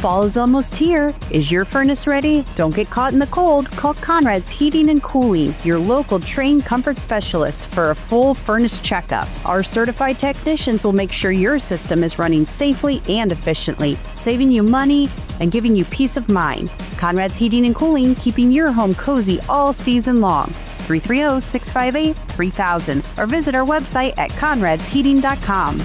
Fall is almost here. Is your furnace ready? Don't get caught in the cold. Call Conrad's Heating and Cooling, your local trained comfort specialist, for a full furnace checkup. Our certified technicians will make sure your system is running safely and efficiently, saving you money and giving you peace of mind. Conrad's Heating and Cooling, keeping your home cozy all season long. 330-658-3000 or visit our website at conradsheating.com.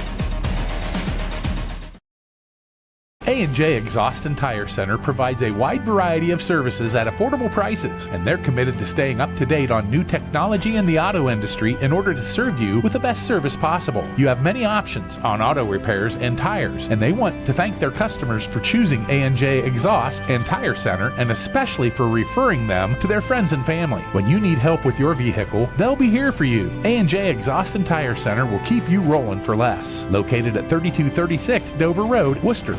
A&J Exhaust and Tire Center provides a wide variety of services at affordable prices, and they're committed to staying up to date on new technology in the auto industry in order to serve you with the best service possible. You have many options on auto repairs and tires, and they want to thank their customers for choosing A&J Exhaust and Tire Center, and especially for referring them to their friends and family. When you need help with your vehicle, they'll be here for you. A&J Exhaust and Tire Center will keep you rolling for less. Located at 3236 Dover Road, Worcester.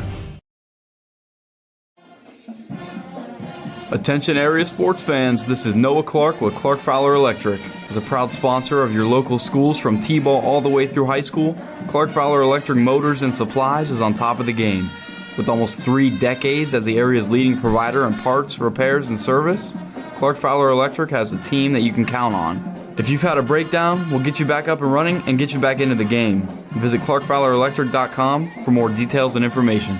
Attention area sports fans, this is Noah Clark with Clark Fowler Electric. As a proud sponsor of your local schools from T-ball all the way through high school, Clark Fowler Electric Motors and Supplies is on top of the game. With almost 3 decades as the area's leading provider in parts, repairs, and service, Clark Fowler Electric has a team that you can count on. If you've had a breakdown, we'll get you back up and running and get you back into the game. Visit clarkfowlerelectric.com for more details and information.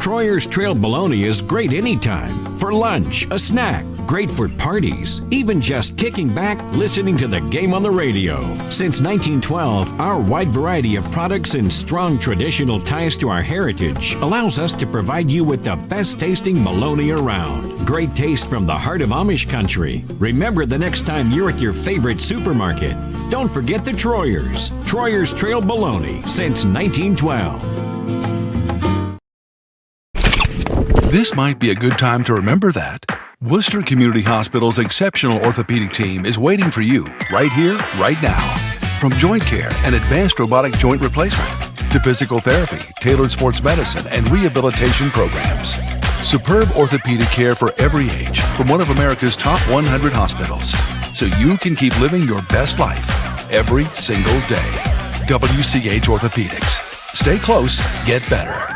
Troyer's Trail Bologna is great anytime. For lunch, a snack, great for parties, even just kicking back, listening to the game on the radio. Since 1912, our wide variety of products and strong traditional ties to our heritage allows us to provide you with the best tasting bologna around. Great taste from the heart of Amish country. Remember the next time you're at your favorite supermarket, don't forget the Troyers. Troyer's Trail Bologna since 1912. This might be a good time to remember that. Worcester Community Hospital's exceptional orthopedic team is waiting for you right here, right now. From joint care and advanced robotic joint replacement to physical therapy, tailored sports medicine, and rehabilitation programs. Superb orthopedic care for every age from one of America's top 100 hospitals, so you can keep living your best life every single day. WCH Orthopedics. Stay close, get better.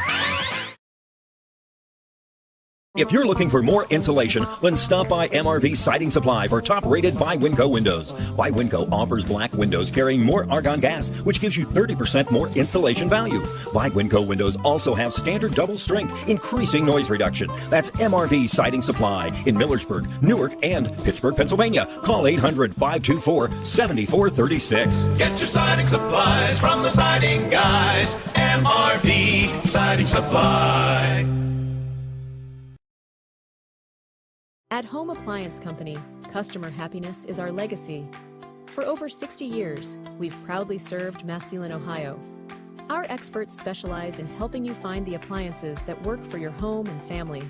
If you're looking for more insulation, then stop by MRV Siding Supply for top-rated by Winco windows. By Winco offers black windows carrying more argon gas, which gives you 30% more installation value. By Winco windows also have standard double strength, increasing noise reduction. That's MRV Siding Supply in Millersburg, Newark, and Pittsburgh, Pennsylvania. Call 800-524-7436. Get your siding supplies from the siding guys. MRV Siding Supply. At Home Appliance Company, customer happiness is our legacy. For over 60 years, we've proudly served Massillon, Ohio. Our experts specialize in helping you find the appliances that work for your home and family.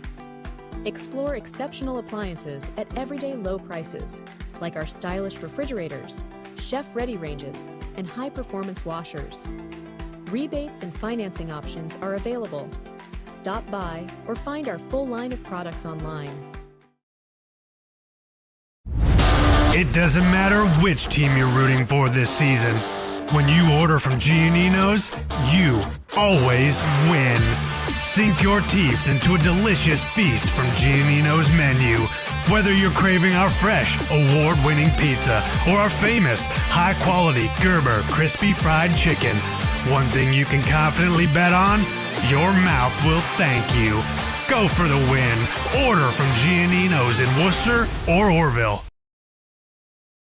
Explore exceptional appliances at everyday low prices, like our stylish refrigerators, chef-ready ranges, and high-performance washers. Rebates and financing options are available. Stop by or find our full line of products online. It doesn't matter which team you're rooting for this season. When you order from Giannino's, you always win. Sink your teeth into a delicious feast from Giannino's menu. Whether you're craving our fresh, award-winning pizza or our famous, high-quality Gerber crispy fried chicken, one thing you can confidently bet on, your mouth will thank you. Go for the win. Order from Giannino's in Worcester or Orville.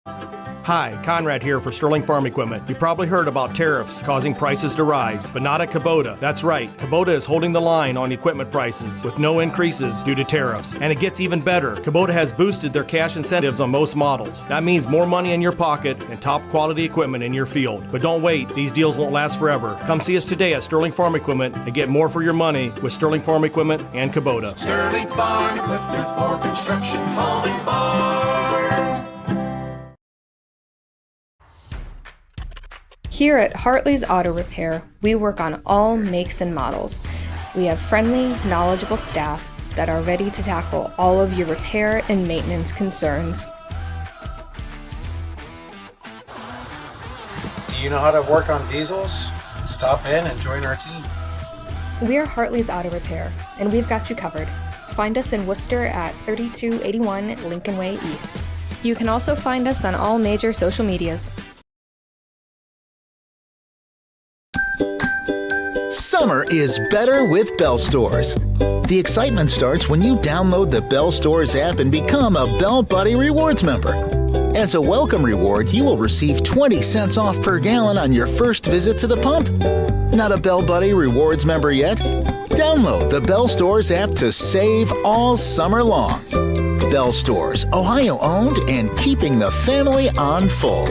Hi, Conrad here for Sterling Farm Equipment. You probably heard about tariffs causing prices to rise, but not at Kubota. That's right, Kubota is holding the line on equipment prices with no increases due to tariffs. And it gets even better. Kubota has boosted their cash incentives on most models. That means more money in your pocket and top quality equipment in your field. But don't wait, these deals won't last forever. Come see us today at Sterling Farm Equipment and get more for your money with Sterling Farm Equipment and Kubota. Sterling Farm Equipment for construction, home, and farm. Here at Hartley's Auto Repair, we work on all makes and models. We have friendly, knowledgeable staff that are ready to tackle all of your repair and maintenance concerns. Do you know how to work on diesels? stop in and join our team. We are Hartley's Auto Repair, and we've got you covered. Find us in Worcester at 3281 Lincoln Way East. You can also find us on all major social medias. Summer is better with Bell Stores. The excitement starts when you download the Bell Stores app and become a Bell Buddy Rewards member. As a welcome reward, you will receive 20 cents off per gallon on your first visit to the pump. Not a Bell Buddy Rewards member yet? Download the Bell Stores app to save all summer long. Bell Stores, Ohio owned and keeping the family on full.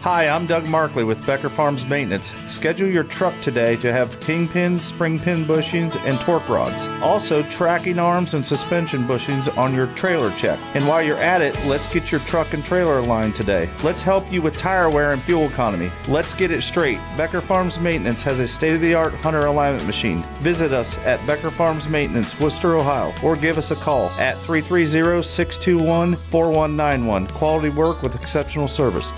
Hi, I'm Doug Markley with Becker Farms Maintenance. Schedule your truck today to have kingpins, spring pin bushings, and torque rods. Also, tracking arms and suspension bushings on your trailer check. And while you're at it, let's get your truck and trailer aligned today. Let's help you with tire wear and fuel economy. Let's get it straight. Becker Farms Maintenance has a state-of-the-art Hunter alignment machine. Visit us at Becker Farms Maintenance, Worcester, Ohio, or give us a call at 330-621-4191. Quality work with exceptional service.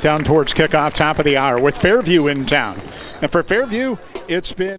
Down towards kickoff, top of the hour, with Fairview in town. And for Fairview, it's been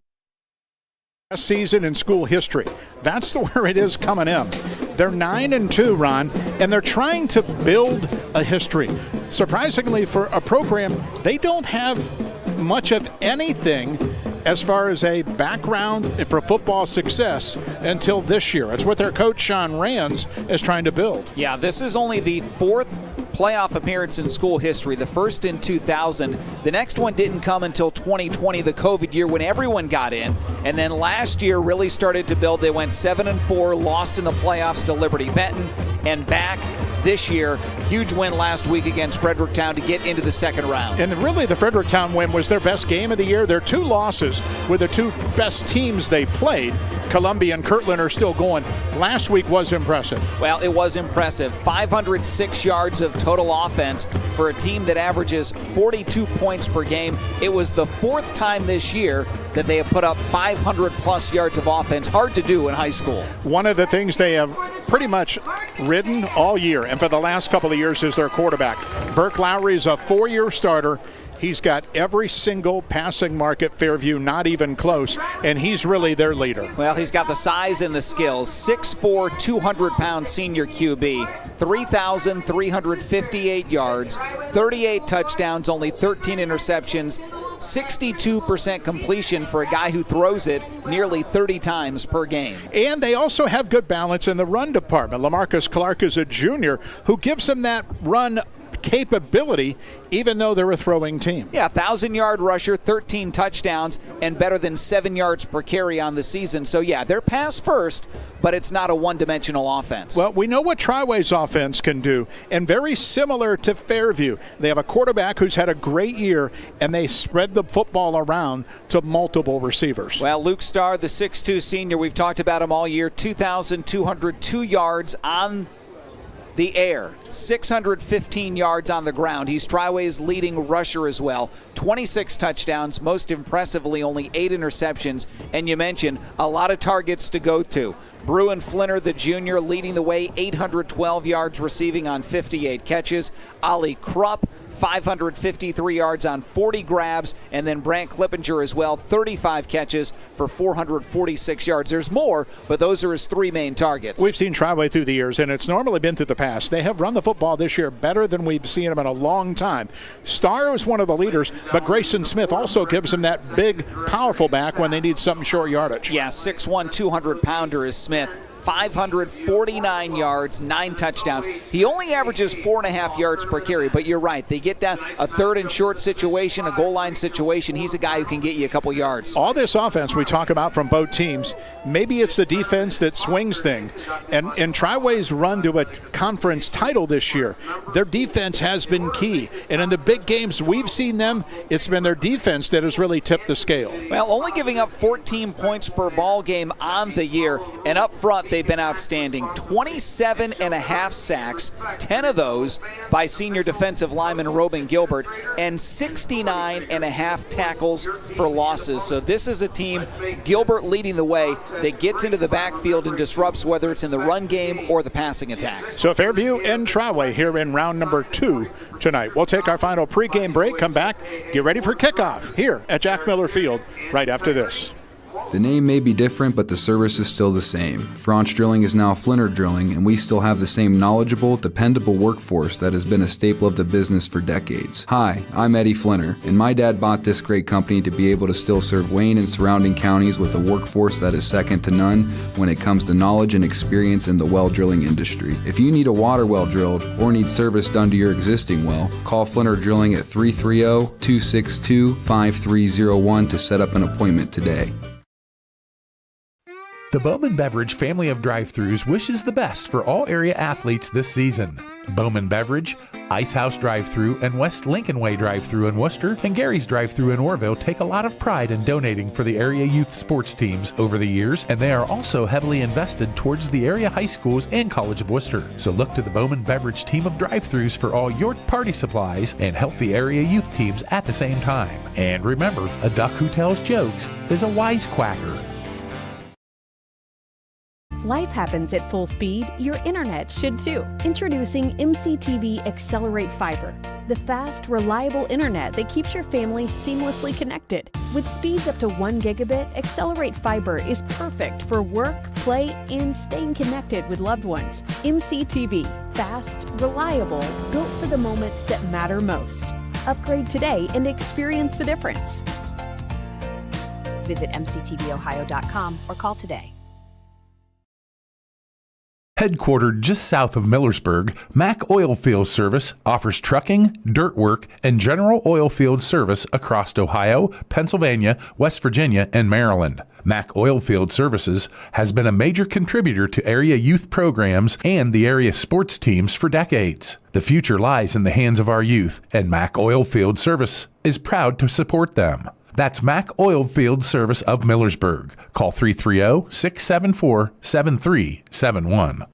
a season in school history. That's where it is coming in. They're 9-2, Ron, and they're trying to build a history. Surprisingly, for a program, they don't have much of anything as far as a background for football success until this year. It's what their coach, Sean Rands, is trying to build. Yeah, this is only the fourth playoff appearance in school history, the first in 2000. The next one didn't come until 2020, the COVID year, when everyone got in. And then last year really started to build. They went 7-4, lost in the playoffs to Liberty Benton, and back this year. Huge win last week against Fredericktown to get into the second round. And really, the Fredericktown win was their best game of the year. Their two losses were the two best teams they played. Columbia and Kirtland are still going. Last week was impressive. Well, it was impressive. 506 yards of total offense for a team that averages 42 points per game. It was the fourth time this year that they have put up 500-plus yards of offense. Hard to do in high school. One of the things they have pretty much ridden all year, and for the last couple of years, is their quarterback. Burke Lowry is a 4-year starter. He's got every single passing mark at Fairview, not even close, and he's really their leader. Well, he's got the size and the skills. 6'4", 200-pound senior QB, 3,358 yards, 38 touchdowns, only 13 interceptions, 62% completion for a guy who throws it nearly 30 times per game. And they also have good balance in the run department. LaMarcus Clark is a junior who gives them that run capability, even though they're a throwing team. Yeah, 1,000-yard rusher, 13 touchdowns, and better than 7 yards per carry on the season. So, yeah, they're pass first, but it's not a one-dimensional offense. Well, we know what Triway's offense can do, and very similar to Fairview. They have a quarterback who's had a great year, and they spread the football around to multiple receivers. Well, Luke Starr, the 6'2 senior, we've talked about him all year, 2,202 yards on the air, 615 yards on the ground. He's Triway's leading rusher as well. 26 touchdowns, most impressively only 8 interceptions, and you mentioned a lot of targets to go to. Bruin Flinner, the junior, leading the way, 812 yards receiving on 58 catches. Ollie Krupp, 553 yards on 40 grabs, and then Brant Clippinger as well, 35 catches for 446 yards. There's more, but those are his 3 main targets. We've seen Triway through the years, and it's normally been through the past. They have run the football this year better than we've seen them in a long time. Starr is one of the leaders, but Grayson Smith also gives them that big, powerful back when they need something short yardage. Yeah, 6'1", 200-pounder is Smith. 549 yards, 9 touchdowns. He only averages 4.5 yards per carry, but you're right. They get down a third and short situation, a goal line situation. He's a guy who can get you a couple yards. All this offense we talk about from both teams, maybe it's the defense that swings things. And Triway's run to a conference title this year, their defense has been key. And in the big games we've seen them, it's been their defense that has really tipped the scale. Well, only giving up 14 points per ball game on the year, and up front, they've been outstanding. 27.5 sacks, 10 of those by senior defensive lineman Robin Gilbert, and 69.5 tackles for losses. So this is a team, Gilbert leading the way, that gets into the backfield and disrupts whether it's in the run game or the passing attack. So Fairview and Triway here in round number 2 tonight. We'll take our final pregame break, come back, get ready for kickoff here at Jack Miller Field right after this. The name may be different, but the service is still the same. Fronch Drilling is now Flinner Drilling, and we still have the same knowledgeable, dependable workforce that has been a staple of the business for decades. Hi, I'm Eddie Flinner, and my dad bought this great company to be able to still serve Wayne and surrounding counties with a workforce that is second to none when it comes to knowledge and experience in the well drilling industry. If you need a water well drilled or need service done to your existing well, call Flinner Drilling at 330-262-5301 to set up an appointment today. The Bowman Beverage family of drive-thrus wishes the best for all area athletes this season. Bowman Beverage, Ice House Drive-Thru, and West Lincoln Way Drive-Thru in Worcester, and Gary's Drive-Thru in Orville take a lot of pride in donating for the area youth sports teams over the years, and they are also heavily invested towards the area high schools and College of Worcester. So look to the Bowman Beverage team of drive-thrus for all your party supplies and help the area youth teams at the same time. And remember, a duck who tells jokes is a wisecracker. Life happens at full speed. Your internet should too. Introducing MCTV Accelerate Fiber. the fast, reliable internet that keeps your family seamlessly connected. With speeds up to 1 gigabit, Accelerate Fiber is perfect for work, play, and staying connected with loved ones. MCTV, fast, reliable, built for the moments that matter most. Upgrade today and experience the difference. Visit mctvohio.com or call today. Headquartered just south of Millersburg, Mack Oilfield Service offers trucking, dirt work, and general oilfield service across Ohio, Pennsylvania, West Virginia, and Maryland. Mack Oilfield Services has been a major contributor to area youth programs and the area sports teams for decades. The future lies in the hands of our youth, and Mack Oilfield Service is proud to support them. That's Mack Oilfield Service of Millersburg. Call 330-674-7371.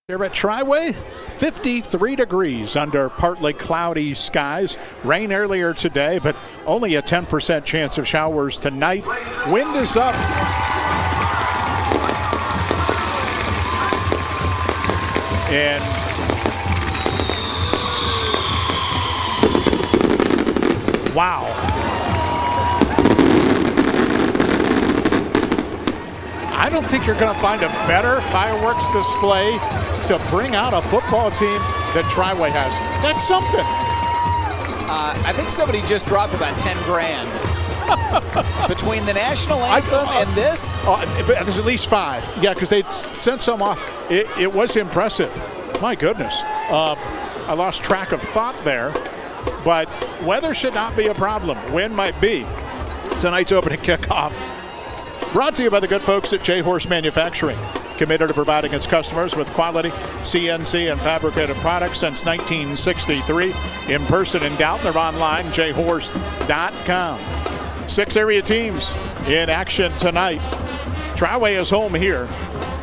Here at Triway, 53 degrees under partly cloudy skies. Rain earlier today, but only a 10% chance of showers tonight. Wind is up. And wow. I don't think you're going to find a better fireworks display to bring out a football team that Triway has. That's something. I think somebody just dropped about 10 grand between the national anthem and this. There's at least 5. Yeah, because they sent some off. It was impressive. My goodness. I lost track of thought there. But weather should not be a problem. Wind might be. Tonight's opening kickoff brought to you by the good folks at J Horse Manufacturing, committed to providing its customers with quality CNC and fabricated products since 1963. In person in Dalton or online, jhorse.com. 6 area teams in action tonight. Triway is home here.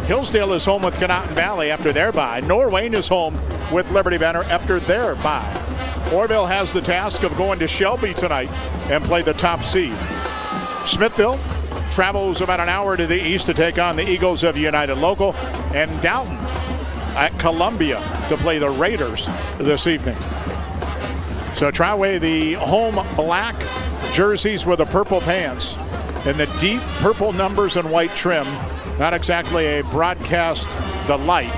Hillsdale is home with Conotton Valley after their bye. Norwayne is home with Liberty Banner after their bye. Orville has the task of going to Shelby tonight and play the top seed. Smithville travels about an hour to the east to take on the Eagles of United Local, and Dalton at Columbia to play the Raiders this evening. So Triway, the home black jerseys with the purple pants and the deep purple numbers and white trim. Not exactly a broadcast delight.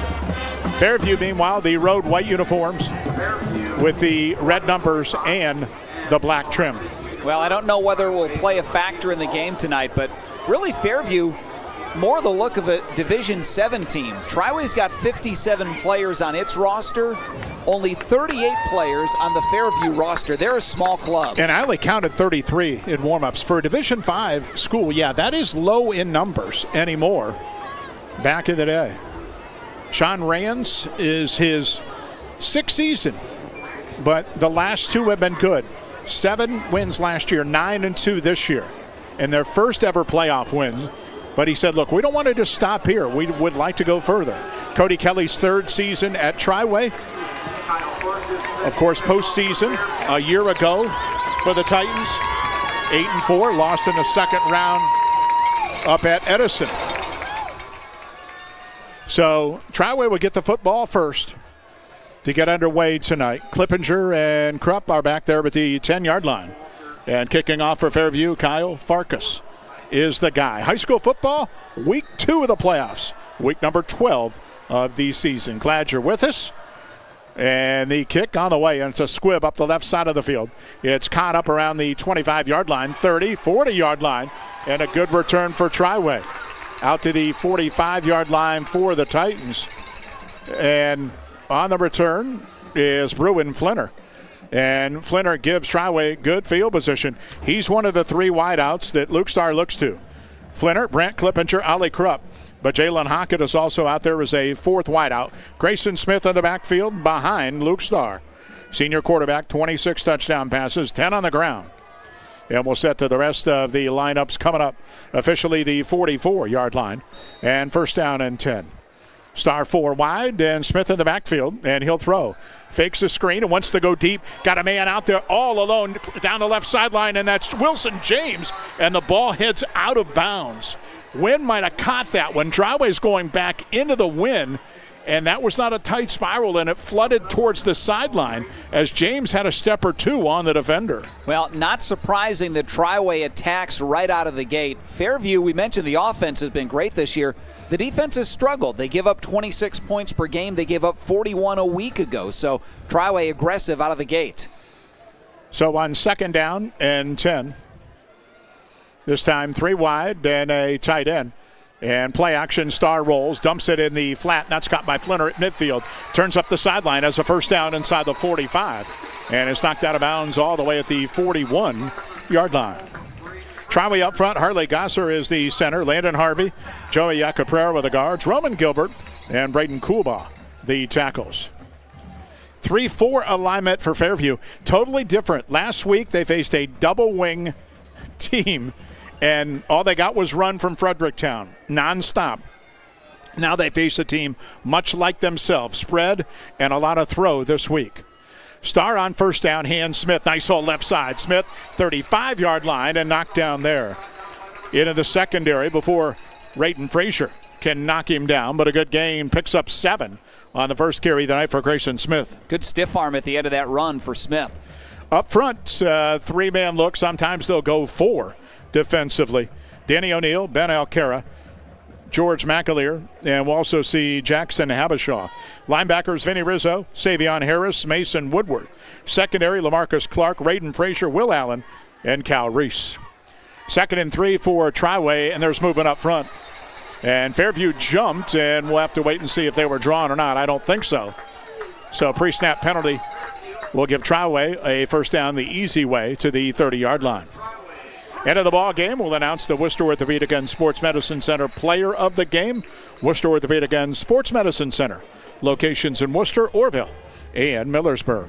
Fairview, meanwhile, the road white uniforms with the red numbers and the black trim. Well, I don't know whether it will play a factor in the game tonight, but really Fairview, more the look of a Division 7 team. Triway's got 57 players on its roster, only 38 players on the Fairview roster. They're a small club. And I only counted 33 in warm-ups. For a Division 5 school, yeah, that is low in numbers anymore. Back in the day. Sean Rands is his 6th season, but the last 2 have been good. 7 wins last year, 9-2 this year, and their first ever playoff wins. But he said, look, we don't want to just stop here. We would like to go further. Cody Kelly's 3rd season at Triway. Of course, postseason a year ago for the Titans. 8-4, lost in the second round up at Edison. So Triway would get the football first to get underway tonight. Clippinger and Krupp are back there at the 10-yard line. And kicking off for Fairview, Kyle Farkas is the guy. High school football, week 2 of the playoffs. Week number 12 of the season. Glad you're with us. And the kick on the way, and it's a squib up the left side of the field. It's caught up around the 25-yard line, 30, 40-yard line, and a good return for Triway. Out to the 45-yard line for the Titans. And on the return is Bruin Flinner. And Flinner gives Triway good field position. He's one of the 3 wideouts that Luke Starr looks to. Flinner, Brent Clippinger, Ollie Krupp. But Jalen Hockett is also out there as a 4th wideout. Grayson Smith in the backfield behind Luke Starr. Senior quarterback, 26 touchdown passes, 10 on the ground. And we'll set to the rest of the lineups coming up. Officially the 44-yard line. And first down and 10. Starr 4 wide, and Smith in the backfield, and he'll throw. Fakes the screen and wants to go deep. Got a man out there all alone down the left sideline, and that's Wilson James. And the ball hits out of bounds. Wind might have caught that one. Triway's going back into the wind, and that was not a tight spiral, and it flooded towards the sideline as James had a step or two on the defender. Well, not surprising that Triway attacks right out of the gate. Fairview, we mentioned the offense has been great this year. The defense has struggled. They give up 26 points per game. They gave up 41 a week ago. So Triway aggressive out of the gate. So on 2nd down and 10, this time 3 wide and a tight end. And play action, Star rolls, dumps it in the flat, and that's caught by Flinner at midfield. Turns up the sideline as a first down inside the 45. And it's knocked out of bounds all the way at the 41-yard line. Triway up front, Harley Gosser is the center. Landon Harvey, Joey Yacaprera with the guards. Roman Gilbert and Braden Coolbaugh, the tackles. 3-4 alignment for Fairview. Totally different. Last week they faced a double wing team, and all they got was run from Fredericktown, nonstop. Now they face a team much like themselves, spread and a lot of throw this week. Star on first down, hands Smith. Nice hole left side. Smith, 35-yard line, and knocked down there. Into the secondary before Rayton Frazier can knock him down, but a good gain. Picks up 7 on the first carry of the night for Grayson Smith. Good stiff arm at the end of that run for Smith. Up front, 3-man look. Sometimes they'll go 4 defensively. Danny O'Neill, Ben Alcara, George McAleer, and we'll also see Jackson Habishaw. Linebackers, Vinny Rizzo, Savion Harris, Mason Woodward. Secondary, LaMarcus Clark, Rayton Frazier, Will Allen, and Cal Reese. 2nd and 3 for Triway, and there's movement up front. And Fairview jumped, and we'll have to wait and see if they were drawn or not. I don't think so. So pre-snap penalty will give Triway a first down the easy way to the 30-yard line. End of the ball game, we'll announce the Worcester Orthopedic and Sports Medicine Center player of the game. Worcester Orthopedic and Sports Medicine Center. Locations in Worcester, Orville, and Millersburg.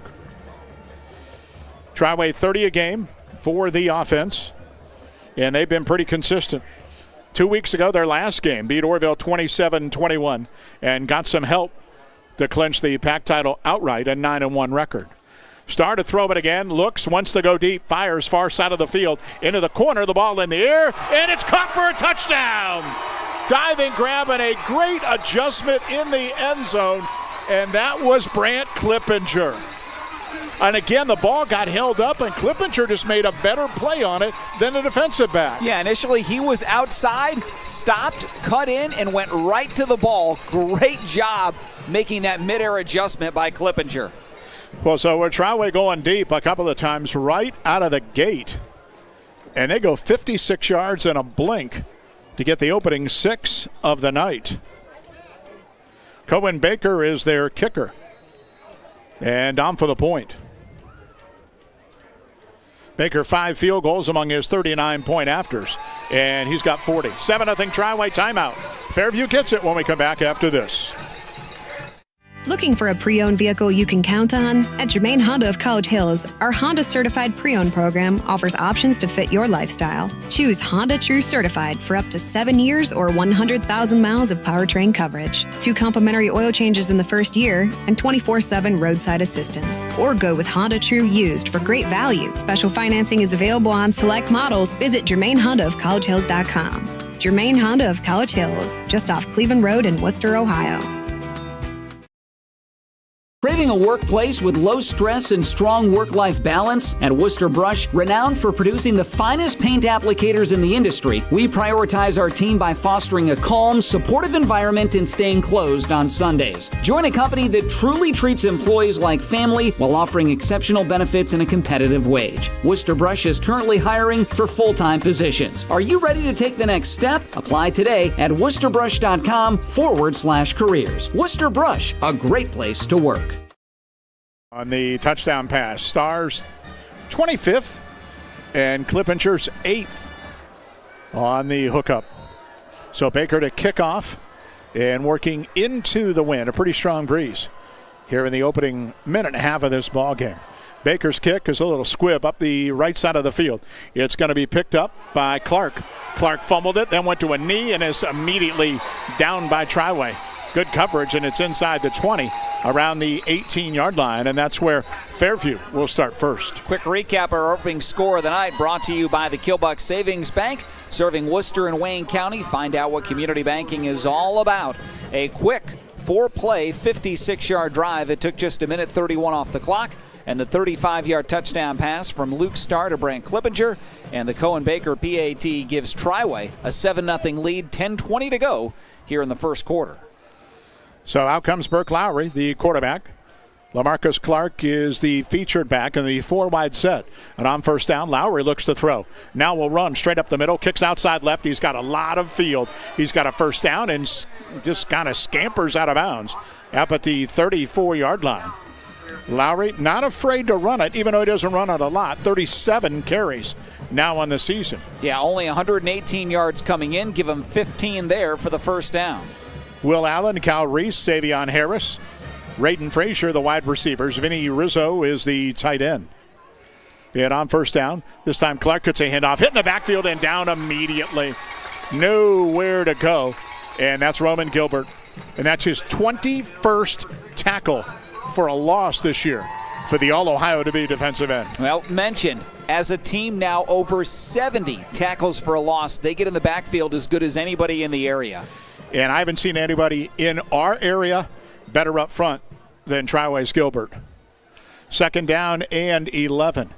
Triway 30 a game for the offense, and they've been pretty consistent. 2 weeks ago, their last game, beat Orville 27-21 and got some help to clinch the PAC title outright, a 9-1 record. Star to throw it again, looks, wants to go deep, fires far side of the field, into the corner, the ball in the air, and it's caught for a touchdown. Diving grab and a great adjustment in the end zone, and that was Brant Clippinger. And again, the ball got held up, and Clippinger just made a better play on it than the defensive back. Yeah, initially he was outside, stopped, cut in, and went right to the ball. Great job making that midair adjustment by Clippinger. Well, so we're Triway going deep a couple of times right out of the gate. And they go 56 yards in a blink to get the opening 6 of the night. Cohen Baker is their kicker. And on for the point. Baker 5 field goals among his 39-point afters. And he's got 40. 7-0 Triway timeout. Fairview gets it when we come back after this. Looking for a pre-owned vehicle you can count on? At Germain Honda of College Hills, our Honda Certified Pre-Owned program offers options to fit your lifestyle. Choose Honda True Certified for up to 7 years or 100,000 miles of powertrain coverage, 2 complimentary oil changes in the first year, and 24/7 roadside assistance. Or go with Honda True Used for great value. Special financing is available on select models. Visit GermainHondaofCollegeHills.com. Germain Honda of College Hills, just off Cleveland Road in Worcester, Ohio. Craving a workplace with low stress and strong work-life balance? At Worcester Brush, renowned for producing the finest paint applicators in the industry, we prioritize our team by fostering a calm, supportive environment and staying closed on Sundays. Join a company that truly treats employees like family while offering exceptional benefits and a competitive wage. Worcester Brush is currently hiring for full-time positions. Are you ready to take the next step? Apply today at worcesterbrush.com/careers. Worcester Brush, a great place to work. On the touchdown pass, Stars 25th and Clippinger's 8th on the hookup. So Baker to kick off and working into the wind. A pretty strong breeze here in the opening minute and a half of this ball game. Baker's kick is a little squib up the right side of the field. It's going to be picked up by Clark. Clark fumbled it, then went to a knee and is immediately down by Triway. Good coverage, and it's inside the 20 around the 18-yard line, and that's where Fairview will start first. Quick recap, our opening score of the night brought to you by the Kilbuck Savings Bank, serving Worcester and Wayne County. Find out what community banking is all about. A quick 4-play, 56-yard drive. It took just a minute 31 off the clock. And the 35-yard touchdown pass from Luke Starr to Brant Clippinger. And the Cohen-Baker PAT gives Triway a 7-0 lead, 10:20 to go here in the first quarter. So out comes Burke Lowry, the quarterback. LaMarcus Clark is the featured back in the 4-wide set. And on first down, Lowry looks to throw. Now will run straight up the middle, kicks outside left. He's got a lot of field. He's got a first down and just kind of scampers out of bounds up at the 34-yard line. Lowry not afraid to run it, even though he doesn't run it a lot. 37 carries now on the season. Yeah, only 118 yards coming in. Give him 15 there for the first down. Will Allen, Kyle Reese, Savion Harris, Rayton Frazier, the wide receivers. Vinny Rizzo is the tight end. And on first down, this time Clark gets a handoff, hit in the backfield and down immediately. Nowhere to go. And that's Roman Gilbert. And that's his 21st tackle for a loss this year for the All-Ohio to be defensive end. Well, mentioned, as a team now over 70 tackles for a loss. They get in the backfield as good as anybody in the area. And I haven't seen anybody in our area better up front than Triway's Gilbert. Second down and 11.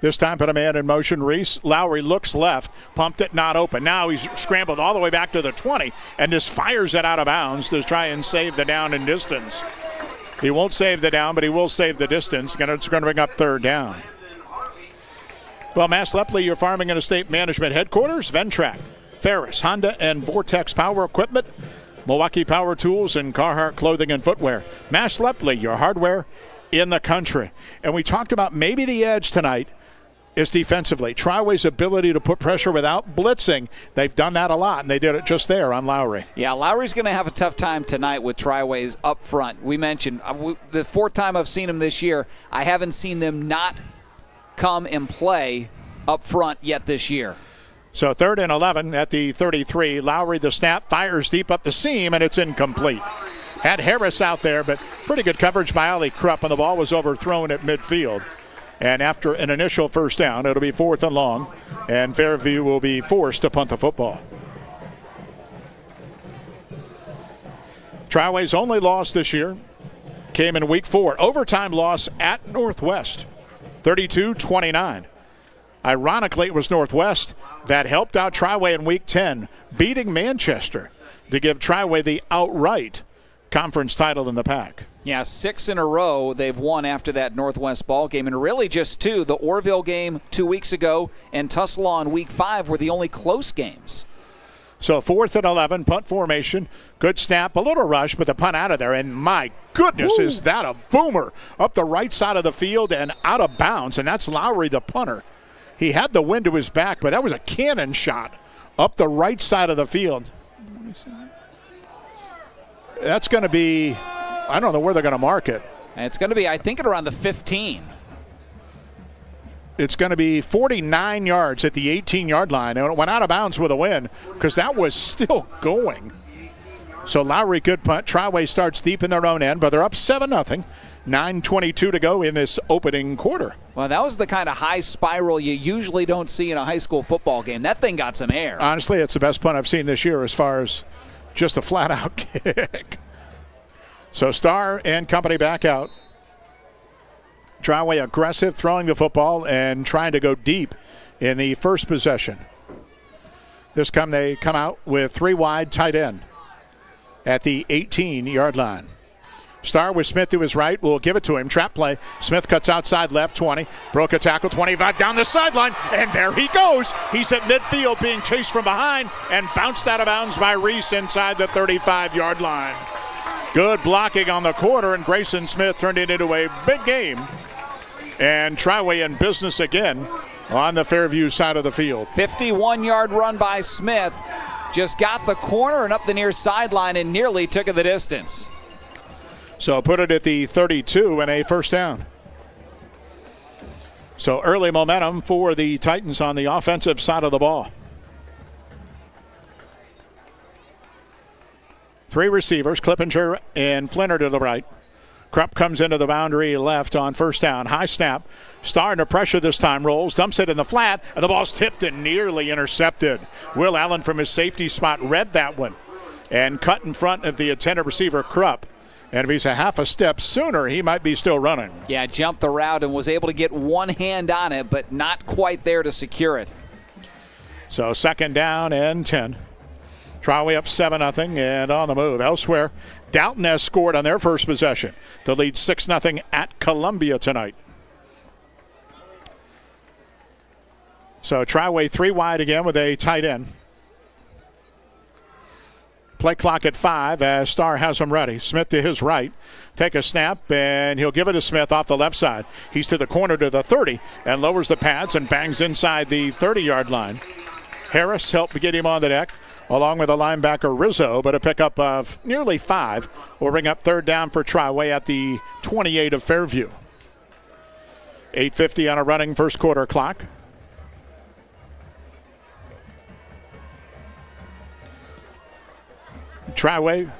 This time put a man in motion. Reese Lowry looks left, pumped it, not open. Now he's scrambled all the way back to the 20 and just fires it out of bounds to try and save the down and distance. He won't save the down, but he will save the distance. It's going to bring up third down. Well, Mass Lepley, your farming and estate management headquarters, Ventrac, Ferris, Honda, and Vortex Power Equipment, Milwaukee Power Tools, and Carhartt Clothing and Footwear. Mass Lepley, your hardware in the country. And we talked about maybe the edge tonight is defensively. Triway's ability to put pressure without blitzing. They've done that a lot, and they did it just there on Lowry. Yeah, Lowry's going to have a tough time tonight with Triway's up front. We mentioned the fourth time I've seen him this year, I haven't seen them not come and play up front yet this year. So 3rd and 11 at the 33. Lowry the snap, fires deep up the seam, and it's incomplete. Had Harris out there, but pretty good coverage by Ollie Krupp, and the ball was overthrown at midfield. And after an initial first down, it'll be 4th and long, and Fairview will be forced to punt the football. Triway's only loss this year came in week 4. Overtime loss at Northwest, 32-29. Ironically, it was Northwest that helped out Triway in week 10, beating Manchester to give Triway the outright conference title in the pack. Yeah, 6 in a row they've won after that Northwest ball game, and really just 2. The Orville game 2 weeks ago and Tuslaw in week 5 were the only close games. So 4th and 11, punt formation. Good snap, a little rush, but the punt out of there. And my goodness, is that a boomer up the right side of the field and out of bounds. And that's Lowry, the punter. He had the wind to his back, but that was a cannon shot up the right side of the field. That's going to be, I don't know where they're going to mark it. It's going to be, I think, at around the 15. It's going to be 49 yards at the 18-yard line. And it went out of bounds with a win because that was still going. So Lowry, good punt. Triway starts deep in their own end, but they're up 7-0. 9:22 to go in this opening quarter. Well, that was the kind of high spiral you usually don't see in a high school football game. That thing got some air. Honestly, it's the best punt I've seen this year as far as just a flat-out kick. So Starr and company back out. Triway aggressive, throwing the football and trying to go deep in the first possession. They come out with 3 wide, tight end at the 18-yard line. Starr with Smith to his right. Will give it to him. Trap play. Smith cuts outside left, 20. Broke a tackle, 25 down the sideline. And there he goes. He's at midfield being chased from behind and bounced out of bounds by Reese inside the 35-yard line. Good blocking on the corner, and Grayson Smith turned it into a big game. And Triway in business again on the Fairview side of the field. 51-yard run by Smith. Just got the corner and up the near sideline and nearly took it the distance. So put it at the 32 and a first down. So early momentum for the Titans on the offensive side of the ball. 3 receivers, Clippinger and Flinner to the right. Krupp comes into the boundary left on first down. High snap. Starr under pressure this time. Rolls, dumps it in the flat, and the ball's tipped and nearly intercepted. Will Allen from his safety spot read that one and cut in front of the intended receiver, Krupp. And if he's a half a step sooner, he might be still running. Yeah, jumped the route and was able to get one hand on it, but not quite there to secure it. So 2nd down and 10. Triway up 7-0 and on the move. Elsewhere, Dalton has scored on their first possession to lead 6-0 at Columbia tonight. So Triway 3 wide again with a tight end. Play clock at 5 as Starr has him ready. Smith to his right. Take a snap, and he'll give it to Smith off the left side. He's to the corner to the 30 and lowers the pads and bangs inside the 30-yard line. Harris helped get him on the deck, along with the linebacker Rizzo, but a pickup of nearly 5 will bring up 3rd down for Triway at the 28 of Fairview. 8:50 on a running first quarter clock. Triway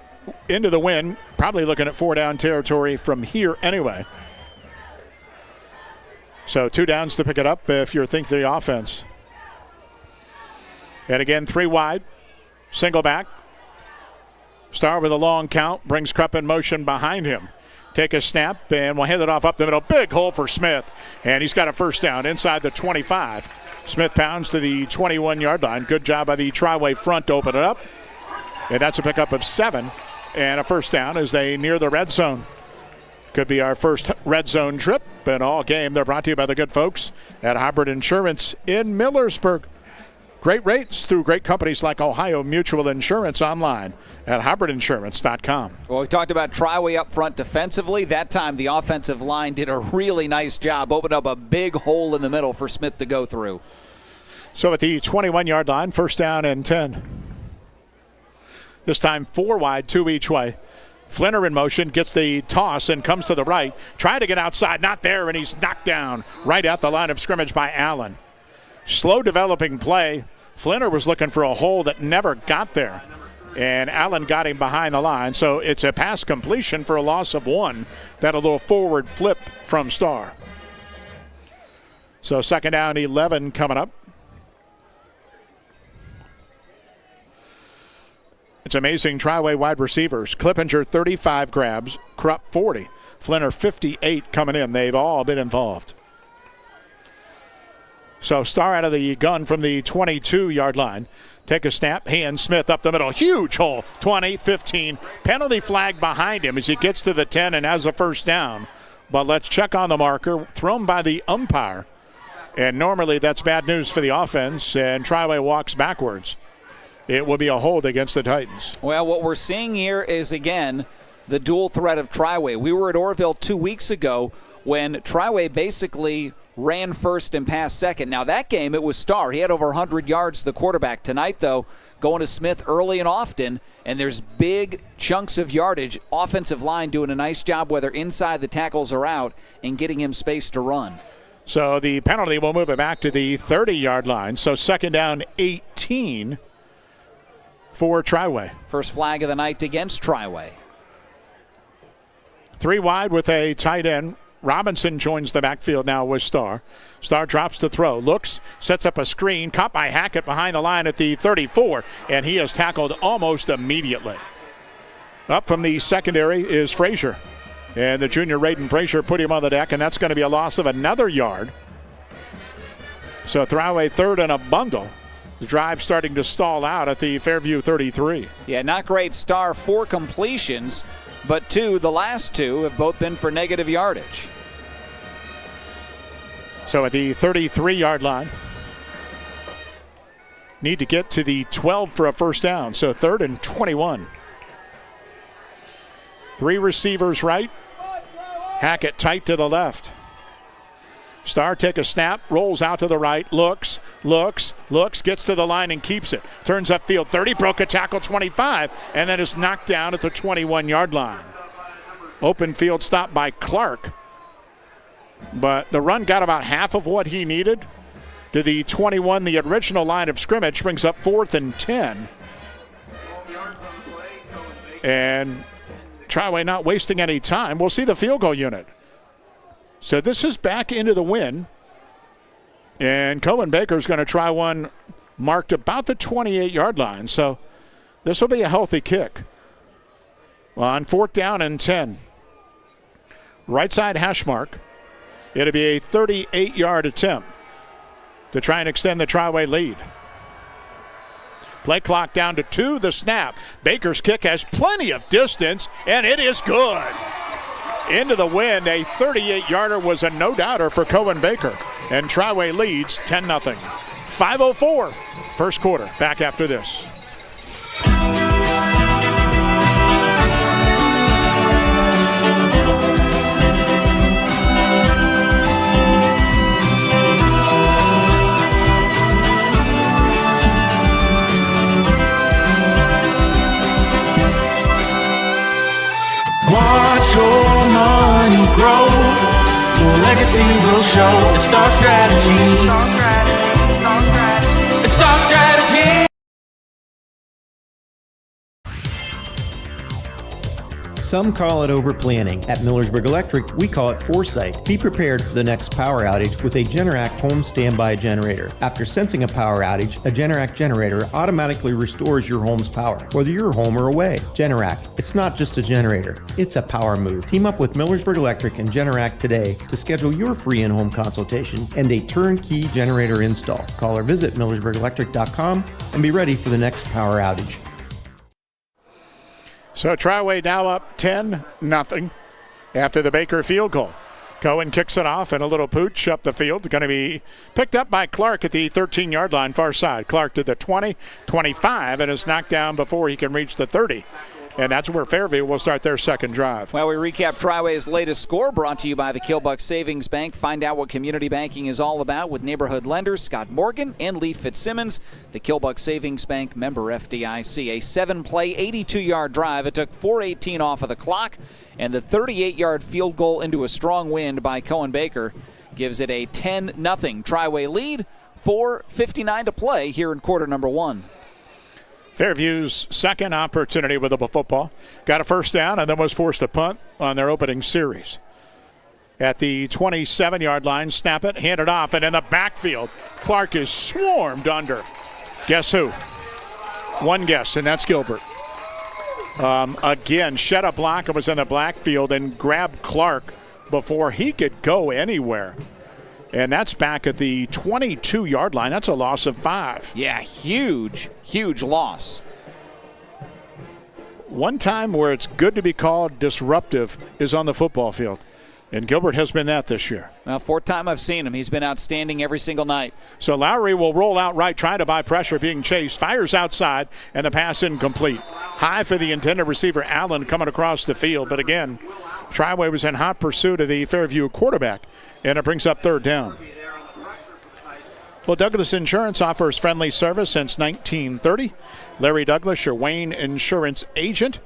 into the win, probably looking at 4-down territory from here anyway. So 2 downs to pick it up if you're thinking the offense. And again, 3 wide, single back. Starr with a long count, brings Krupp in motion behind him. Take a snap, and we'll hand it off up the middle. Big hole for Smith, and he's got a 1st down inside the 25. Smith pounds to the 21-yard line. Good job by the Triway front to open it up. And that's a pickup of 7 and a 1st down as they near the red zone. Could be our first red zone trip and all game. They're brought to you by the good folks at Hybrid Insurance in Millersburg. Great rates through great companies like Ohio Mutual Insurance online at hybridinsurance.com. Well, we talked about Triway up front defensively. That time the offensive line did a really nice job, opened up a big hole in the middle for Smith to go through. So at the 21-yard line, 1st down and 10. This time 4 wide, 2 each way. Flinner in motion, gets the toss and comes to the right. Trying to get outside, not there, and he's knocked down right at the line of scrimmage by Allen. Slow developing play. Flinner was looking for a hole that never got there, and Allen got him behind the line. So it's a pass completion for a loss of 1. That a little forward flip from Starr. So 2nd down, 11 coming up. It's amazing. Triway wide receivers. Clippinger 35 grabs, Krupp 40. Flinner 58 coming in. They've all been involved. So Starr out of the gun from the 22-yard line. Take a snap, hand Smith up the middle. Huge hole, 20, 15. Penalty flag behind him as he gets to the 10 and has a 1st down. But let's check on the marker, thrown by the umpire. And normally that's bad news for the offense, and Triway walks backwards. It will be a hold against the Titans. Well, what we're seeing here is, again, the dual threat of Triway. We were at Orville 2 weeks ago when Triway basically ran first and passed second. Now, that game, it was Starr. He had over 100 yards, the quarterback. Tonight, though, going to Smith early and often, and there's big chunks of yardage. Offensive line doing a nice job, whether inside the tackles or out, and getting him space to run. So the penalty will move it back to the 30-yard line. So 2nd down, 18 for Triway. First flag of the night against Triway. 3 wide with a tight end. Robinson joins the backfield now with Starr. Starr drops to throw. Looks, sets up a screen. Caught by Hackett behind the line at the 34. And he is tackled almost immediately. Up from the secondary is Frazier. And the junior Raiden Frazier put him on the deck. And that's going to be a loss of another yard. So Triway 3rd and a bundle. The drive starting to stall out at the Fairview 33. Yeah, not great. Starr 4 completions, but the last 2 have both been for negative yardage. So at the 33-yard line, need to get to the 12 for a 1st down. So 3rd and 21. 3 receivers right. Hackett tight to the left. Starr take a snap, rolls out to the right, looks, gets to the line and keeps it. Turns upfield, 30, broke a tackle, 25, and then is knocked down at the 21-yard line. Open field stop by Clark. But the run got about half of what he needed. To the 21, the original line of scrimmage, brings up 4th and 10. And Triway not wasting any time. We'll see the field goal unit. So this is back into the win. And Cohen Baker's going to try one marked about the 28-yard line. So This will be a healthy kick. On 4th down and 10. Right side hash mark. It'll be a 38-yard attempt to try and extend the Triway lead. Play clock down to 2. The snap. Baker's kick has plenty of distance, and it is good. Into the wind, a 38-yarder was a no-doubter for Cohen Baker. And Triway leads 10-0. 5:04, first quarter. Back after this. Watch your money grow. Your legacy will show. It starts strategy. It starts strategy. Some call it overplanning. At Millersburg Electric, we call it foresight. Be prepared for the next power outage with a Generac home standby generator. After sensing a power outage, a Generac generator automatically restores your home's power, whether you're home or away. Generac, it's not just a generator, it's a power move. Team up with Millersburg Electric and Generac today to schedule your free in-home consultation and a turnkey generator install. Call or visit millersburgelectric.com and be ready for the next power outage. So Triway now up 10-0 after the Baker field goal. Cohen kicks it off and a little pooch up the field. Going to be picked up by Clark at the 13-yard line, far side. Clark to the 20, 25, and is knocked down before he can reach the 30. And that's where Fairview will start their second drive. Well, we recap Triway's latest score, brought to you by the Kilbuck Savings Bank. Find out what community banking is all about with neighborhood lenders Scott Morgan and Lee Fitzsimmons. The Kilbuck Savings Bank, member FDIC. A 7-play, 82-yard drive. It took 4:18 off of the clock, and the 38-yard field goal into a strong wind by Cohen Baker gives it a 10-0 Triway lead. 4:59 to play here in quarter number 1. Fairview's second opportunity with the football. Got a first down and then was forced to punt on their opening series. At the 27-yard line, snap it, hand it off, and in the backfield, Clark is swarmed under. Guess who? One guess, and that's Gilbert. Again, shed a block and was in the backfield and grabbed Clark before he could go anywhere. And that's back at the 22-yard line. That's a loss of 5. Yeah, huge loss. One time where it's good to be called disruptive is on the football field. And Gilbert has been that this year. Well, 4th time I've seen him. He's been outstanding every single night. So Lowry will roll out right, trying to buy pressure, being chased. Fires outside, and the pass incomplete. High for the intended receiver, Allen, coming across the field. But again, Triway was in hot pursuit of the Fairview quarterback, and it brings up 3rd down. Well, Douglas Insurance offers friendly service since 1930. Larry Douglas, your Wayne insurance agent.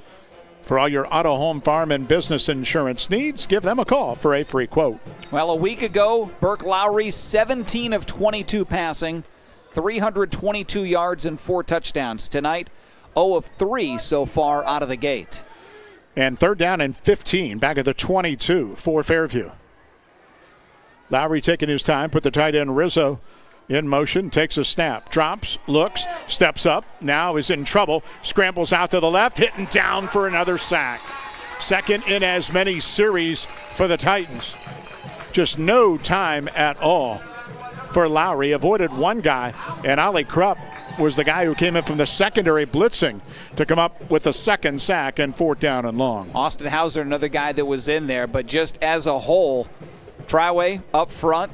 For all your auto, home, farm, and business insurance needs, give them a call for a free quote. Well, a week ago, Burke Lowry, 17 of 22 passing, 322 yards and 4 touchdowns. Tonight, 0 of 3 so far out of the gate. And 3rd down and 15, back at the 22 for Fairview. Lowry taking his time, put the tight end Rizzo in motion, takes a snap, drops, looks, steps up, now is in trouble, scrambles out to the left, hitting down for another sack. Second in as many series for the Titans. Just no time at all for Lowry. Avoided one guy, and Ollie Krupp was the guy who came in from the secondary blitzing to come up with the second sack and 4th down and long. Austin Hauser, another guy that was in there, but just as a whole, Triway up front,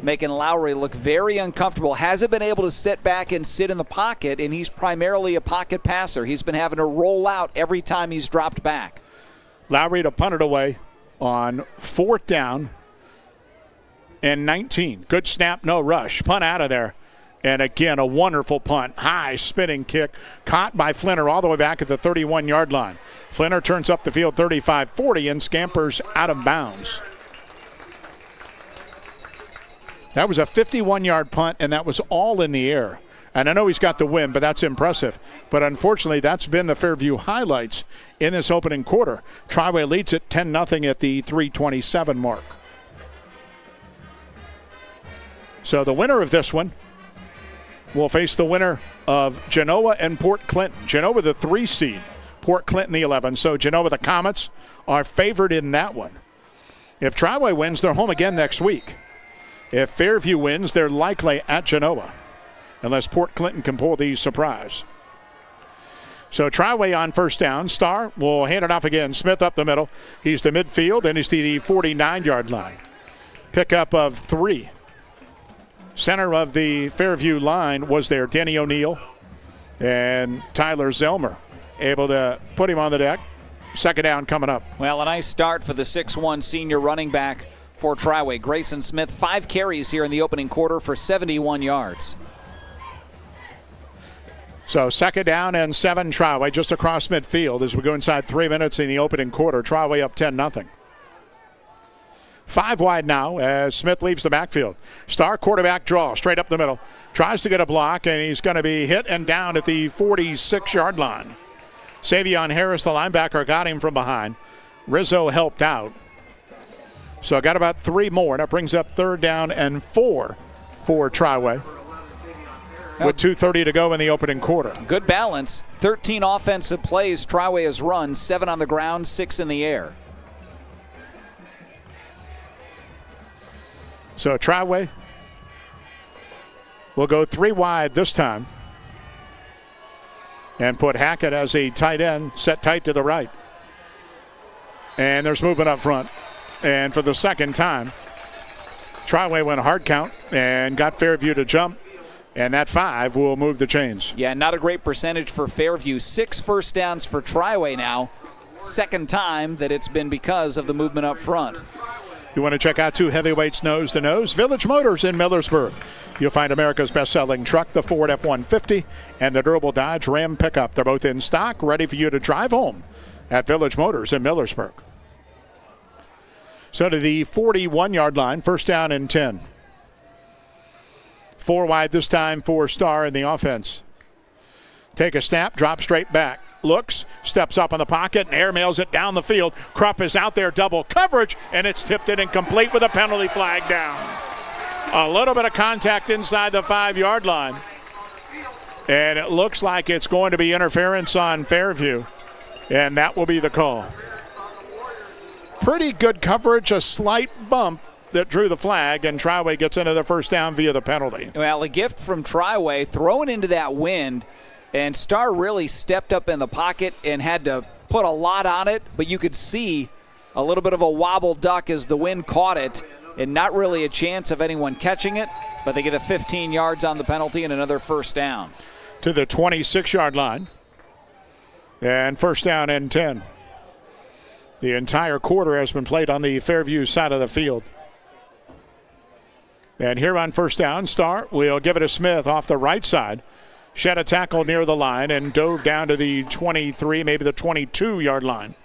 making Lowry look very uncomfortable. Hasn't been able to sit back and sit in the pocket, and he's primarily a pocket passer. He's been having to roll out every time he's dropped back. Lowry to punt it away on 4th down and 19. Good snap, no rush. Punt out of there. And again, a wonderful punt. High spinning kick. Caught by Flinner all the way back at the 31-yard line. Flinner turns up the field 35-40 and scampers out of bounds. That was a 51-yard punt, and that was all in the air. And I know he's got the win, but that's impressive. But unfortunately, that's been the Fairview highlights in this opening quarter. Triway leads it 10-0 at the 3:27 mark. So the winner of this one will face the winner of Genoa and Port Clinton. Genoa the 3 seed, Port Clinton the 11. So Genoa, the Comets, are favored in that one. If Triway wins, they're home again next week. If Fairview wins, they're likely at Genoa, unless Port Clinton can pull the surprise. So Triway on first down. Starr will hand it off again. Smith up the middle. He's to midfield, and he's to the 49-yard line. Pickup of 3. Center of the Fairview line was there, Denny O'Neill and Tyler Zelmer, able to put him on the deck. Second down coming up. Well, a nice start for the 6'1 senior running back for Triway. Grayson Smith, 5 carries here in the opening quarter for 71 yards. So second down and 7, Triway just across midfield as we go inside 3 minutes in the opening quarter. Triway up 10-0. 5 wide now as Smith leaves the backfield. Starr quarterback draw straight up the middle. Tries to get a block, and he's going to be hit and down at the 46-yard line. Savion Harris, the linebacker, got him from behind. Rizzo helped out. So got about 3 more. That brings up 3rd down and 4 for Triway, with 2:30 to go in the opening quarter. Good balance. 13 offensive plays Triway has run, 7 on the ground, 6 in the air. So Triway will go 3 wide this time and put Hackett as a tight end, set tight to the right. And there's movement up front. And for the second time, Triway went a hard count and got Fairview to jump. And that 5 will move the chains. Yeah, not a great percentage for Fairview. 6 first downs for Triway now. Second time that it's been because of the movement up front. You want to check out 2 heavyweights nose to nose? Village Motors in Millersburg. You'll find America's best-selling truck, the Ford F-150, and the durable Dodge Ram pickup. They're both in stock, ready for you to drive home at Village Motors in Millersburg. So to the 41-yard line, first down and 10. 4 wide this time for Starr in the offense. Take a snap, drop straight back. Looks, steps up in the pocket, and airmails it down the field. Krupp is out there, double coverage, and it's tipped and incomplete with a penalty flag down. A little bit of contact inside the 5-yard line. And it looks like it's going to be interference on Fairview, and that will be the call. Pretty good coverage, a slight bump that drew the flag, and Triway gets into the first down via the penalty. Well, a gift from Triway, throwing into that wind, and Starr really stepped up in the pocket and had to put a lot on it, but you could see a little bit of a wobble duck as the wind caught it, and not really a chance of anyone catching it, but they get a 15 yards on the penalty and another first down. To the 26-yard line, and first down and 10. The entire quarter has been played on the Fairview side of the field. And here on first down, Starr will give it to Smith off the right side. Shed a tackle near the line and dove down to the 23, maybe the 22-yard line.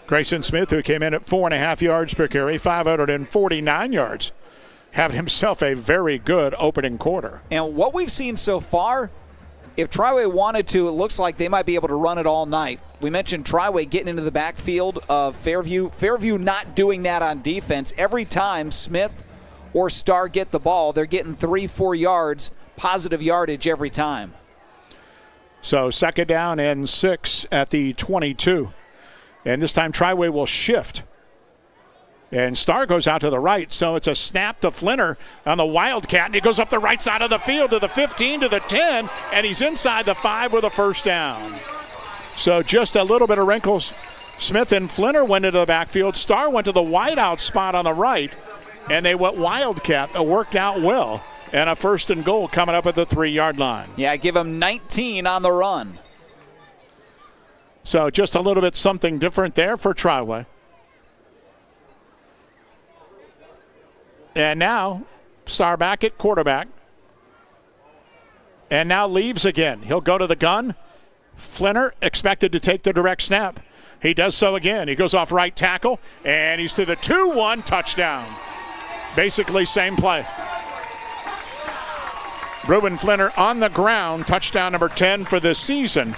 Grayson Smith, who came in at 4.5 yards per carry, 549 yards, having himself a very good opening quarter. And what we've seen so far, if Triway wanted to, it looks like they might be able to run it all night. We mentioned Triway getting into the backfield of Fairview. Fairview not doing that on defense. Every time Smith or Starr get the ball, they're getting 3-4 yards, positive yardage every time. So second down and 6 at the 22. And this time Triway will shift. And Starr goes out to the right, so it's a snap to Flinner on the Wildcat, and he goes up the right side of the field to the 15, to the 10, and he's inside the 5 with a first down. So just a little bit of wrinkles. Smith and Flinner went into the backfield. Starr went to the wideout spot on the right, and they went Wildcat. It worked out well. And a first and goal coming up at the 3-yard line. Yeah, give him 19 on the run. So just a little bit something different there for Triway. And now, Starr back at quarterback. And now leaves again. He'll go to the gun. Flinner expected to take the direct snap. He does so again. He goes off right tackle, and he's to the 2-1 touchdown. Basically same play. Ruben Flinner on the ground, touchdown number 10 for the season.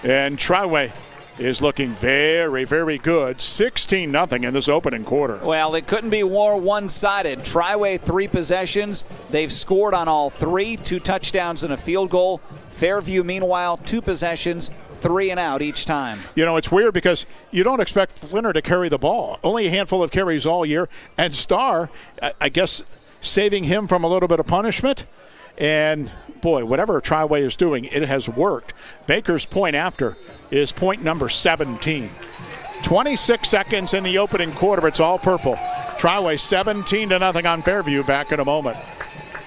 And Triway is looking very, very good. 16-0 in this opening quarter. Well, it couldn't be more one-sided. Triway 3 possessions. They've scored on all 3, 2 touchdowns and a field goal. Fairview, meanwhile, 2 possessions, 3 and out each time. You know, it's weird because you don't expect Flinner to carry the ball. Only a handful of carries all year. And Starr, I guess, saving him from a little bit of punishment. And, boy, whatever Triway is doing, it has worked. Baker's point after is point number 17. 26 seconds in the opening quarter. It's all purple. Triway 17-0 on Fairview. Back in a moment.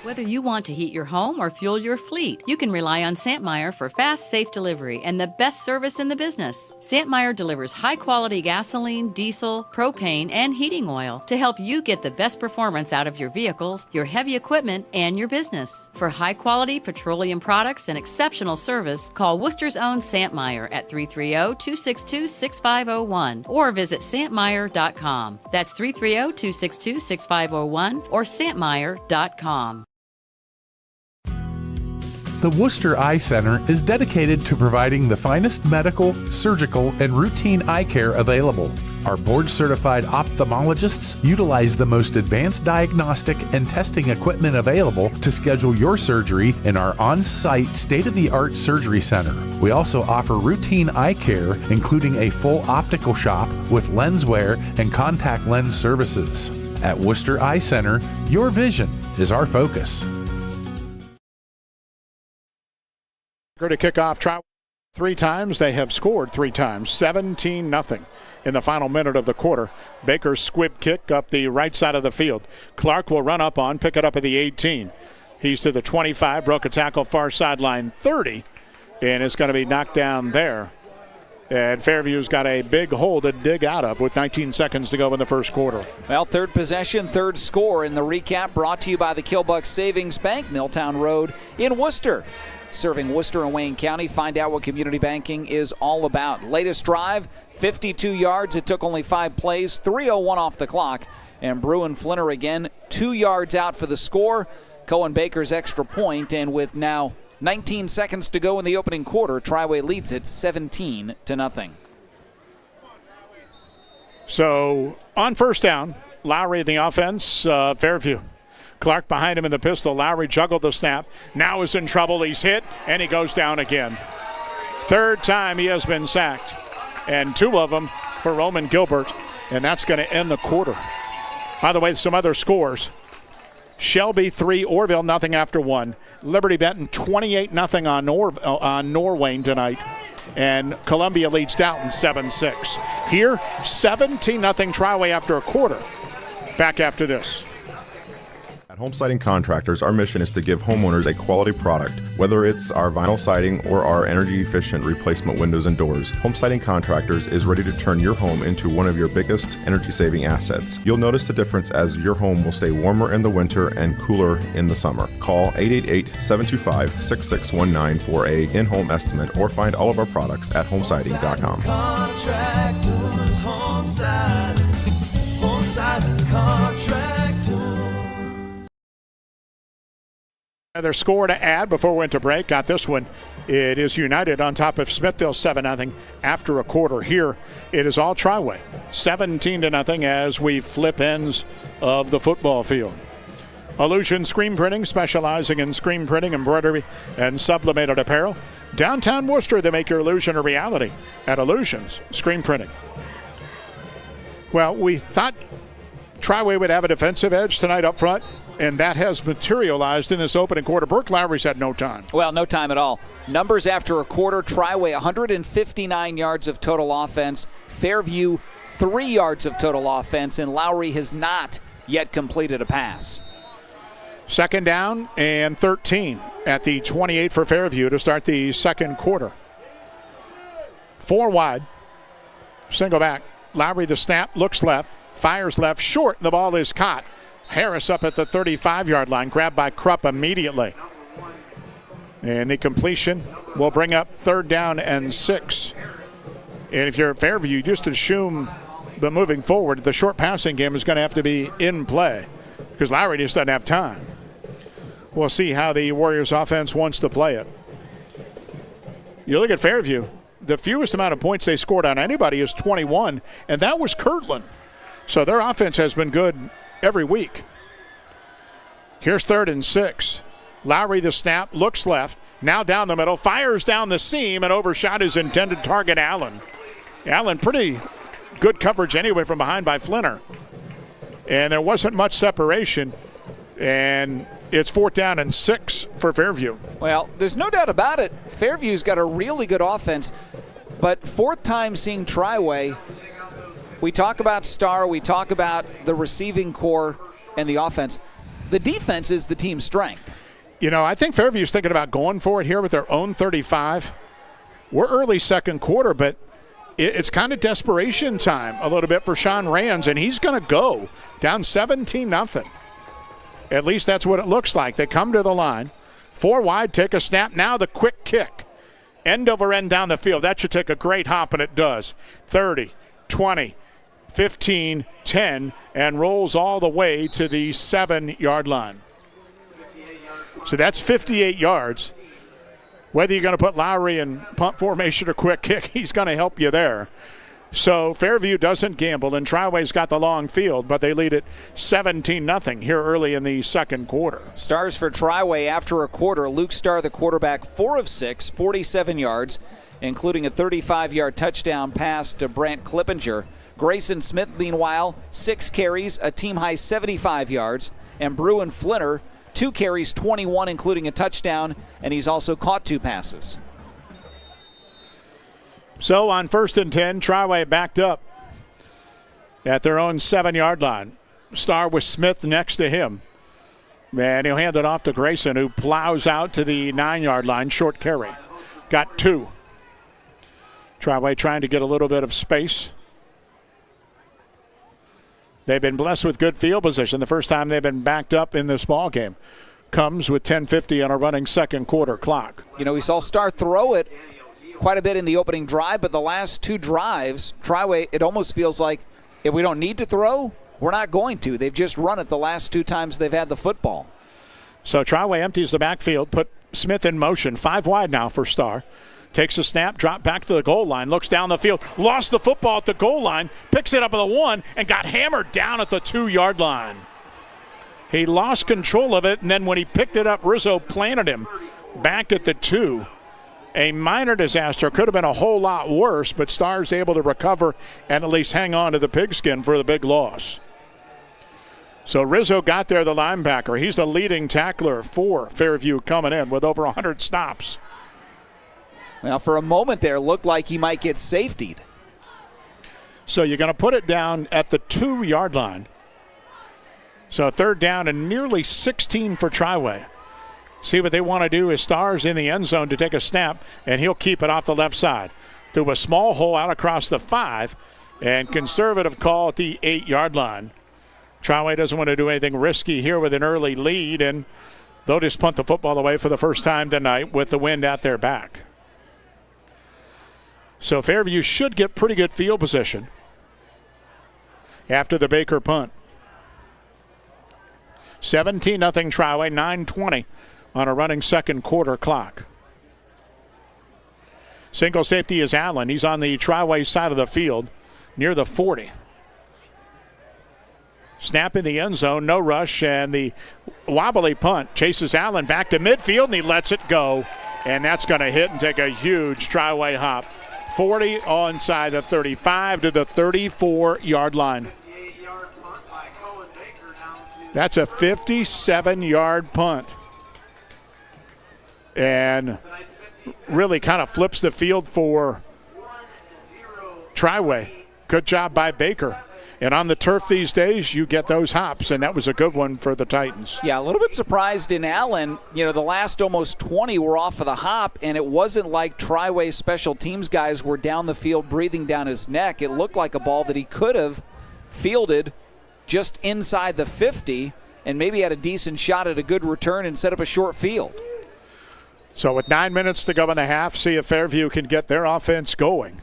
Whether you want to heat your home or fuel your fleet, you can rely on Santmeyer for fast, safe delivery and the best service in the business. Santmeyer delivers high-quality gasoline, diesel, propane, and heating oil to help you get the best performance out of your vehicles, your heavy equipment, and your business. For high-quality petroleum products and exceptional service, call Worcester's own Santmeyer at 330-262-6501 or visit santmeyer.com. That's 330-262-6501 or santmeyer.com. The Worcester Eye Center is dedicated to providing the finest medical, surgical, and routine eye care available. Our board-certified ophthalmologists utilize the most advanced diagnostic and testing equipment available to schedule your surgery in our on-site state-of-the-art surgery center. We also offer routine eye care, including a full optical shop with lens wear and contact lens services. At Worcester Eye Center, your vision is our focus. To kick off Triway 3 times. They have scored 3 times. 17-0 in the final minute of the quarter. Baker's squib kick up the right side of the field. Clark will run up on, pick it up at the 18. He's to the 25, broke a tackle far sideline 30, and it's going to be knocked down there. And Fairview's got a big hole to dig out of with 19 seconds to go in the first quarter. Well, third possession, third score in the recap, brought to you by the Killbuck Savings Bank, Milltown Road in Worcester. Serving Worcester and Wayne County. Find out what community banking is all about. Latest drive, 52 yards. It took only 5 plays, 3:01 off the clock. And Bruin Flinner again, 2 yards out for the score. Cohen Baker's extra point, and with now 19 seconds to go in the opening quarter, Triway leads it 17-0. So on first down, Lowry in the offense, Fairview. Clark behind him in the pistol. Lowry juggled the snap. Now is in trouble. He's hit, and he goes down again. Third time he has been sacked, and 2 of them for Roman Gilbert, and that's going to end the quarter. By the way, some other scores. Shelby 3, Orville nothing after 1. Liberty Benton 28-0 on Norwayne tonight. And Columbia leads Downton 7-6. Here, 17-0 Triway after a quarter. Back after this. At Home Siding Contractors, our mission is to give homeowners a quality product, whether it's our vinyl siding or our energy-efficient replacement windows and doors. Home Siding Contractors is ready to turn your home into one of your biggest energy-saving assets. You'll notice the difference as your home will stay warmer in the winter and cooler in the summer. Call 888-725-6619 for a in-home estimate or find all of our products at homesiding.com. Contractors, Home Siding Contractors. Another score to add before we went to break. Got this one. It is United on top of Smithville 7-0 after a quarter. Here it is all Triway 17-0 as we flip ends of the football field. Illusion Screen Printing, specializing in screen printing, embroidery, and sublimated apparel. Downtown Worcester, they make your illusion a reality at Illusions Screen Printing. Well, we thought Triway would have a defensive edge tonight up front, and that has materialized in this opening quarter. Burke Lowry's had no time. Well, no time at all. Numbers after a quarter, Triway 159 yards of total offense. Fairview 3 yards of total offense, and Lowry has not yet completed a pass. Second down and 13 at the 28 for Fairview to start the second quarter. 4 wide. Single back. Lowry the snap, looks left, fires left, short. The ball is caught. Harris up at the 35-yard line, grabbed by Krupp immediately. And the completion will bring up third down and 6. And if you're at Fairview, you just assume that moving forward, the short passing game is going to have to be in play because Lowry just doesn't have time. We'll see how the Warriors offense wants to play it. You look at Fairview, the fewest amount of points they scored on anybody is 21, and that was Kirtland. So their offense has been good every week. Here's 3rd and 6. Lowry the snap, looks left, now down the middle, fires down the seam, and overshot his intended target, Allen. Allen, pretty good coverage anyway from behind by Flinner. And there wasn't much separation, and it's 4th down and 6 for Fairview. Well, there's no doubt about it. Fairview's got a really good offense, but 4th time seeing Triway. We talk about Star, we talk about the receiving core and the offense. The defense is the team's strength. You know, I think Fairview's thinking about going for it here with their own 35. We're early second quarter, but it's kind of desperation time a little bit for Sean Rands, and he's going to go down 17-0. At least that's what it looks like. They come to the line. 4 wide, take a snap. Now the quick kick. End over end down the field. That should take a great hop, and it does. 30, 20, 15, 10, and rolls all the way to the 7-yard line. So that's 58 yards. Whether you're going to put Lowry in punt formation or quick kick, he's going to help you there. So Fairview doesn't gamble, and Triway's got the long field, but they lead it 17-0 here early in the second quarter. Stars for Triway after a quarter. Luke Starr, the quarterback, 4 of 6, 47 yards, including a 35-yard touchdown pass to Brant Klippinger. Grayson Smith, meanwhile, 6 carries, a team-high 75 yards, and Bruin Flinner, 2 carries, 21, including a touchdown, and he's also caught 2 passes. So on 1st and 10, Triway backed up at their own 7-yard line. Starr with Smith next to him. And he'll hand it off to Grayson, who plows out to the 9-yard line, short carry. Got 2. Triway trying to get a little bit of space. They've been blessed with good field position the first time they've been backed up in this ball game. Comes with 10:50 on a running second quarter clock. You know, we saw Starr throw it quite a bit in the opening drive, but the last 2 drives, Triway, it almost feels like if we don't need to throw, we're not going to. They've just run it the last 2 times they've had the football. So Triway empties the backfield, put Smith in motion. 5 wide now for Starr. Takes a snap, drop back to the goal line, looks down the field, lost the football at the goal line, picks it up at the 1, and got hammered down at the 2-yard line. He lost control of it, and then when he picked it up, Rizzo planted him back at the 2. A minor disaster. Could have been a whole lot worse, but Starr's able to recover and at least hang on to the pigskin for the big loss. So Rizzo got there, the linebacker. He's the leading tackler for Fairview coming in with over 100 stops. Well, for a moment there, it looked like he might get safetied. So you're going to put it down at the 2-yard line. So 3rd down and nearly 16 for Triway. See what they want to do is Starr's in the end zone to take a snap, and he'll keep it off the left side. Through a small hole out across the 5, and conservative call at the 8-yard line. Triway doesn't want to do anything risky here with an early lead, and they'll just punt the football away for the first time tonight with the wind at their back. So Fairview should get pretty good field position after the Baker punt. 17-0 Triway, 9:20 on a running second quarter clock. Single safety is Allen. He's on the Triway side of the field near the 40. Snap in the end zone, no rush, and the wobbly punt chases Allen back to midfield, and he lets it go. And that's going to hit and take a huge Triway hop. 40 onside of 35 to the 34-yard line. That's a 57-yard punt. And really kind of flips the field for Triway. Good job by Baker. And on the turf these days, you get those hops, and that was a good one for the Titans. Yeah, a little bit surprised in Allen. You know, the last almost 20 were off of the hop, and it wasn't like Triway's special teams guys were down the field breathing down his neck. It looked like a ball that he could have fielded just inside the 50 and maybe had a decent shot at a good return and set up a short field. So with 9 minutes to go in the half, see if Fairview can get their offense going.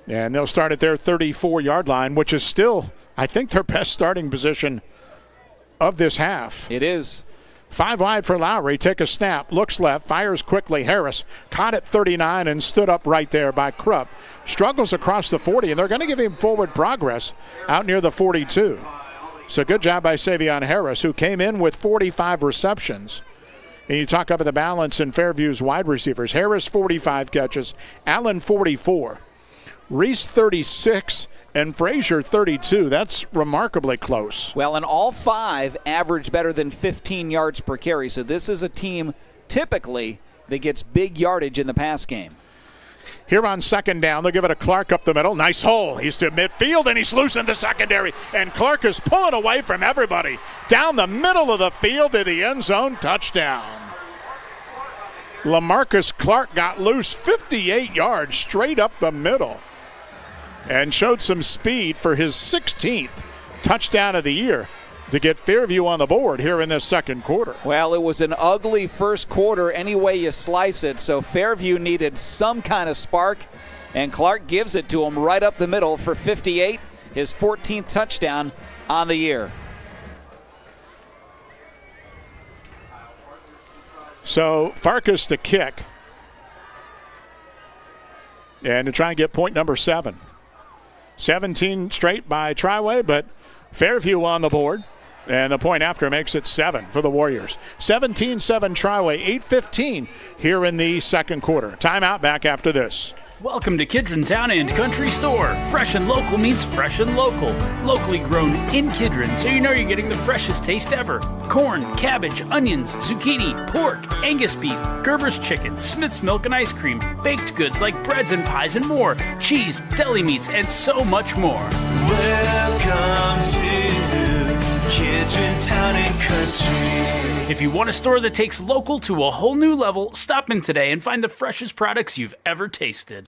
And they'll start at their 34-yard line, which is still, I think, their best starting position of this half. It is. 5 wide for Lowry. Take a snap. Looks left. Fires quickly. Harris caught at 39 and stood up right there by Krupp. Struggles across the 40, and they're going to give him forward progress out near the 42. So good job by Savion Harris, who came in with 45 receptions. And you talk about the balance in Fairview's wide receivers. Harris, 45 catches. Allen, 44. Reese, 36. And Frazier, 32. That's remarkably close. Well, and all 5 average better than 15 yards per carry. So this is a team typically that gets big yardage in the pass game. Here on second down, they'll give it to Clark up the middle. Nice hole. He's to midfield, and he's loose in the secondary. And Clark is pulling away from everybody. Down the middle of the field to the end zone. Touchdown. LaMarcus Clark got loose 58 yards straight up the middle and showed some speed for his 16th touchdown of the year to get Fairview on the board here in this second quarter. Well, it was an ugly first quarter any way you slice it, so Fairview needed some kind of spark, and Clark gives it to him right up the middle for 58, his 14th touchdown on the year. So Farkas to kick and to try and get point number 7. 17 straight by Triway, but Fairview on the board. And the point after makes it 7 for the Warriors. 17-7 Triway, 8:15 here in the second quarter. Timeout, back after this. Welcome to Kidron Town and Country Store. Fresh and local means fresh and local. Locally grown in Kidron, so you know you're getting the freshest taste ever. Corn, cabbage, onions, zucchini, pork, Angus beef, Gerber's chicken, Smith's milk and ice cream, baked goods like breads and pies and more, cheese, deli meats, and so much more. Welcome to Kidron Town and Country. If you want a store that takes local to a whole new level, stop in today and find the freshest products you've ever tasted.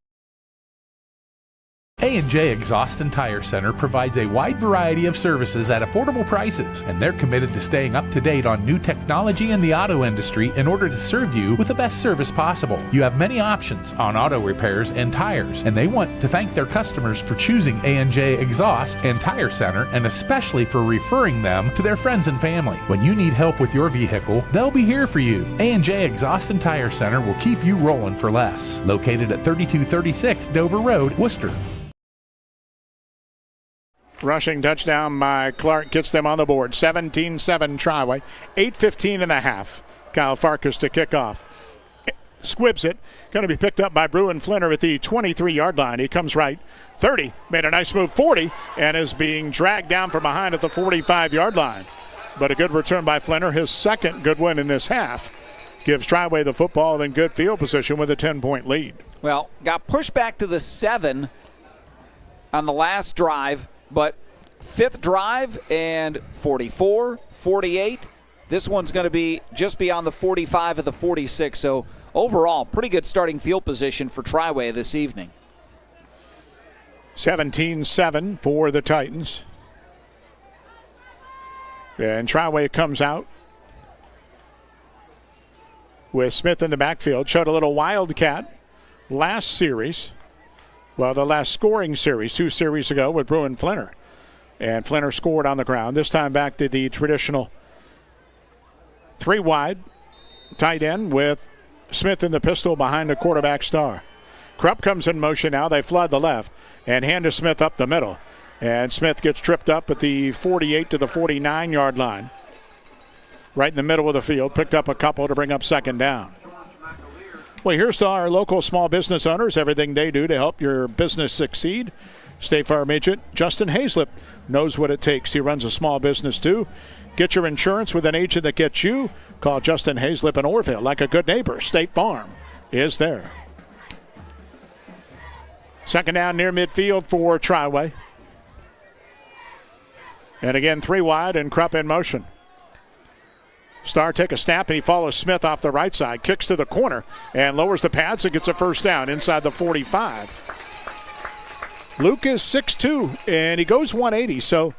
A&J Exhaust and Tire Center provides a wide variety of services at affordable prices, and they're committed to staying up to date on new technology in the auto industry in order to serve you with the best service possible. You have many options on auto repairs and tires, and they want to thank their customers for choosing A&J Exhaust and Tire Center, and especially for referring them to their friends and family. When you need help with your vehicle, they'll be here for you. A&J Exhaust and Tire Center will keep you rolling for less. Located at 3236 Dover Road, Worcester. Rushing touchdown by Clark gets them on the board. 17-7 Triway. 8:15 in the half. Kyle Farkas to kick off. Squibs it. Going to be picked up by Bruin Flinner at the 23-yard line. He comes right. 30. Made a nice move. 40. And is being dragged down from behind at the 45-yard line. But a good return by Flinner. His second good win in this half. Gives Triway the football in good field position with a 10-point lead. Well, got pushed back to the 7 on the last drive. But 5th drive and 44, 48. This one's going to be just beyond the 45 of the 46. So overall, pretty good starting field position for Triway this evening. 17-7 for the Titans. And Triway comes out with Smith in the backfield. Showed a little wildcat last series. Well, the last scoring series, 2 series ago with Bruin Flinner. And Flinner scored on the ground. This time back to the traditional 3 wide tight end with Smith in the pistol behind the quarterback star. Krupp comes in motion now. They flood the left and hand to Smith up the middle. And Smith gets tripped up at the 48 to the 49-yard line. Right in the middle of the field. Picked up a couple to bring up second down. Well, here's to our local small business owners, everything they do to help your business succeed. State Farm agent Justin Hazlip knows what it takes. He runs a small business too. Get your insurance with an agent that gets you. Call Justin Hazlip in Orville. Like a good neighbor, State Farm is there. Second down near midfield for Triway. And again, 3 wide and Krupp in motion. Star take a snap, and he follows Smith off the right side. Kicks to the corner and lowers the pads and gets a first down inside the 45. Luke is 6'2", and he goes 180. So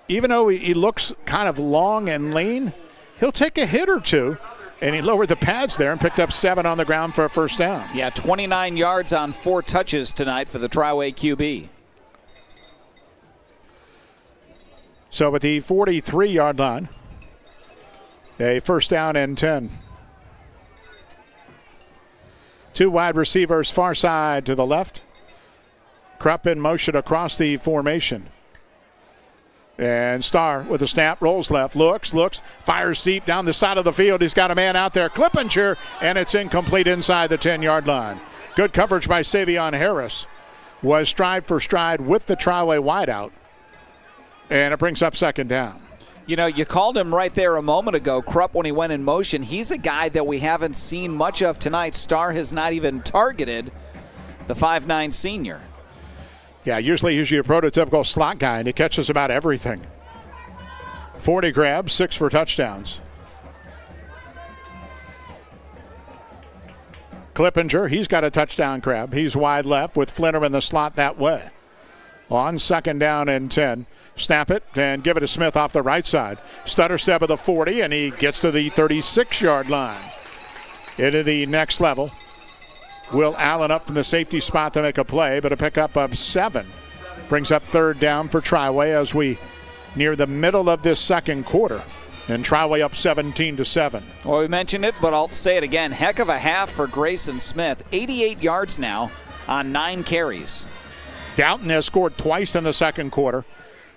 even though he looks kind of long and lean, he'll take a hit or two. And he lowered the pads there and picked up 7 on the ground for a first down. Yeah, 29 yards on 4 touches tonight for the Triway QB. So at the 43-yard line, A first down and 10. Two wide receivers far side to the left. Krupp in motion across the formation. And Starr with a snap, rolls left, looks, fires deep down the side of the field. He's got a man out there, Clippinger, and it's incomplete inside the 10-yard line. Good coverage by Savion Harris. Was stride for stride with the Triway wideout. And it brings up second down. You know, you called him right there a moment ago, Krupp, when he went in motion. He's a guy that we haven't seen much of tonight. Starr has not even targeted the 5'9 senior. Yeah, usually he's your prototypical slot guy, and he catches about everything. 40 grabs, 6 for touchdowns. Clippinger, he's got a touchdown grab. He's wide left with Flinner in the slot that way. On second down and 10. Snap it and give it to Smith off the right side. Stutter step of the 40, and he gets to the 36-yard line. Into the next level. Will Allen up from the safety spot to make a play, but a pickup of 7. Brings up third down for Triway as we near the middle of this second quarter. And Triway up 17-7. Well, we mentioned it, but I'll say it again. Heck of a half for Grayson Smith. 88 yards now on 9 carries. Doughton has scored twice in the second quarter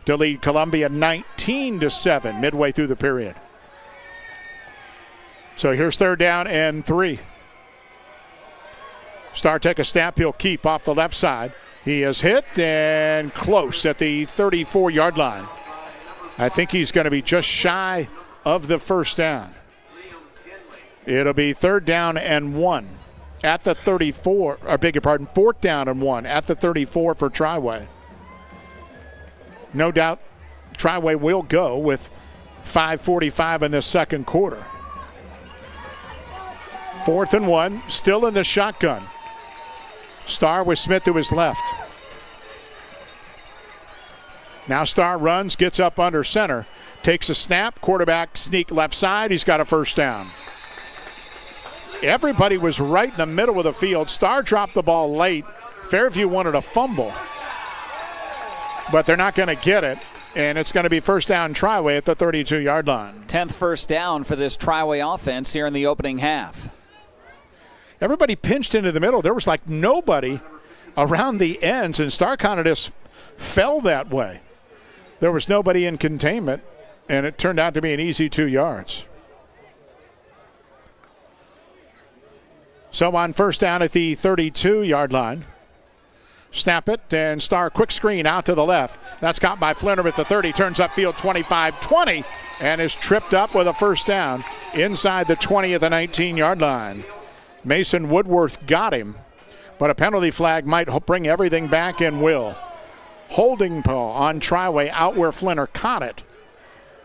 to lead Columbia 19-7 midway through the period. So here's third down and 3. Starr take a snap. He'll keep off the left side. He is hit and close at the 34-yard line. I think he's going to be just shy of the first down. It'll be third down and 1 at the 34. I beg your pardon, fourth down and 1 at the 34 for Triway. No doubt Triway will go with 5:45 in this second quarter. 4th and 1, still in the shotgun. Starr with Smith to his left. Now Starr runs, gets up under center, takes a snap, quarterback sneak left side. He's got a first down. Everybody was right in the middle of the field. Starr dropped the ball late. Fairview wanted a fumble, but they're not going to get it, and it's going to be first down Triway at the 32-yard line. 10th first down for this Triway offense here in the opening half. Everybody pinched into the middle. There was like nobody around the ends, and Starr kind of just fell that way. There was nobody in containment, and it turned out to be an easy 2 yards. So on first down at the 32-yard line. Snap it, and Starr quick screen out to the left. That's caught by Flinner at the 30, turns upfield 25-20, and is tripped up with a first down inside the 20 at the 19-yard line. Mason Woodworth got him, but a penalty flag might bring everything back and will. Holding ball on Triway out where Flinner caught it.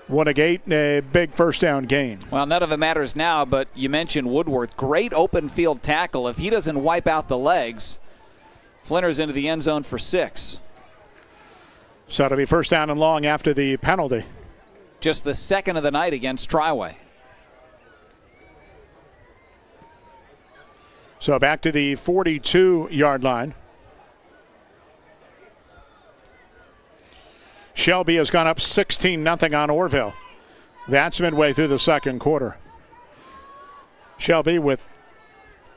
Woodgate, a big first down gain. Well, none of it matters now, but you mentioned Woodworth. Great open field tackle. If he doesn't wipe out the legs, Flinner's into the end zone for 6. So it'll be first down and long after the penalty. Just the second of the night against Triway. So back to the 42-yard line. Shelby has gone up 16-0 on Orville. That's midway through the second quarter. Shelby with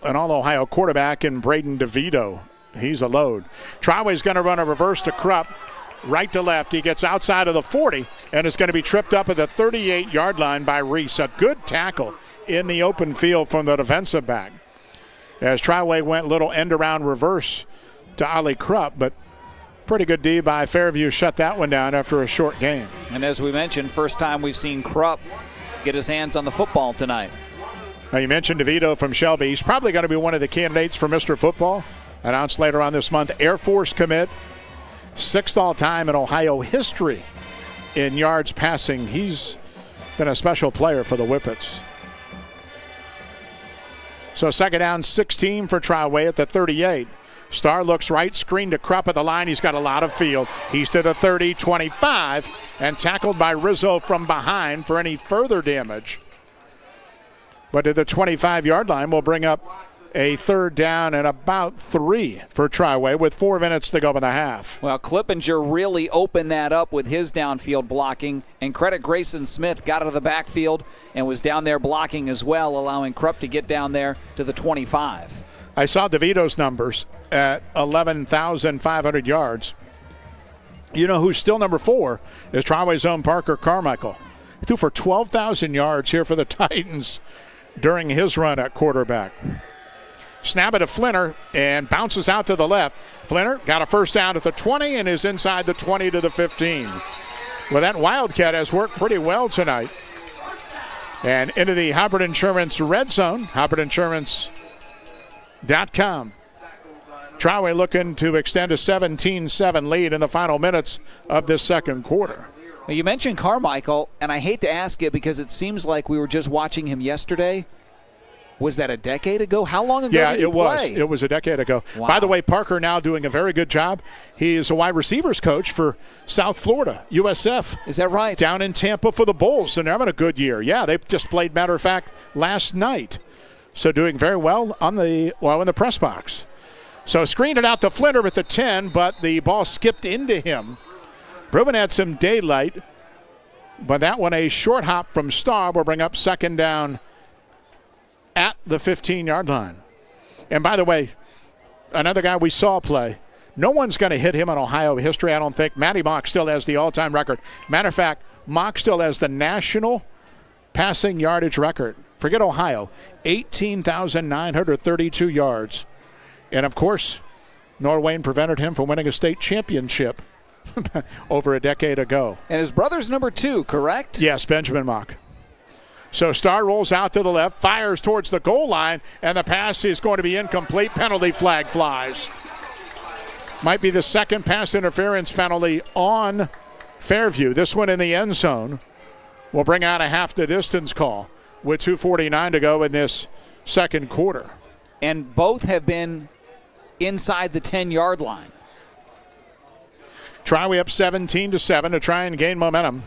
an All-Ohio quarterback in Braden DeVito. He's a load. Triway's going to run a reverse to Krupp. Right to left. He gets outside of the 40 and is going to be tripped up at the 38-yard line by Reese. A good tackle in the open field from the defensive back. As Triway went little end-around reverse to Ali Krupp, but pretty good D by Fairview. Shut that one down after a short game. And as we mentioned, first time we've seen Krupp get his hands on the football tonight. Now you mentioned DeVito from Shelby. He's probably going to be one of the candidates for Mr. Football. Announced later on this month. Air Force commit. 6th all-time in Ohio history in yards passing. He's been a special player for the Whippets. So second down, 16 for Triway at the 38. Starr looks right, screen to Krupp at the line. He's got a lot of field. He's to the 30, 25, and tackled by Rizzo from behind for any further damage. But to the 25-yard line will bring up a third down and about 3 for Triway with 4 minutes to go in the half. Well, Clippinger really opened that up with his downfield blocking, and credit Grayson Smith got out of the backfield and was down there blocking as well, allowing Krupp to get down there to the 25. I saw DeVito's numbers at 11,500 yards. You know who's still number 4 is Triway's own Parker Carmichael. He threw for 12,000 yards here for the Titans during his run at quarterback. Snap it to Flinner and bounces out to the left. Flinner got a first down at the 20 and is inside the 20 to the 15. Well, that Wildcat has worked pretty well tonight. And into the Hubbard Insurance red zone, HubbardInsurance.com. Triway looking to extend a 17-7 lead in the final minutes of this second quarter. Well, you mentioned Carmichael, and I hate to ask it because it seems like we were just watching him yesterday. Was that a decade ago? How long ago did he play? It was a decade ago. Wow. By the way, Parker now doing a very good job. He is a wide receivers coach for South Florida, USF. Is that right? Down in Tampa for the Bulls, and they're having a good year. Yeah, they just played, matter of fact, last night. So doing very well in the press box. So screened it out to Flinner at the 10, but the ball skipped into him. Rubin had some daylight, but that one, a short hop from Starr, will bring up second down at the 15-yard line. And by the way, another guy we saw play, no one's going to hit him in Ohio history, I don't think. Matty Mock still has the all-time record. Matter of fact, Mock still has the national passing yardage record. Forget Ohio, 18,932 yards. And, of course, Norwayne prevented him from winning a state championship over a decade ago. And his brother's number 2, correct? Yes, Benjamin Mock. So Starr rolls out to the left, fires towards the goal line, and the pass is going to be incomplete. Penalty flag flies. Might be the second pass interference penalty on Fairview. This one in the end zone will bring out a half the distance call with 2:49 to go in this second quarter. And both have been inside the 10-yard line. Triway up 17-7 to try and gain momentum.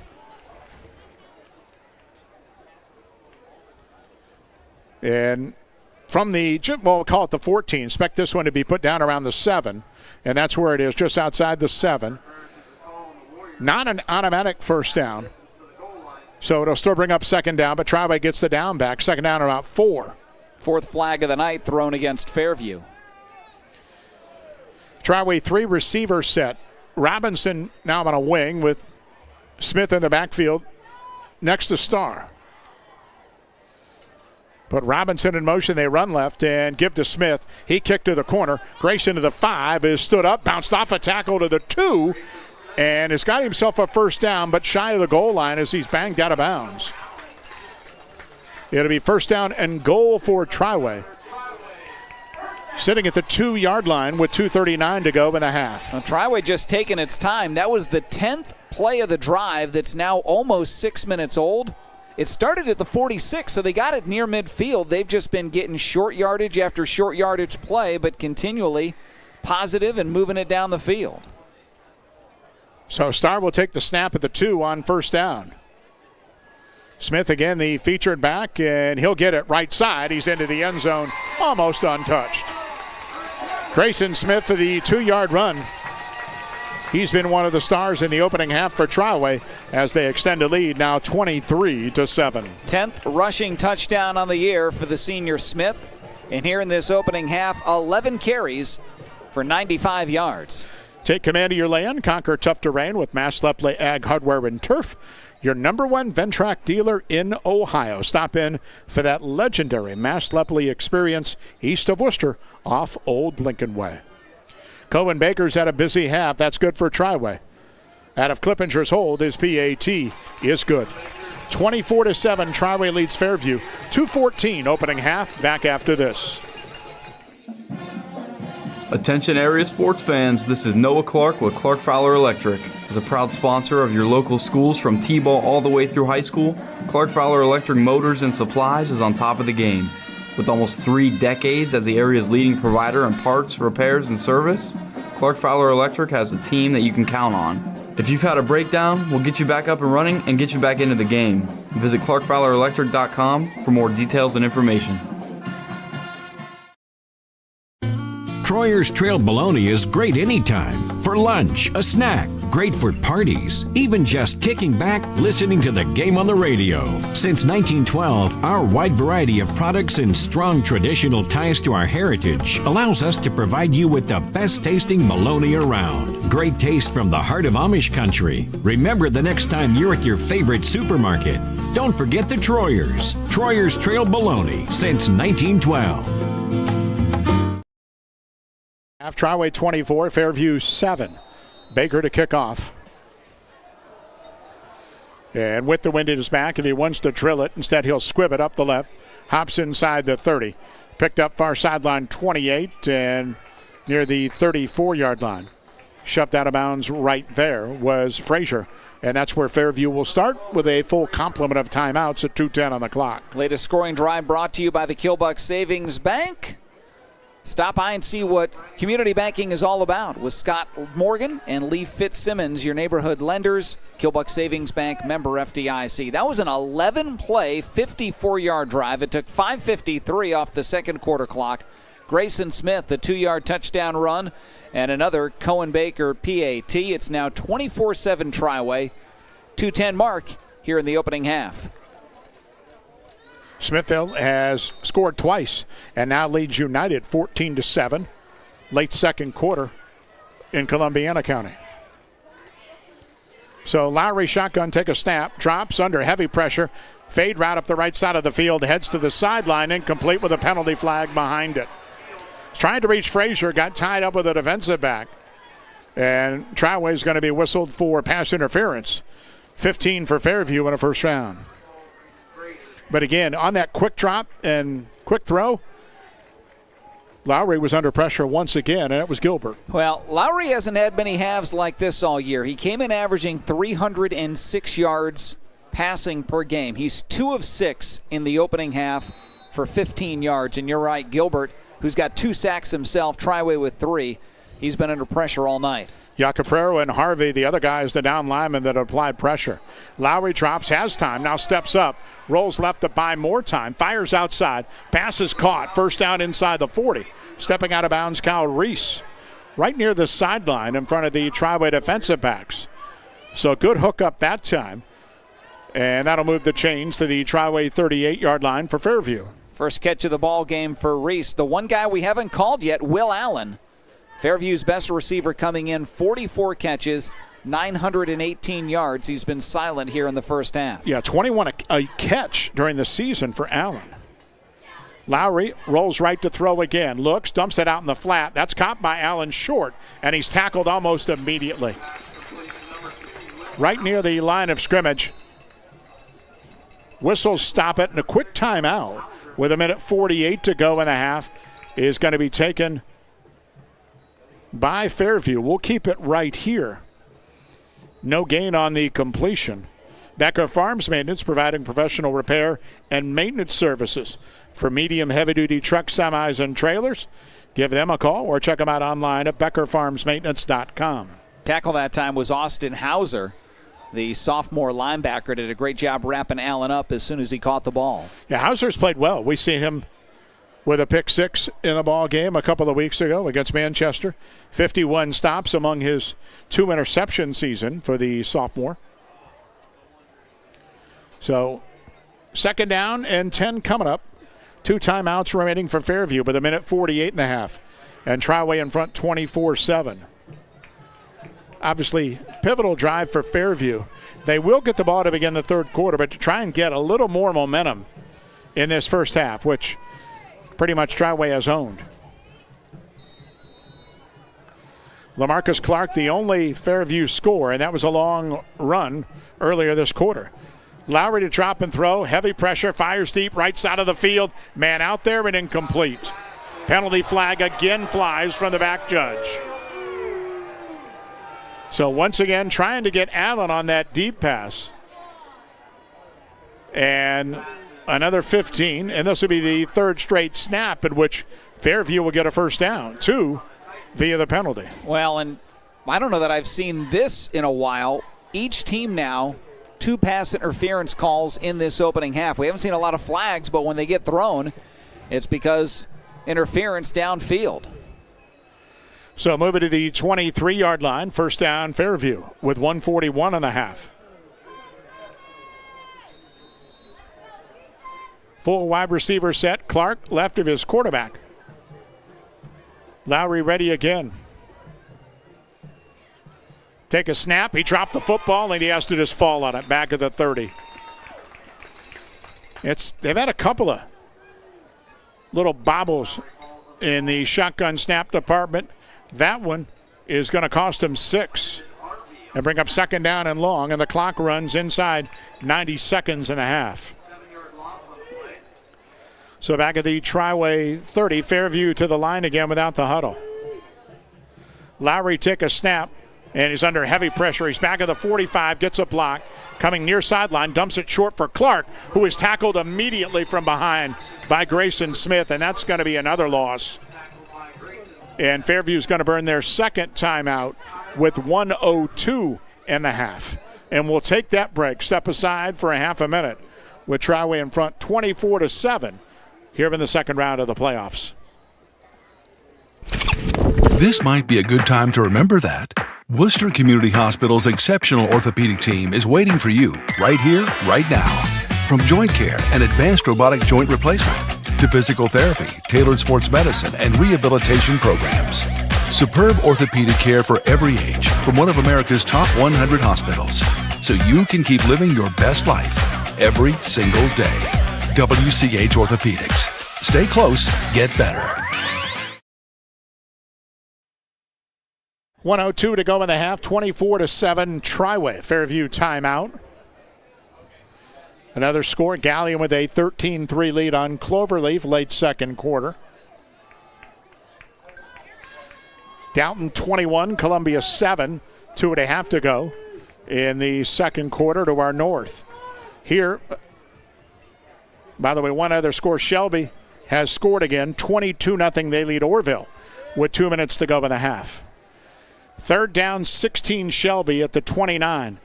And from the, well, we'll call it the 14. Expect this one to be put down around the 7. And that's where it is, just outside the 7. Not an automatic first down. So it'll still bring up second down, but Triway gets the down back. Second down about 4. Fourth flag of the night thrown against Fairview. Triway 3 receiver set. Robinson now on a wing with Smith in the backfield next to Starr. Put Robinson in motion. They run left and give to Smith. He kicked to the corner. Grayson to the 5 is stood up, bounced off a tackle to the 2, and has got himself a first down, but shy of the goal line as he's banged out of bounds. It'll be first down and goal for Triway. Sitting at the 2-yard line with 2:39 to go in the half. Well, Triway just taking its time. That was the 10th play of the drive that's now almost 6 minutes old. It started at the 46, so they got it near midfield. They've just been getting short yardage after short yardage play, but continually positive and moving it down the field. So Starr will take the snap at the 2 on first down. Smith again, the featured back, and he'll get it right side. He's into the end zone, almost untouched. Grayson Smith for the 2-yard run. He's been one of the stars in the opening half for Triway as they extend a lead now 23-7. 10th rushing touchdown on the year for the senior Smith. And here in this opening half, 11 carries for 95 yards. Take command of your land. Conquer tough terrain with Mass Lepley Ag Hardware and Turf, your #1 Ventrac dealer in Ohio. Stop in for that legendary Mass Lepley experience east of Worcester off Old Lincoln Way. Cohen Baker's had a busy half. That's good for Triway. Out of Clippinger's hold, his PAT is good. 24-7, Triway leads Fairview. 2:14 opening half. Back after this. Attention area sports fans, this is Noah Clark with Clark Fowler Electric. As a proud sponsor of your local schools from T-ball all the way through high school, Clark Fowler Electric Motors and Supplies is on top of the game. With almost 3 decades as the area's leading provider in parts, repairs, and service, Clark Fowler Electric has a team that you can count on. If you've had a breakdown, we'll get you back up and running and get you back into the game. Visit ClarkFowlerElectric.com for more details and information. Troyer's Trail Bologna is great anytime. For lunch, a snack, great for parties, even just kicking back, listening to the game on the radio. Since 1912, our wide variety of products and strong traditional ties to our heritage allows us to provide you with the best tasting bologna around. Great taste from the heart of Amish country. Remember the next time you're at your favorite supermarket, don't forget the Troyers. Troyer's Trail Bologna since 1912. Half Triway 24, Fairview 7. Baker to kick off. And with the wind at his back, if he wants to drill it, instead he'll squib it up the left. Hops inside the 30. Picked up far sideline 28 and near the 34-yard line. Shoved out of bounds right there was Frazier. And that's where Fairview will start with a full complement of timeouts at 2:10 on the clock. Latest scoring drive brought to you by the Killbuck Savings Bank. Stop by and see what community banking is all about with Scott Morgan and Lee Fitzsimmons, your neighborhood lenders. Killbuck Savings Bank, member FDIC. That was an 11-play, 54-yard drive. It took 5:53 off the second quarter clock. Grayson Smith, the 2-yard touchdown run, and another Cohen Baker PAT. It's now 24-7 Triway. 2:10 mark here in the opening half. Smithville has scored twice and now leads United 14-7. Late second quarter in Columbiana County. So Lowry shotgun, take a snap, drops under heavy pressure, fade route up the right side of the field, heads to the sideline, incomplete with a penalty flag behind it. Trying to reach Frazier, got tied up with a defensive back. And Triway is going to be whistled for pass interference. 15 for Fairview in a first round. But again, on that quick drop and quick throw, Lowry was under pressure once again, and it was Gilbert. Well, Lowry hasn't had many halves like this all year. He came in averaging 306 yards passing per game. He's 2 of 6 in the opening half for 15 yards. And you're right, Gilbert, who's got 2 sacks himself, Triway with 3, he's been under pressure all night. Yacaprero and Harvey, the other guys, the down linemen that applied pressure. Lowry drops, has time, now steps up, rolls left to buy more time, fires outside, pass is caught, first down inside the 40. Stepping out of bounds, Kyle Reese, right near the sideline in front of the Triway defensive backs. So good hook up that time, and that'll move the chains to the Triway 38-yard line for Fairview. First catch of the ball game for Reese. The one guy we haven't called yet, Will Allen. Fairview's best receiver coming in, 44 catches, 918 yards. He's been silent here in the first half. Yeah, 21 a catch during the season for Allen. Lowry rolls right to throw again. Looks, dumps it out in the flat. That's caught by Allen short, and he's tackled almost immediately. Right near the line of scrimmage. Whistles stop it, and a quick timeout with 1:48 to go in the half is going to be taken by Fairview. We'll keep it right here. No gain on the completion. Becker Farms Maintenance, providing professional repair and maintenance services for medium heavy-duty trucks, semis, and trailers. Give them a call or check them out online at beckerfarmsmaintenance.com. Tackle that time was Austin Hauser. The sophomore linebacker did a great job wrapping Allen up as soon as he caught the ball. Yeah, Hauser's played well. We see him with a pick 6 in the ball game a couple of weeks ago against Manchester. 51 stops among his 2 interception season for the sophomore. So second down and 10 coming up. 2 timeouts remaining for Fairview with 1:48 in the half. And Triway in front 24-7. Obviously, pivotal drive for Fairview. They will get the ball to begin the third quarter, but to try and get a little more momentum in this first half, which pretty much Triway has owned. LaMarcus Clark, the only Fairview score, and that was a long run earlier this quarter. Lowry to drop and throw, heavy pressure, fires deep, right side of the field. Man out there and incomplete. Penalty flag again flies from the back judge. So once again, trying to get Allen on that deep pass. And another 15, and this will be the third straight snap in which Fairview will get a first down, 2 via the penalty. Well, and I don't know that I've seen this in a while. Each team now, 2 pass interference calls in this opening half. We haven't seen a lot of flags, but when they get thrown, it's because interference downfield. So moving to the 23-yard line, first down Fairview with 1:41 in the half. Full wide receiver set. Clark left of his quarterback. Lowry ready again. Take a snap. He dropped the football and he has to just fall on it back at the 30. They've had a couple of little bobbles in the shotgun snap department. That one is going to cost him 6 and bring up second down and long, and the clock runs inside 90 seconds and a half. So back at the Triway 30, Fairview to the line again without the huddle. Lowry take a snap, and he's under heavy pressure. He's back at the 45, gets a block, coming near sideline, dumps it short for Clark, who is tackled immediately from behind by Grayson Smith, and that's going to be another loss. And Fairview's going to burn their second timeout with 1:02 in the half. And we'll take that break, step aside for a half a minute with Triway in front 24-7 here in the second round of the playoffs. This might be a good time to remember that. Worcester Community Hospital's exceptional orthopedic team is waiting for you right here, right now. From joint care and advanced robotic joint replacement to physical therapy, tailored sports medicine, and rehabilitation programs. Superb orthopedic care for every age from one of America's top 100 hospitals. So you can keep living your best life every single day. WCH Orthopedics. Stay close, get better. 1:02 to go in the half, 24-7 Triway. Fairview timeout. Another score, Gallion with a 13-3 lead on Cloverleaf late second quarter. Downton 21, Columbia 7, 2.5 to go in the second quarter to our north. Here, by the way, one other score, Shelby has scored again, 22-0. They lead Orville with 2 minutes to go in the half. Third down, 16 Shelby at the 29.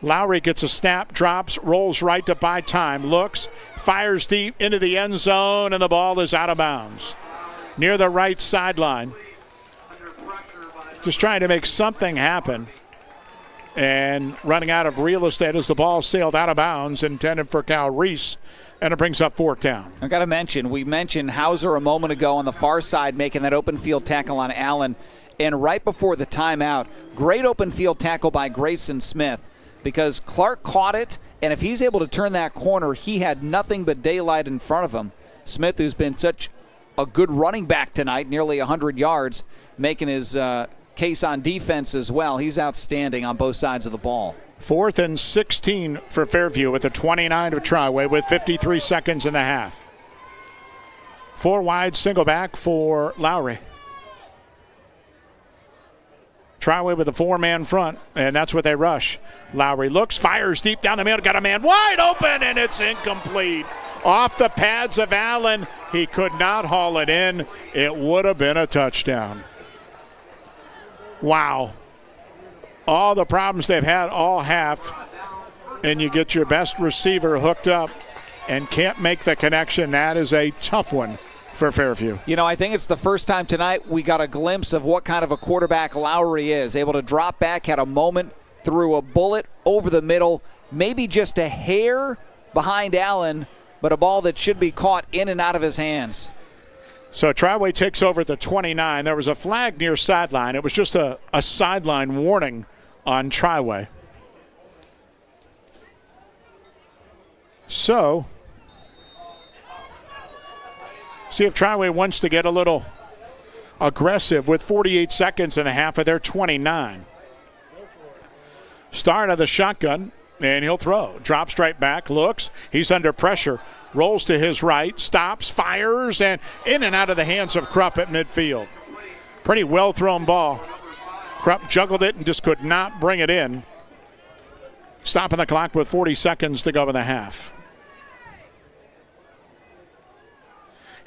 Lowry gets a snap, drops, rolls right to buy time, looks, fires deep into the end zone, and the ball is out of bounds. Near the right sideline. Just trying to make something happen. And running out of real estate as the ball sailed out of bounds, intended for Cal Reese, and it brings up fourth down. I got to mention, we mentioned Hauser a moment ago on the far side making that open field tackle on Allen. And right before the timeout, great open field tackle by Grayson Smith, because Clark caught it, and if he's able to turn that corner, he had nothing but daylight in front of him. Smith, who's been such a good running back tonight, nearly 100 yards, making his case on defense as well. He's outstanding on both sides of the ball. 4th and 16 for Fairview with the 29 of Triway with 53 seconds in the half. 4 wide, single back for Lowry. Triway with a 4-man front, and that's what they rush. Lowry looks, fires deep down the middle, got a man wide open, and it's incomplete. Off the pads of Allen, he could not haul it in. It would have been a touchdown. Wow. All the problems they've had all half, and you get your best receiver hooked up and can't make the connection. That is a tough one for Fairview. You know, I think it's the first time tonight we got a glimpse of what kind of a quarterback Lowry is. Able to drop back, had a moment, threw a bullet over the middle, maybe just a hair behind Allen, but a ball that should be caught in and out of his hands. So Triway takes over at the 29. There was a flag near sideline. It was just a sideline warning on Triway. So, see if Triway wants to get a little aggressive with 48 seconds and a half of their 29. Start of the shotgun, and he'll throw. Drops right back, looks. He's under pressure. Rolls to his right, stops, fires, and in and out of the hands of Krupp at midfield. Pretty well-thrown ball. Krupp juggled it and just could not bring it in. Stopping the clock with 40 seconds to go in the half.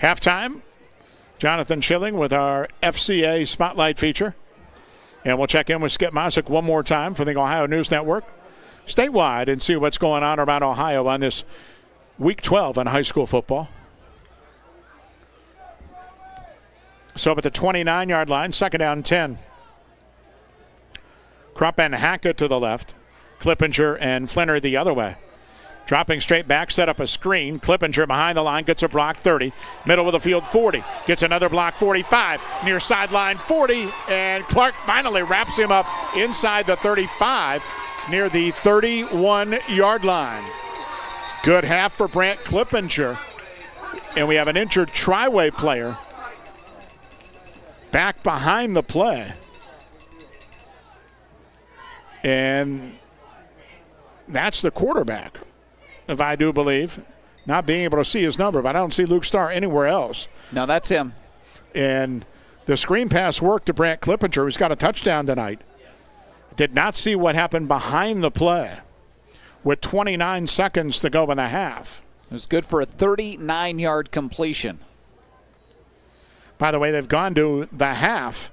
Halftime, Jonathan Schilling with our FCA Spotlight feature. And we'll check in with Skip Mosick one more time for the Ohio News Network statewide and see what's going on around Ohio on this Week 12 in high school football. So at the 29-yard line, second down 10. Krupp and Hackett to the left. Clippinger and Flinner the other way. Dropping straight back, set up a screen. Clippinger behind the line, gets a block 30. Middle of the field 40. Gets another block 45. Near sideline 40. And Clark finally wraps him up inside the 35 near the 31-yard line. Good half for Brant Clippinger. And we have an injured Triway player back behind the play. And that's the quarterback, if I do believe. Not being able to see his number, but I don't see Luke Starr anywhere else. No, that's him. And the screen pass worked to Brant Clippinger, who's got a touchdown tonight. Did not see what happened behind the play with 29 seconds to go in the half. It was good for a 39-yard completion. By the way, they've gone to the half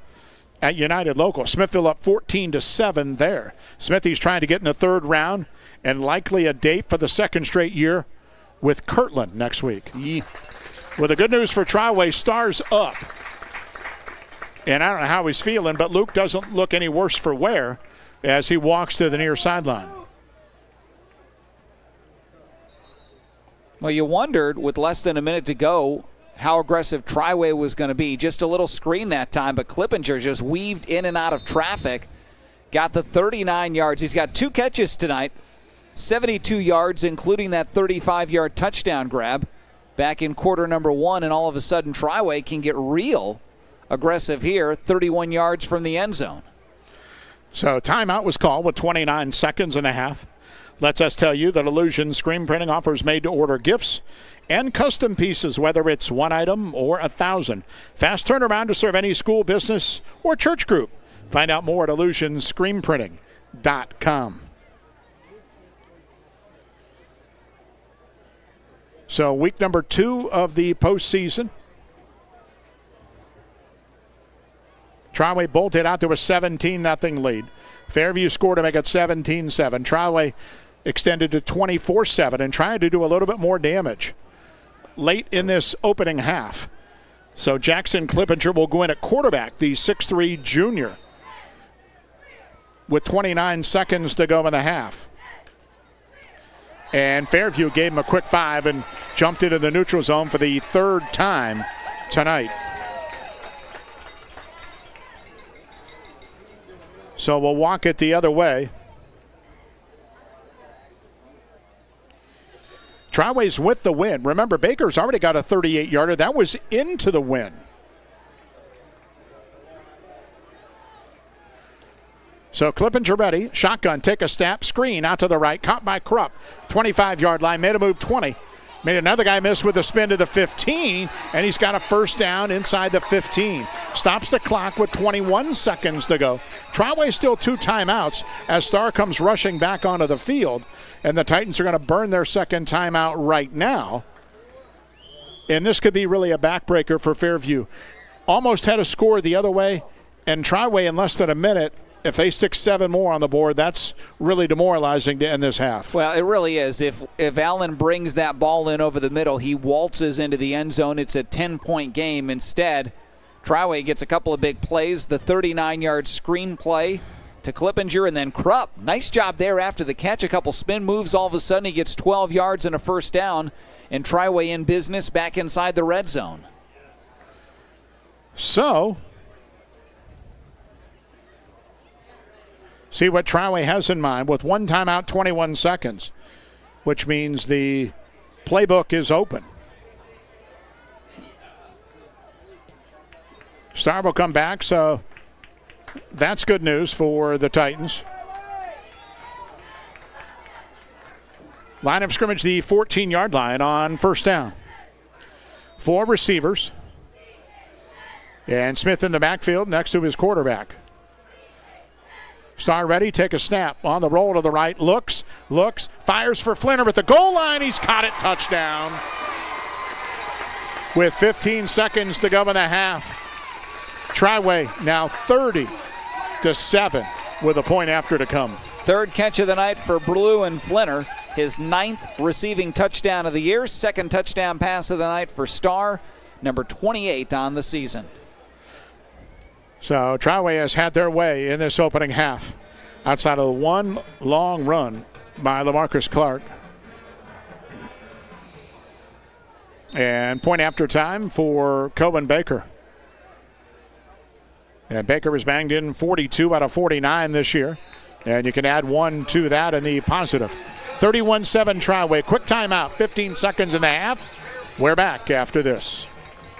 at United Local. Smithville up 14-7 there. Smithy's trying to get in the third round and likely a date for the second straight year with Kirtland next week. Yeah. Well, the good news for Triway, Star's up. And I don't know how he's feeling, but Luke doesn't look any worse for wear as he walks to the near sideline. Well, you wondered with less than a minute to go how aggressive Triway was going to be. Just a little screen that time, but Clippinger just weaved in and out of traffic. Got the 39 yards. He's got 2 catches tonight, 72 yards, including that 35-yard touchdown grab back in quarter number 1, and all of a sudden Triway can get real aggressive here, 31 yards from the end zone. So timeout was called with 29 seconds and a half. Lets us tell you that Illusion Screen Printing offers made-to-order gifts and custom pieces, whether it's one item or 1,000. Fast turnaround to serve any school, business, or church group. Find out more at illusionscreenprinting.com. So week number 2 of the postseason. Triway bolted out to a 17-0 lead. Fairview scored to make it 17-7. Triway extended to 24-7 and trying to do a little bit more damage late in this opening half. So Jackson Clippinger will go in at quarterback, the 6'3 junior, with 29 seconds to go in the half. And Fairview gave him a quick 5 and jumped into the neutral zone for the 3rd time tonight. So we'll walk it the other way. Triway's with the win. Remember, Baker's already got a 38-yarder. That was into the win. So Clippinger ready. Shotgun, take a step, screen out to the right. Caught by Krupp. 25-yard line, made a move 20. Made another guy miss with a spin to the 15, and he's got a first down inside the 15. Stops the clock with 21 seconds to go. Triway still 2 timeouts as Starr comes rushing back onto the field, and the Titans are going to burn their second timeout right now. And this could be really a backbreaker for Fairview. Almost had a score the other way, and Triway in less than a minute. If they stick 7 more on the board, that's really demoralizing to end this half. Well, it really is. If Allen brings that ball in over the middle, he waltzes into the end zone. It's a 10-point game. Instead, Triway gets a couple of big plays. The 39-yard screen play to Clippinger, and then Krupp. Nice job there after the catch. A couple spin moves. All of a sudden, he gets 12 yards and a first down, and Triway in business back inside the red zone. So, see what Triway has in mind with 1 timeout, 21 seconds, which means the playbook is open. Starr will come back, so that's good news for the Titans. Line of scrimmage, the 14-yard line on first down. 4 receivers. And Smith in the backfield next to his quarterback. Starr ready, take a snap. On the roll to the right, looks, fires for Flinner at the goal line. He's caught it, touchdown. With 15 seconds to go in the half. Triway now 30-7 with a point after to come. 3rd catch of the night for Blue and Flinner. His 9th receiving touchdown of the year. 2nd touchdown pass of the night for Starr. Number 28 on the season. So Triway has had their way in this opening half. Outside of one long run by LaMarcus Clark. And point after time for Coben Baker. And Baker has banged in 42 out of 49 this year. And you can add 1 to that in the positive. 31-7 Triway. Quick timeout, 15 seconds in the half. We're back after this.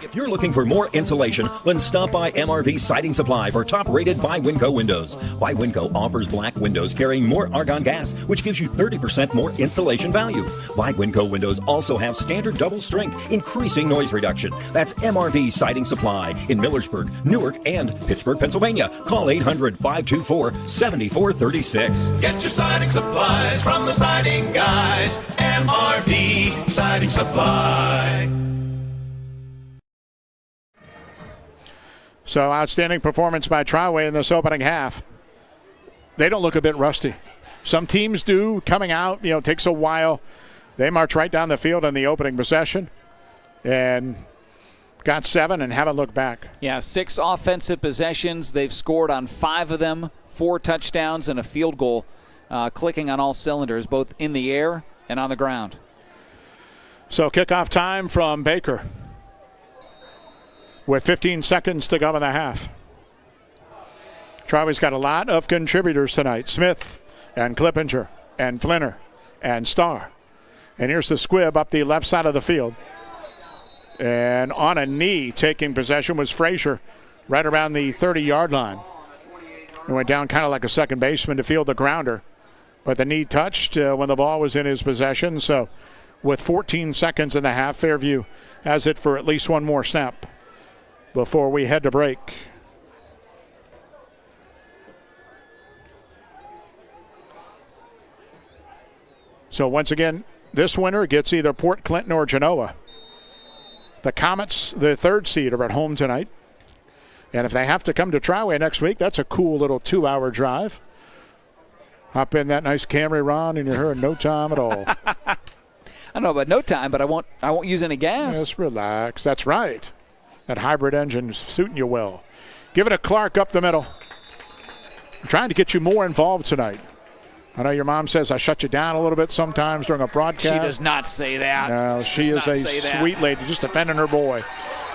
If you're looking for more insulation, then stop by MRV Siding Supply for top-rated by Winco windows. By Winco offers black windows carrying more argon gas, which gives you 30% more installation value. By Winco windows also have standard double strength, increasing noise reduction. That's MRV Siding Supply in Millersburg, Newark, and Pittsburgh, Pennsylvania. Call 800-524-7436. Get your siding supplies from the siding guys. MRV Siding Supply. So outstanding performance by Triway in this opening half. They don't look a bit rusty. Some teams do. Coming out, takes a while. They march right down the field in the opening possession and got 7 and haven't looked back. Yeah, 6 offensive possessions. They've scored on 5 of them, 4 touchdowns and a field goal, clicking on all cylinders, both in the air and on the ground. So kickoff time from Baker, with 15 seconds to go in the half. Triway's got a lot of contributors tonight. Smith and Clippinger and Flinner and Starr. And here's the squib up the left side of the field. And on a knee taking possession was Frazier right around the 30-yard line. He went down kind of like a second baseman to field the grounder. But the knee touched when the ball was in his possession. So with 14 seconds in the half, Fairview has it for at least one more snap before we head to break. So once again, this winner gets either Port Clinton or Genoa. The Comets, the 3rd seed, are at home tonight. And if they have to come to Triway next week, that's a cool little 2-hour drive. Hop in that nice Camry, Ron, and you're here in no time at all. I don't know about no time, but I won't use any gas. Just relax. That's right. That hybrid engine is suiting you well. Give it a Clark up the middle. I'm trying to get you more involved tonight. I know your mom says I shut you down a little bit sometimes during a broadcast. She does not say that. No, she is a sweet lady, just defending her boy.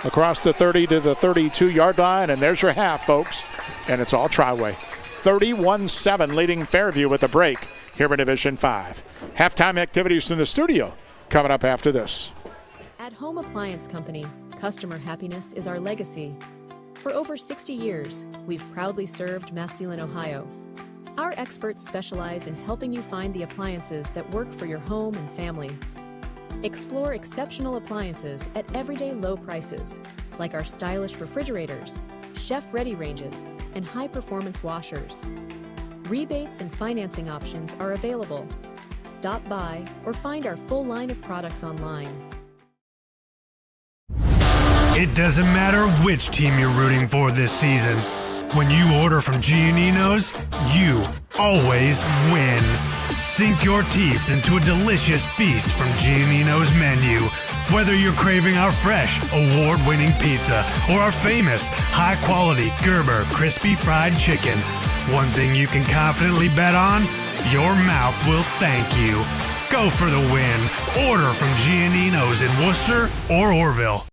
Across the 30 to the 32-yard line, and there's your half, folks. And it's all Triway. 31-7 leading Fairview with a break here in Division 5. Halftime activities from the studio coming up after this. At Home Appliance Company, customer happiness is our legacy. For over 60 years, we've proudly served Massillon, Ohio. Our experts specialize in helping you find the appliances that work for your home and family. Explore exceptional appliances at everyday low prices, like our stylish refrigerators, chef-ready ranges, and high-performance washers. Rebates and financing options are available. Stop by or find our full line of products online. It doesn't matter which team you're rooting for this season. When you order from Giannino's, you always win. Sink your teeth into a delicious feast from Giannino's menu. Whether you're craving our fresh, award-winning pizza or our famous, high-quality Gerber crispy fried chicken, one thing you can confidently bet on, your mouth will thank you. Go for the win. Order from Giannino's in Worcester or Orville.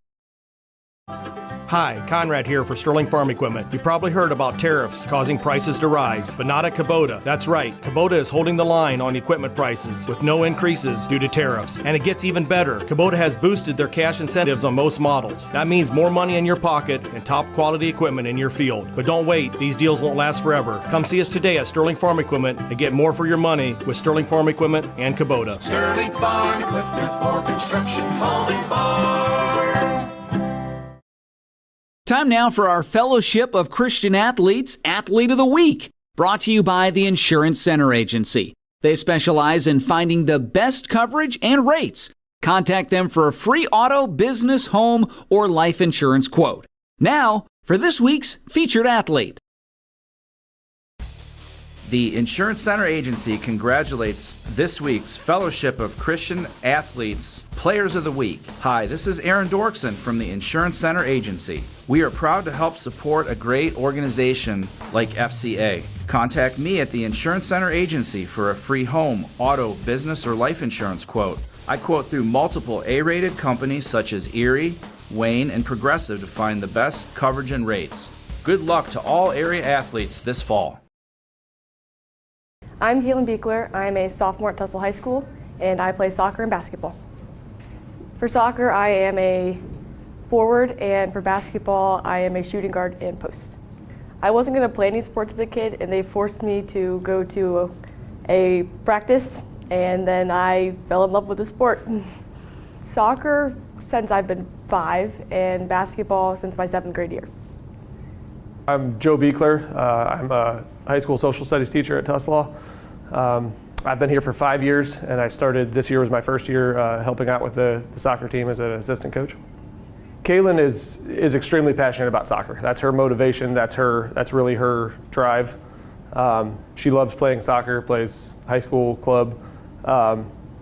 Hi, Conrad here for Sterling Farm Equipment. You probably heard about tariffs causing prices to rise, but not at Kubota. That's right, Kubota is holding the line on equipment prices with no increases due to tariffs. And it gets even better. Kubota has boosted their cash incentives on most models. That means more money in your pocket and top quality equipment in your field. But don't wait, these deals won't last forever. Come see us today at Sterling Farm Equipment and get more for your money with Sterling Farm Equipment and Kubota. Sterling Farm Equipment for construction, home, and farm. Time now for our Fellowship of Christian Athletes Athlete of the Week, brought to you by the Insurance Center Agency. They specialize in finding the best coverage and rates. Contact them for a free auto, business, home, or life insurance quote. Now, for this week's featured athlete. The Insurance Center Agency congratulates this week's Fellowship of Christian Athletes Players of the Week. Hi, this is Aaron Dorkson from the Insurance Center Agency. We are proud to help support a great organization like FCA. Contact me at the Insurance Center Agency for a free home, auto, business, or life insurance quote. I quote through multiple A-rated companies such as Erie, Wayne, and Progressive to find the best coverage and rates. Good luck to all area athletes this fall. I'm Kaylin Beekler. I'm a sophomore at Tussle High School, and I play soccer and basketball. For soccer, I am a forward, and for basketball, I am a shooting guard and post. I wasn't going to play any sports as a kid, and they forced me to go to a practice, and then I fell in love with the sport. Soccer since I've been 5, and basketball since my 7th grade year. I'm Joe Beekler. I'm a high school social studies teacher at Tuslaw. I've been here for 5 years, and I started this year was my first year helping out with the soccer team as an assistant coach. Kaylin is extremely passionate about soccer. That's her motivation. That's really her drive. She loves playing soccer, plays high school club.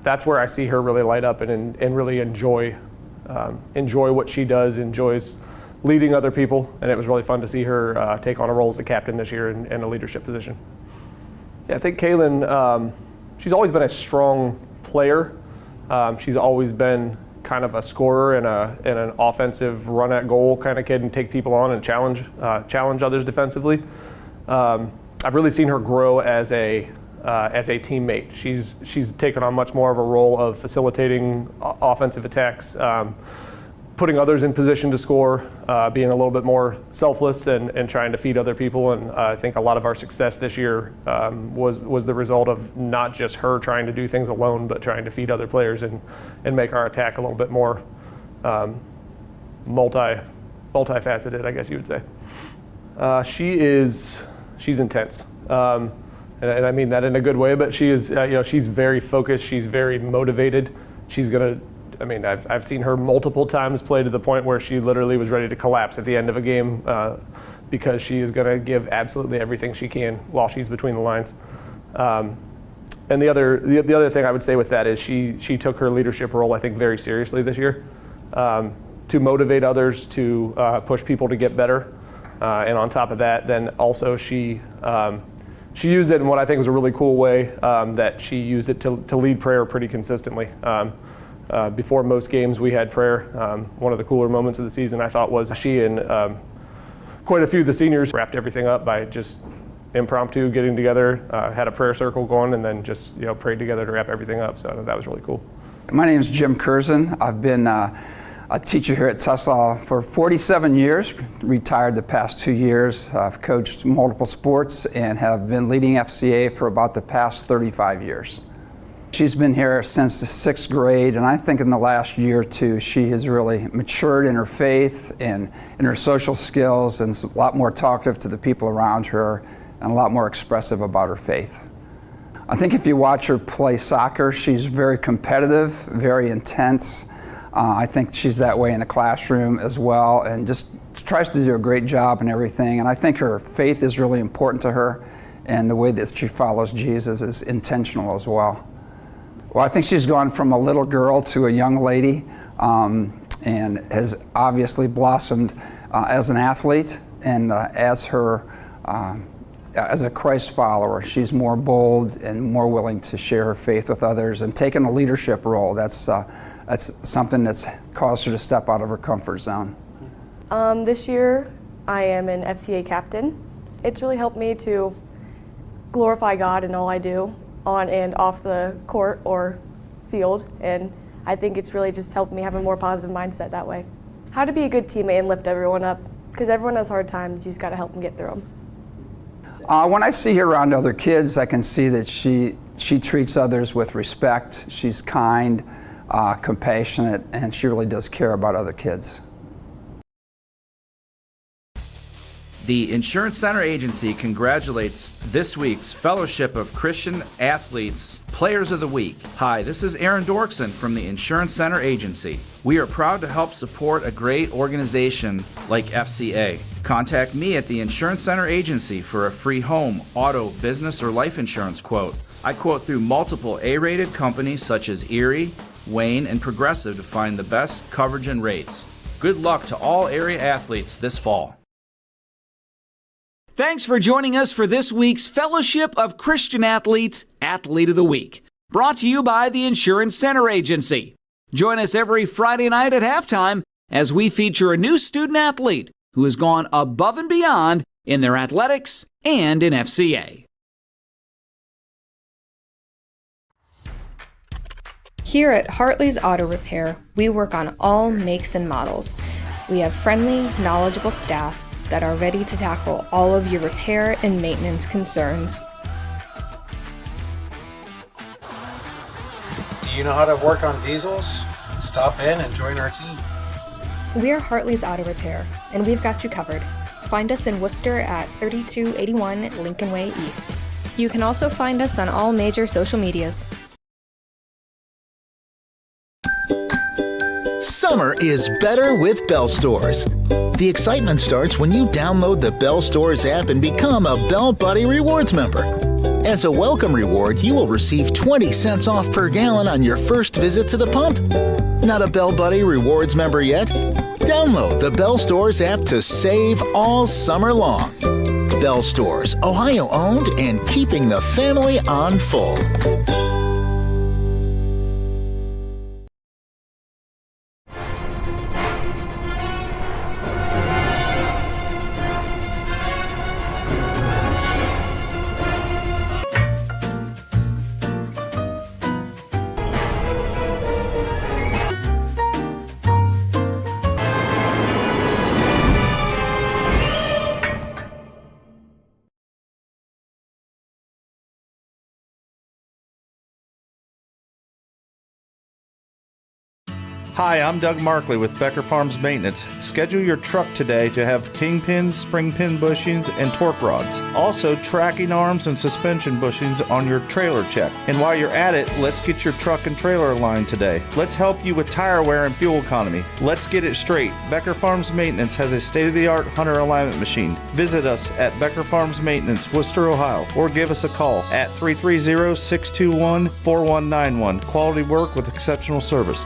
That's where I see her really light up and really enjoy what she does, enjoys leading other people, and it was really fun to see her take on a role as a captain this year in a leadership position. Yeah, I think Kaylin, she's always been a strong player. She's always been kind of a scorer and an offensive run at goal kind of kid and take people on and challenge others defensively. I've really seen her grow as a teammate. She's taken on much more of a role of facilitating offensive attacks, putting others in position to score, being a little bit more selfless and trying to feed other people. And I think a lot of our success this year was the result of not just her trying to do things alone, but trying to feed other players and make our attack a little bit more multifaceted, I guess you would say. She's intense. And I mean that in a good way, but she is, she's very focused. She's very motivated. I've seen her multiple times play to the point where she literally was ready to collapse at the end of a game because she is going to give absolutely everything she can while she's between the lines. And the other thing I would say with that is she took her leadership role, I think, very seriously this year to motivate others, to push people to get better. And on top of that, then also she used it in what I think was a really cool way, that she used it to lead prayer pretty consistently. Before most games, we had prayer. One of the cooler moments of the season, I thought, was she and quite a few of the seniors wrapped everything up by just impromptu getting together, had a prayer circle going, and then just prayed together to wrap everything up. So that was really cool. My name is Jim Curzon. I've been a teacher here at Tuslaw for 47 years, retired the past 2 years. I've coached multiple sports and have been leading FCA for about the past 35 years. She's been here since the 6th grade, and I think in the last year or two, she has really matured in her faith and in her social skills, and is a lot more talkative to the people around her and a lot more expressive about her faith. I think if you watch her play soccer, she's very competitive, very intense. I think she's that way in the classroom as well, and just tries to do a great job and everything. And I think her faith is really important to her, and the way that she follows Jesus is intentional as well. Well, I think she's gone from a little girl to a young lady, and has obviously blossomed as an athlete and as a Christ follower. She's more bold and more willing to share her faith with others and taking a leadership role. That's something that's caused her to step out of her comfort zone. This year, I am an FCA captain. It's really helped me to glorify God in all I do, on and off the court or field, and I think it's really just helped me have a more positive mindset that way. How to be a good teammate and lift everyone up, because everyone has hard times, you just got to help them get through them. When I see her around other kids, I can see that she treats others with respect. She's kind, compassionate, and she really does care about other kids. The Insurance Center Agency congratulates this week's Fellowship of Christian Athletes Players of the Week. Hi, this is Aaron Dorkson from the Insurance Center Agency. We are proud to help support a great organization like FCA. Contact me at the Insurance Center Agency for a free home, auto, business, or life insurance quote. I quote through multiple A-rated companies such as Erie, Wayne, and Progressive to find the best coverage and rates. Good luck to all area athletes this fall. Thanks for joining us for this week's Fellowship of Christian Athletes Athlete of the Week, brought to you by the Insurance Center Agency. Join us every Friday night at halftime as we feature a new student athlete who has gone above and beyond in their athletics and in FCA. Here at Hartley's Auto Repair, we work on all makes and models. We have friendly, knowledgeable staff that are ready to tackle all of your repair and maintenance concerns. Do you know how to work on diesels? Stop in and join our team. We are Hartley's Auto Repair, and we've got you covered. Find us in Worcester at 3281 Lincoln Way East. You can also find us on all major social medias. Summer is better with Bell Stores. The excitement starts when you download the Bell Stores app and become a Bell Buddy Rewards member. As a welcome reward, you will receive 20 cents off per gallon on your first visit to the pump. Not a Bell Buddy Rewards member yet? Download the Bell Stores app to save all summer long. Bell Stores, Ohio owned and keeping the family on full. Hi, I'm Doug Markley with Becker Farms Maintenance. Schedule your truck today to have kingpins, spring pin bushings, and torque rods. Also, tracking arms and suspension bushings on your trailer check. And while you're at it, let's get your truck and trailer aligned today. Let's help you with tire wear and fuel economy. Let's get it straight. Becker Farms Maintenance has a state-of-the-art Hunter alignment machine. Visit us at Becker Farms Maintenance, Worcester, Ohio, or give us a call at 330-621-4191. Quality work with exceptional service.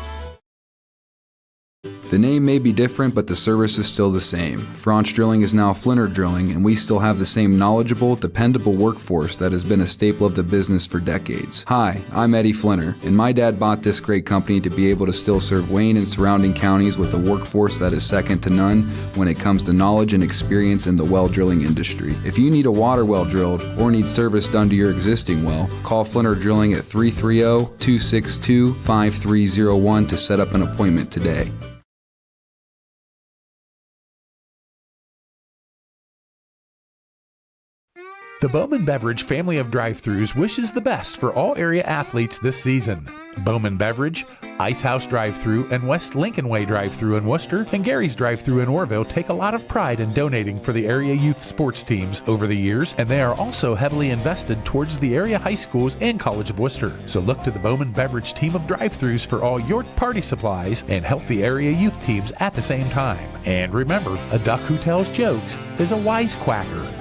The name may be different, but the service is still the same. Franch Drilling is now Flinner Drilling, and we still have the same knowledgeable, dependable workforce that has been a staple of the business for decades. Hi, I'm Eddie Flinner, and my dad bought this great company to be able to still serve Wayne and surrounding counties with a workforce that is second to none when it comes to knowledge and experience in the well drilling industry. If you need a water well drilled or need service done to your existing well, call Flinner Drilling at 330-262-5301 to set up an appointment today. The Bowman Beverage family of drive-thrus wishes the best for all area athletes this season. Bowman Beverage, Ice House Drive-Thru, and West Lincoln Way Drive-Thru in Worcester, and Gary's Drive-Thru in Orville take a lot of pride in donating for the area youth sports teams over the years, and they are also heavily invested towards the area high schools and College of Worcester. So look to the Bowman Beverage team of drive-thrus for all your party supplies and help the area youth teams at the same time. And remember, a duck who tells jokes is a wisecracker.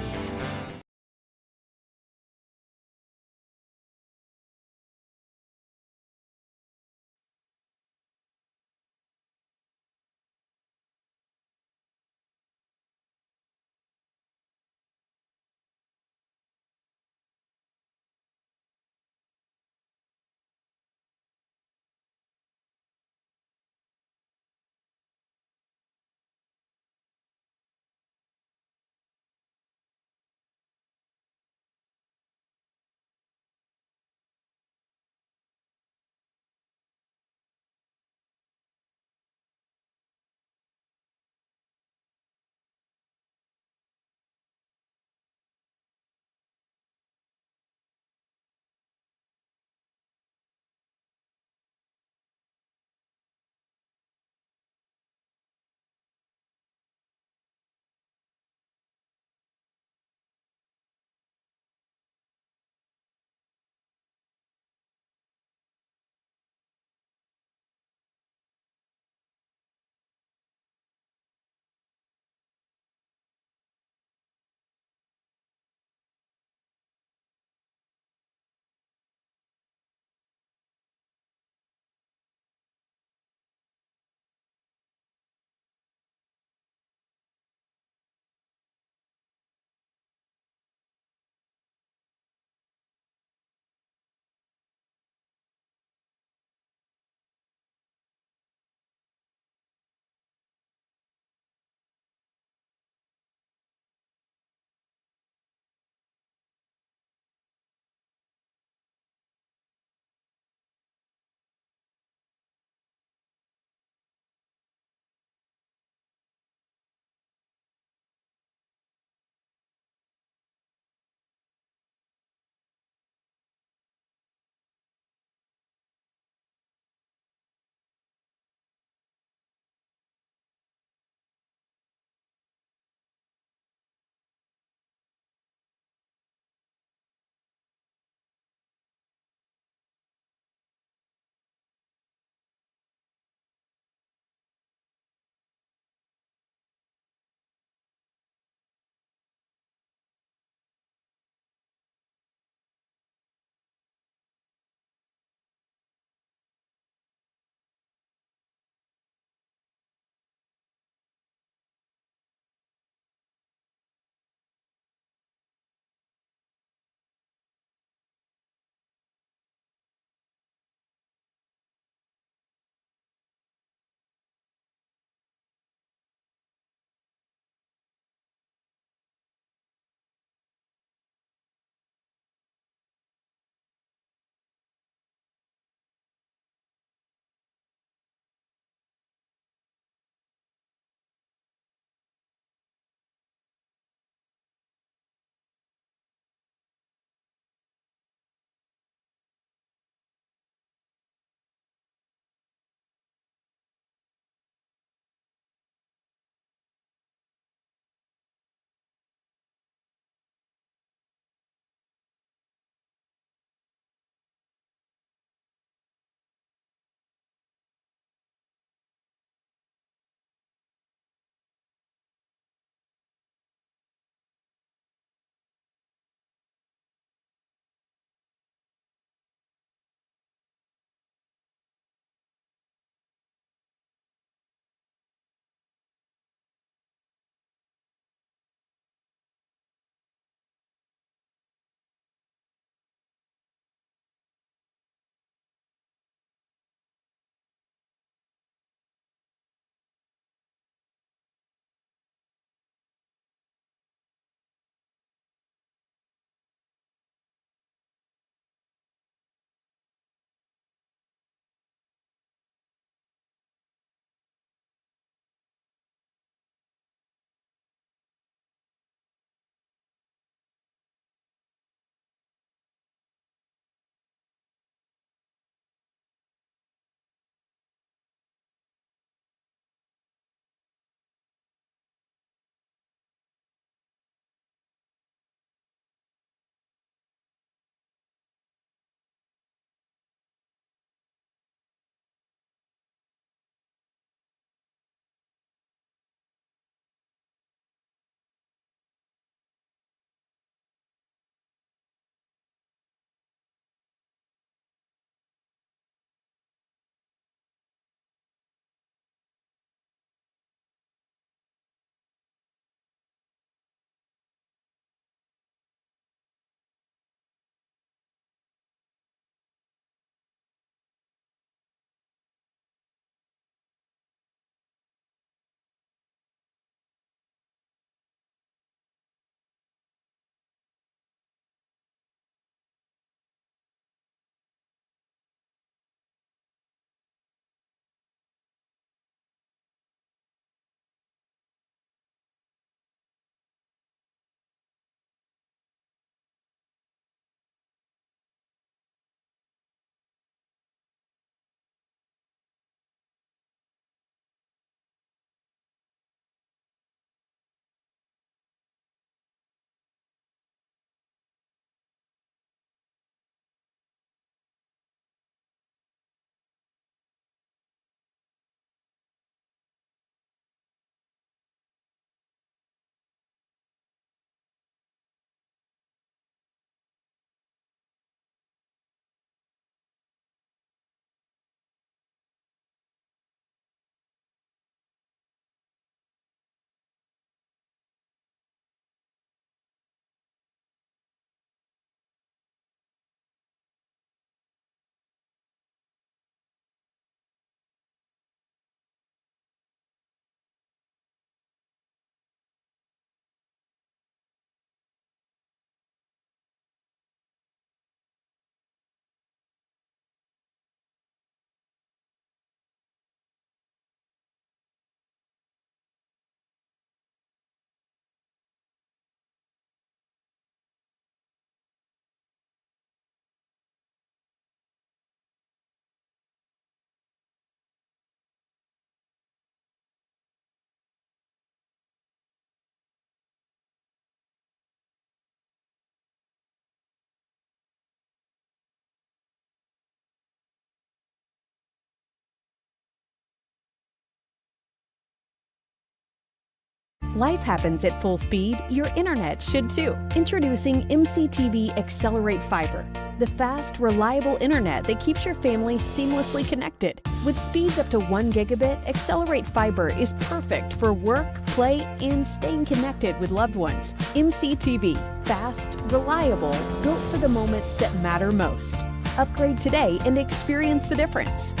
Life happens at full speed, your internet should too. Introducing MCTV Accelerate Fiber, the fast, reliable internet that keeps your family seamlessly connected. With speeds up to 1 gigabit, Accelerate Fiber is perfect for work, play, and staying connected with loved ones. MCTV, fast, reliable, built for the moments that matter most. Upgrade today and experience the difference.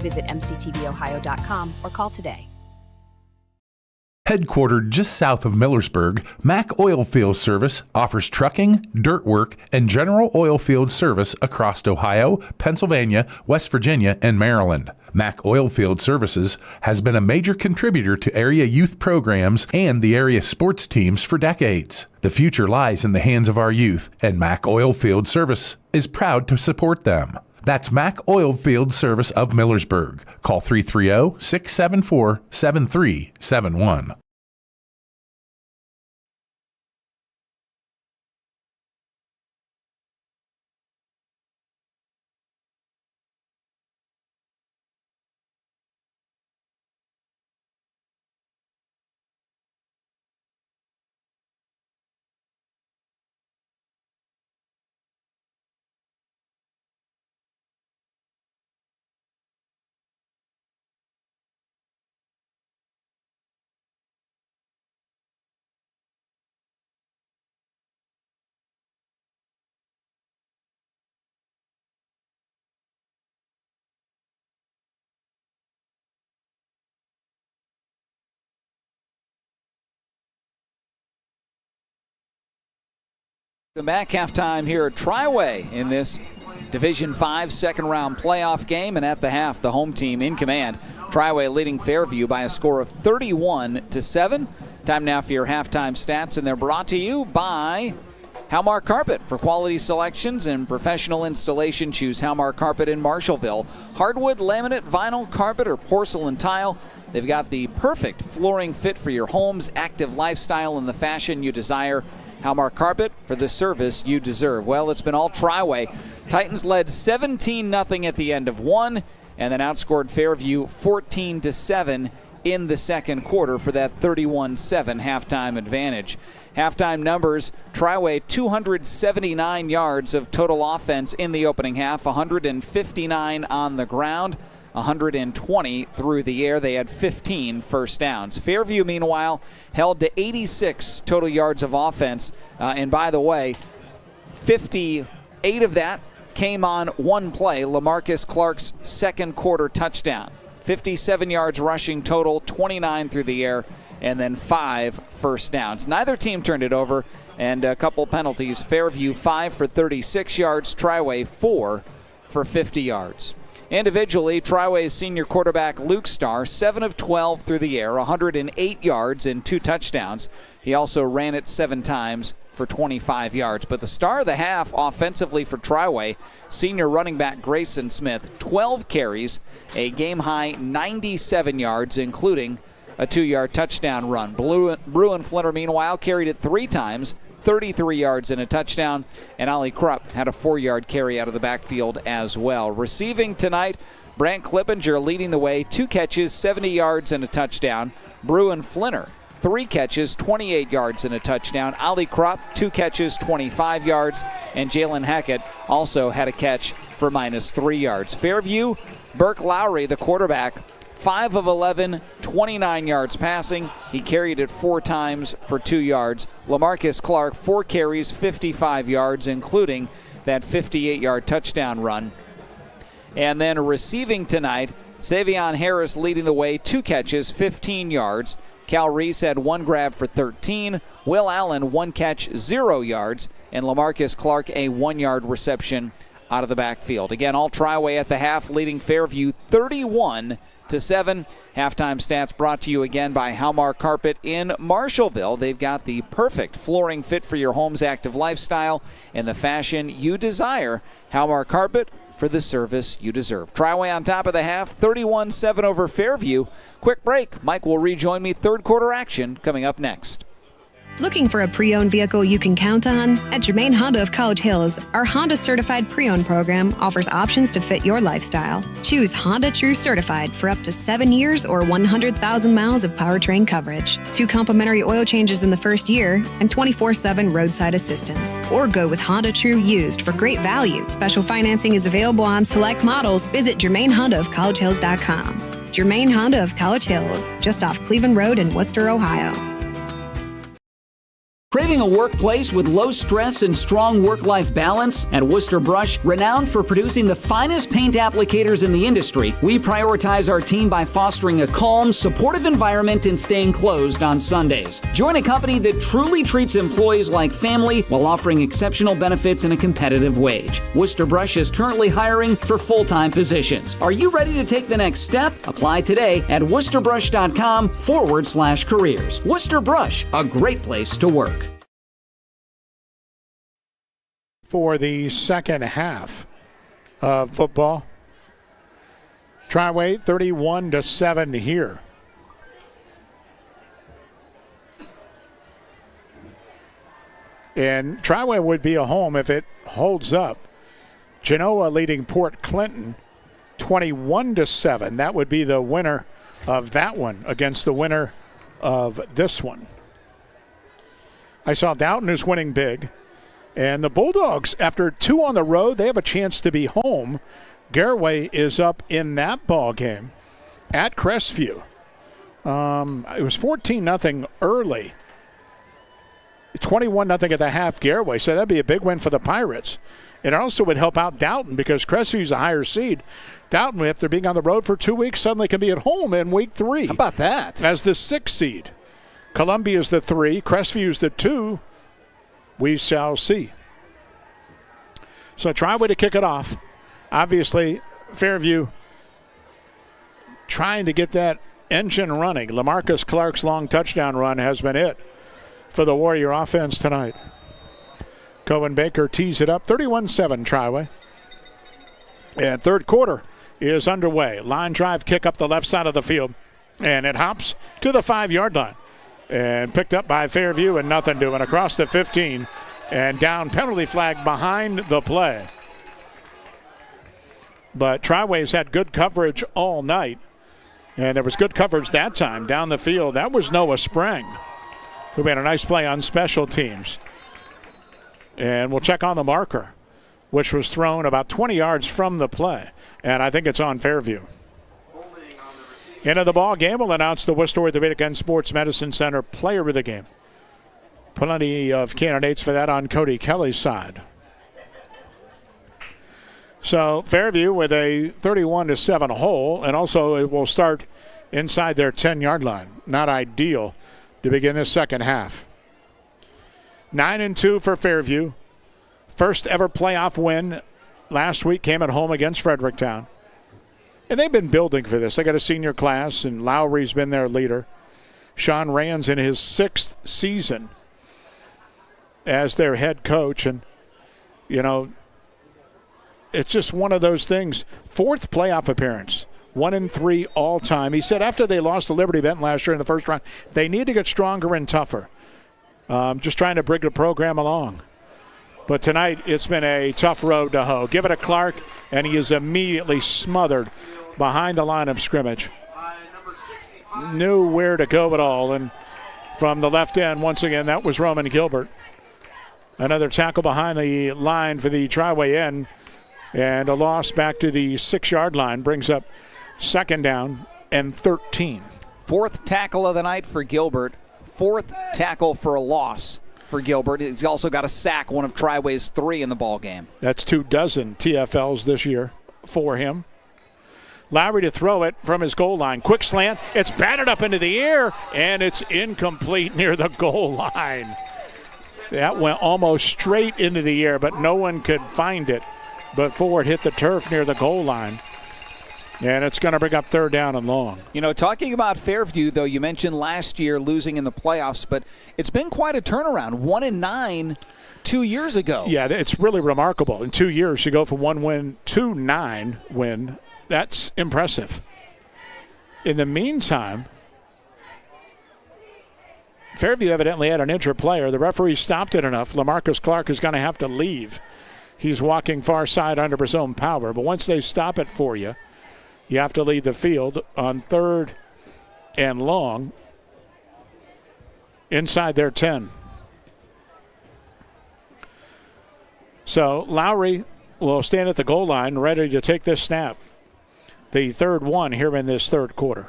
Visit mctvohio.com or call today. Headquartered just south of Millersburg, Mack Oilfield Service offers trucking, dirt work, and general oilfield service across Ohio, Pennsylvania, West Virginia, and Maryland. Mack Oilfield Services has been a major contributor to area youth programs and the area sports teams for decades. The future lies in the hands of our youth, and Mack Oilfield Service is proud to support them. That's Mack Oilfield Service of Millersburg. Call 330-674-7371. Back halftime here at Triway in this Division 5 second-round playoff game, and at the half, the home team in command. Triway leading Fairview by a score of 31-7. Time now for your halftime stats, and they're brought to you by Halmar Carpet. For quality selections and professional installation, choose Halmar Carpet in Marshallville. Hardwood, laminate, vinyl, carpet, or porcelain tile. They've got the perfect flooring fit for your home's active lifestyle and the fashion you desire. Halmar Carpet, for the service you deserve. Well, it's been all Triway. Titans led 17-0 at the end of one, and then outscored Fairview 14-7 in the second quarter for that 31-7 halftime advantage. Halftime numbers: Triway 279 yards of total offense in the opening half, 159 on the ground, 120 through the air. They had 15 first downs. Fairview, meanwhile, held to 86 total yards of offense. And by the way, 58 of that came on one play, LaMarcus Clark's second quarter touchdown. 57 yards rushing total, 29 through the air, and then 5 first downs. Neither team turned it over, and a couple penalties. Fairview 5 for 36 yards, Triway 4 for 50 yards. Individually, Triway's senior quarterback Luke Starr, 7 of 12 through the air, 108 yards and 2 touchdowns. He also ran it 7 times for 25 yards. But the star of the half offensively for Triway, senior running back Grayson Smith, 12 carries, a game-high 97 yards, including a 2-yard touchdown run. Bruin Flinter, meanwhile, carried it 3 times, 33 yards and a touchdown, and Ollie Krupp had a 4-yard carry out of the backfield as well. Receiving tonight, Brant Klippinger leading the way, 2 catches, 70 yards and a touchdown. Bruin Flinter, 3 catches, 28 yards and a touchdown. Ollie Krupp, 2 catches, 25 yards, and Jalen Hackett also had a catch for -3 yards. Fairview, Burke Lowry, the quarterback, 5 of 11, 29 yards passing. He carried it 4 times for 2 yards. LaMarcus Clark, 4 carries, 55 yards, including that 58-yard touchdown run. And then receiving tonight, Savion Harris leading the way, 2 catches, 15 yards. Cal Reese had 1 grab for 13. Will Allen, 1 catch, 0 yards. And LaMarcus Clark, a 1-yard reception out of the backfield. Again, all Triway at the half, leading Fairview 31-7. Halftime stats brought to you again by Halmar Carpet in Marshallville. They've got the perfect flooring fit for your home's active lifestyle and the fashion you desire. Halmar Carpet, for the service you deserve. Triway on top of the half, 31-7 over Fairview. Quick break. Mike will rejoin me. Third quarter action coming up next. Looking for a pre-owned vehicle you can count on? At Germain Honda of College Hills, our Honda Certified Pre-Owned program offers options to fit your lifestyle. Choose Honda True Certified for up to 7 years or 100,000 miles of powertrain coverage, 2 complimentary oil changes in the first year, and 24/7 roadside assistance. Or go with Honda True Used for great value. Special financing is available on select models. Visit GermainHondaofCollegeHills.com. Germain Honda of College Hills, just off Cleveland Road in Worcester, Ohio. Craving a workplace with low stress and strong work-life balance? At Worcester Brush, renowned for producing the finest paint applicators in the industry, we prioritize our team by fostering a calm, supportive environment and staying closed on Sundays. Join a company that truly treats employees like family while offering exceptional benefits and a competitive wage. Worcester Brush is currently hiring for full-time positions. Are you ready to take the next step? Apply today at worcesterbrush.com/careers. Worcester Brush, a great place to work. For the second half of football, Triway 31-7 here. And Triway would be a home if it holds up. Genoa leading Port Clinton 21-7. That would be the winner of that one against the winner of this one. I saw Downton is winning big. And the Bulldogs, after 2 on the road, they have a chance to be home. Garraway is up in that ball game at Crestview. It was 14-0 early. 21-0 at the half, Garraway. So that'd be a big win for the Pirates. It also would help out Downton because Crestview's a higher seed. Downton, after being on the road for 2 weeks, suddenly can be at home in week 3. How about that? As the 6th seed. Columbia's the 3, Crestview's the 2. We shall see. So Triway to kick it off. Obviously, Fairview trying to get that engine running. LaMarcus Clark's long touchdown run has been it for the Warrior offense tonight. Cohen Baker tees it up, 31-7 Triway. And third quarter is underway. Line drive kick up the left side of the field. And it hops to the 5-yard line. And picked up by Fairview and nothing doing across the 15 and down, penalty flag behind the play. But Triway's had good coverage all night, and there was good coverage that time down the field. That was Noah Spring, who made a nice play on special teams. And we'll check on the marker, which was thrown about 20 yards from the play, and I think it's on Fairview. End of the ball game, we'll announce the Worcester Orthopedic and Sports Medicine Center player of the game. Plenty of candidates for that on Cody Kelly's side. So Fairview with a 31-7 hole, and also it will start inside their 10-yard line. Not ideal to begin this second half. 9-2 for Fairview. First ever playoff win last week came at home against Fredericktown. And they've been building for this. They got a senior class, and Lowry's been their leader. Sean Rand's in his 6th season as their head coach. And, you know, it's just one of those things. 4th playoff appearance, 1-3 all time. He said after they lost to Liberty Benton last year in the first round, they need to get stronger and tougher. Just trying to bring the program along. But tonight, it's been a tough road to hoe. Give it to Clark, and he is immediately smothered behind the line of scrimmage. Knew where to go at all. And from the left end, once again, that was Roman Gilbert. Another tackle behind the line for the Triway end. And a loss back to the 6-yard line brings up 2nd down and 13. 4th tackle of the night for Gilbert. 4th tackle for a loss for Gilbert. He's also got a sack, one of Triway's 3 in the ball game. That's 24 TFLs this year for him. Lowry to throw it from his goal line. Quick slant. It's batted up into the air, and it's incomplete near the goal line. That went almost straight into the air, but no one could find it before it hit the turf near the goal line. And it's going to bring up 3rd down and long. You know, talking about Fairview, though, you mentioned last year losing in the playoffs, but it's been quite a turnaround. 1-9 2 years ago. Yeah, it's really remarkable. In 2 years, you go from 1 win to 9 win. That's impressive. In the meantime, Fairview evidently had an injured player. The referee stopped it enough. LaMarcus Clark is going to have to leave. He's walking far side under his own power. But once they stop it for you, you have to leave the field on 3rd and long inside their 10. So Lowry will stand at the goal line ready to take this snap. The 3rd one here in this 3rd quarter.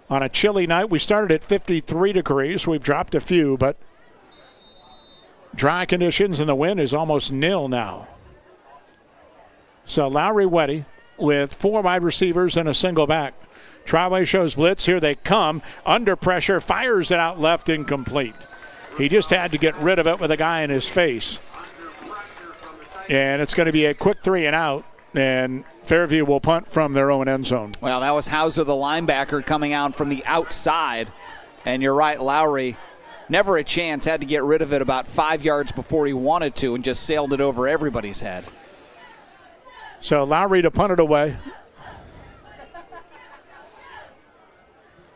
On a chilly night, we started at 53 degrees. We've dropped a few, but dry conditions and the wind is almost nil now. So Lowry Weddy with 4 wide receivers and a single back. Triway shows blitz. Here they come. Under pressure, fires it out left, incomplete. He just had to get rid of it with a guy in his face. And it's going to be a quick 3 and out. And Fairview will punt from their own end zone. Well, that was Hauser, the linebacker, coming out from the outside. And you're right, Lowry, never a chance, had to get rid of it about 5 yards before he wanted to and just sailed it over everybody's head. So Lowry to punt it away.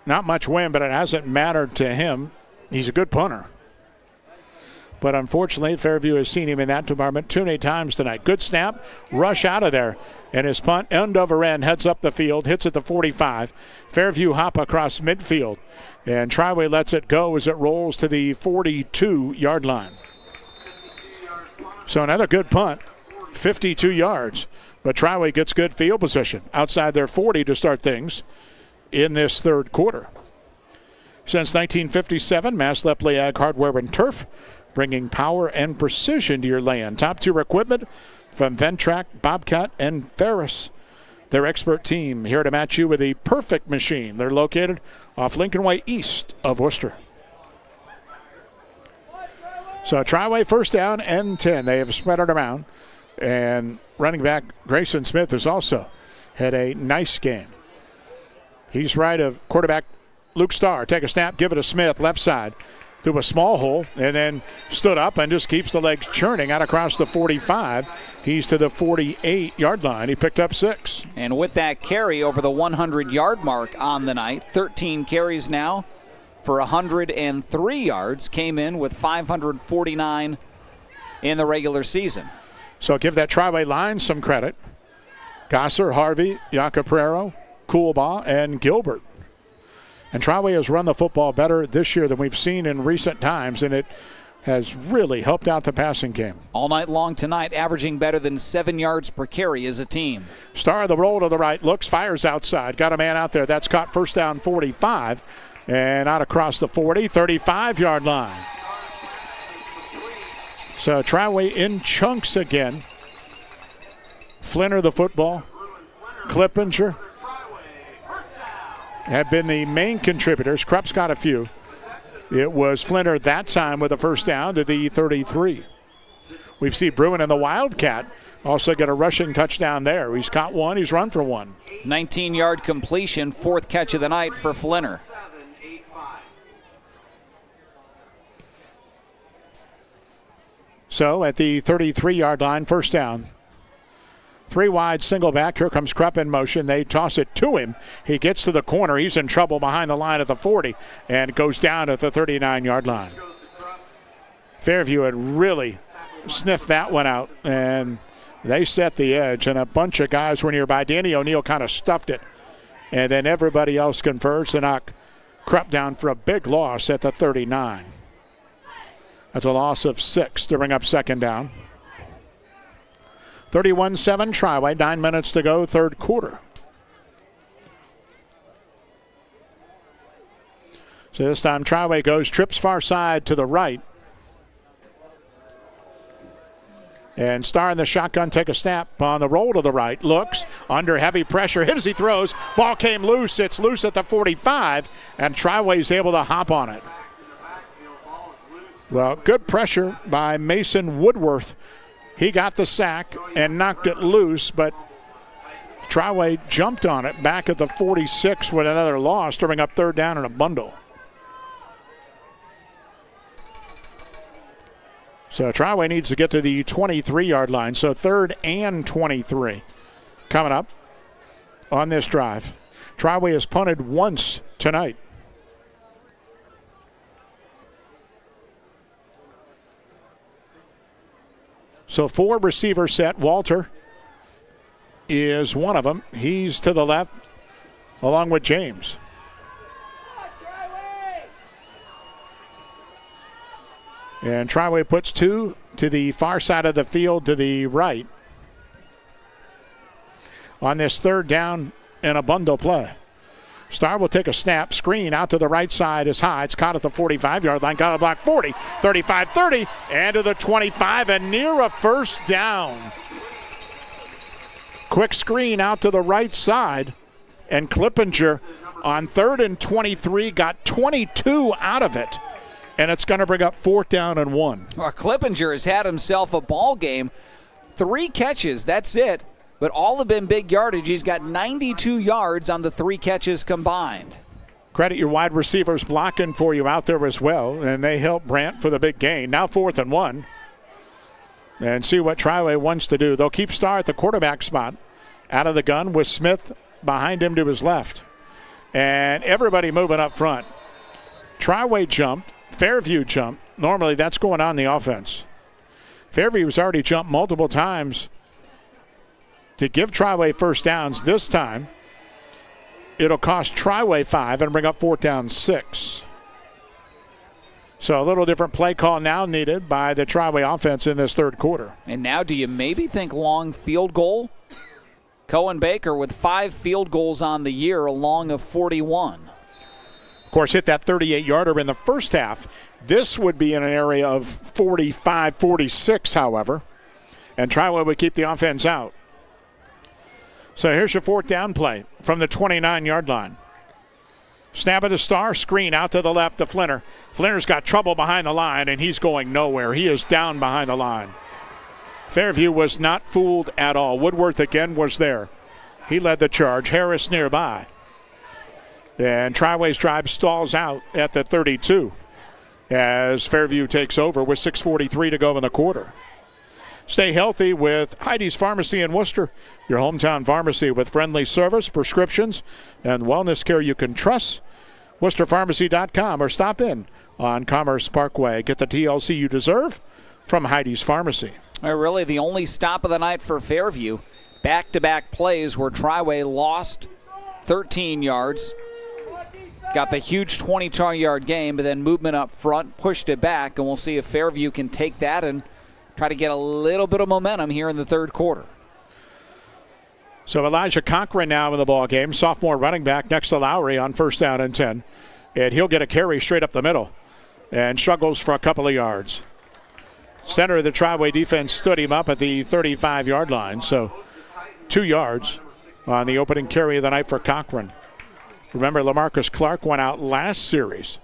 Not much wind, but it hasn't mattered to him. He's a good punter. But unfortunately, Fairview has seen him in that department too many times tonight. Good snap, rush out of there. And his punt, end over end, heads up the field, hits at the 45. Fairview hop across midfield. And Triway lets it go as it rolls to the 42-yard line. So another good punt, 52 yards. But Triway gets good field position outside their 40 to start things in this 3rd quarter. Since 1957, Mass Lepley Ag Hardware and Turf, bringing power and precision to your land. Top-tier equipment from Ventrac, Bobcat, and Ferris. Their expert team here to match you with the perfect machine. They're located off Lincoln Way east of Worcester. So Triway first down and 10. They have spread it around. And running back Grayson Smith has also had a nice game. He's right of quarterback Luke Starr. Take a snap, give it to Smith, left side. Through a small hole, and then stood up and just keeps the legs churning out across the 45. He's to the 48-yard line. He picked up 6. And with that carry over the 100-yard mark on the night, 13 carries now for 103 yards, came in with 549 in the regular season. So give that Triway line some credit. Gosser, Harvey, Yacaprero, Coolbaugh, and Gilbert. And Triway has run the football better this year than we've seen in recent times, and it has really helped out the passing game. All night long tonight, averaging better than 7 yards per carry as a team. Starr, the roll to the right, looks, fires outside. Got a man out there. That's caught first down 45, and out across the 40, 35-yard line. So Triway in chunks again. Flinner the football. Clippinger have been the main contributors. Krupp's got a few. It was Flinner that time with a first down to the 33. We've seen Bruin and the Wildcat also get a rushing touchdown there. He's caught one. He's run for one. 19-yard completion, 4th catch of the night for Flinner. So at the 33-yard line, first down. 3 wide, single back. Here comes Krupp in motion. They toss it to him. He gets to the corner. He's in trouble behind the line at the 40 and goes down at the 39-yard line. Fairview had really sniffed that one out, and they set the edge, and a bunch of guys were nearby. Danny O'Neill kind of stuffed it, and then everybody else converged to knock Krupp down for a big loss at the 39. That's a loss of 6 to bring up second down. 31-7 Triway, 9 minutes to go, 3rd quarter. So this time Triway goes, trips far side to the right. And Starr in the shotgun, take a snap on the roll to the right. Looks, under heavy pressure, hit as he throws. Ball came loose. It's loose at the 45, and Triway's able to hop on it. Well, good pressure by Mason Woodworth. He got the sack and knocked it loose, but Triway jumped on it back at the 46 with another loss to bring up 3rd down in a bundle. So Triway needs to get to the 23-yard line, so 3rd and 23 coming up on this drive. Triway has punted once tonight. So 4 receiver set. Walter is one of them. He's to the left along with James. And Triway puts 2 to the far side of the field to the right on this third down and a bundle play. Star will take a snap. Screen out to the right side is high. It's caught at the 45-yard line. Got a block 40, 35, 30, and to the 25 and near a first down. Quick screen out to the right side. And Clippinger on 3rd and 23 got 22 out of it. And it's going to bring up 4th down and 1. Well, Clippinger has had himself a ball game. 3 catches, that's it. But all have been big yardage. He's got 92 yards on the 3 catches combined. Credit your wide receivers blocking for you out there as well. And they help Brandt for the big gain. Now 4th and 1. And see what Triway wants to do. They'll keep Starr at the quarterback spot. Out of the gun with Smith behind him to his left. And everybody moving up front. Triway jumped. Fairview jumped. Normally that's going on the offense. Fairview's already jumped multiple times to give Triway first downs. This time it'll cost Triway 5 and bring up 4th down 6. So a little different play call now needed by the Triway offense in this third quarter. And now do you maybe think long field goal? Cohen Baker with 5 field goals on the year, a long of 41. Of course, hit that 38-yarder in the first half. This would be in an area of 45, 46, however. And Triway would keep the offense out. So here's your 4th down play from the 29-yard line. Snap at the Star, screen out to the left to Flinner. Flinner's got trouble behind the line, and he's going nowhere. He is down behind the line. Fairview was not fooled at all. Woodworth again was there. He led the charge. Harris nearby. And Triway's drive stalls out at the 32 as Fairview takes over with 6:43 to go in the quarter. Stay healthy with Heidi's Pharmacy in Worcester, your hometown pharmacy with friendly service, prescriptions, and wellness care you can trust. WorcesterPharmacy.com or stop in on Commerce Parkway. Get the TLC you deserve from Heidi's Pharmacy. Really the only stop of the night for Fairview. Back-to-back plays where Triway lost 13 yards. Got the huge 22-yard gain, but then movement up front, pushed it back, and we'll see if Fairview can take that and try to get a little bit of momentum here in the third quarter. So Elijah Cochran now in the ball game, sophomore running back next to Lowry on 1st down and 10. And he'll get a carry straight up the middle and struggles for a couple of yards. Center of the Triway defense stood him up at the 35-yard line, so 2 yards on the opening carry of the night for Cochran. Remember, LaMarcus Clark went out last series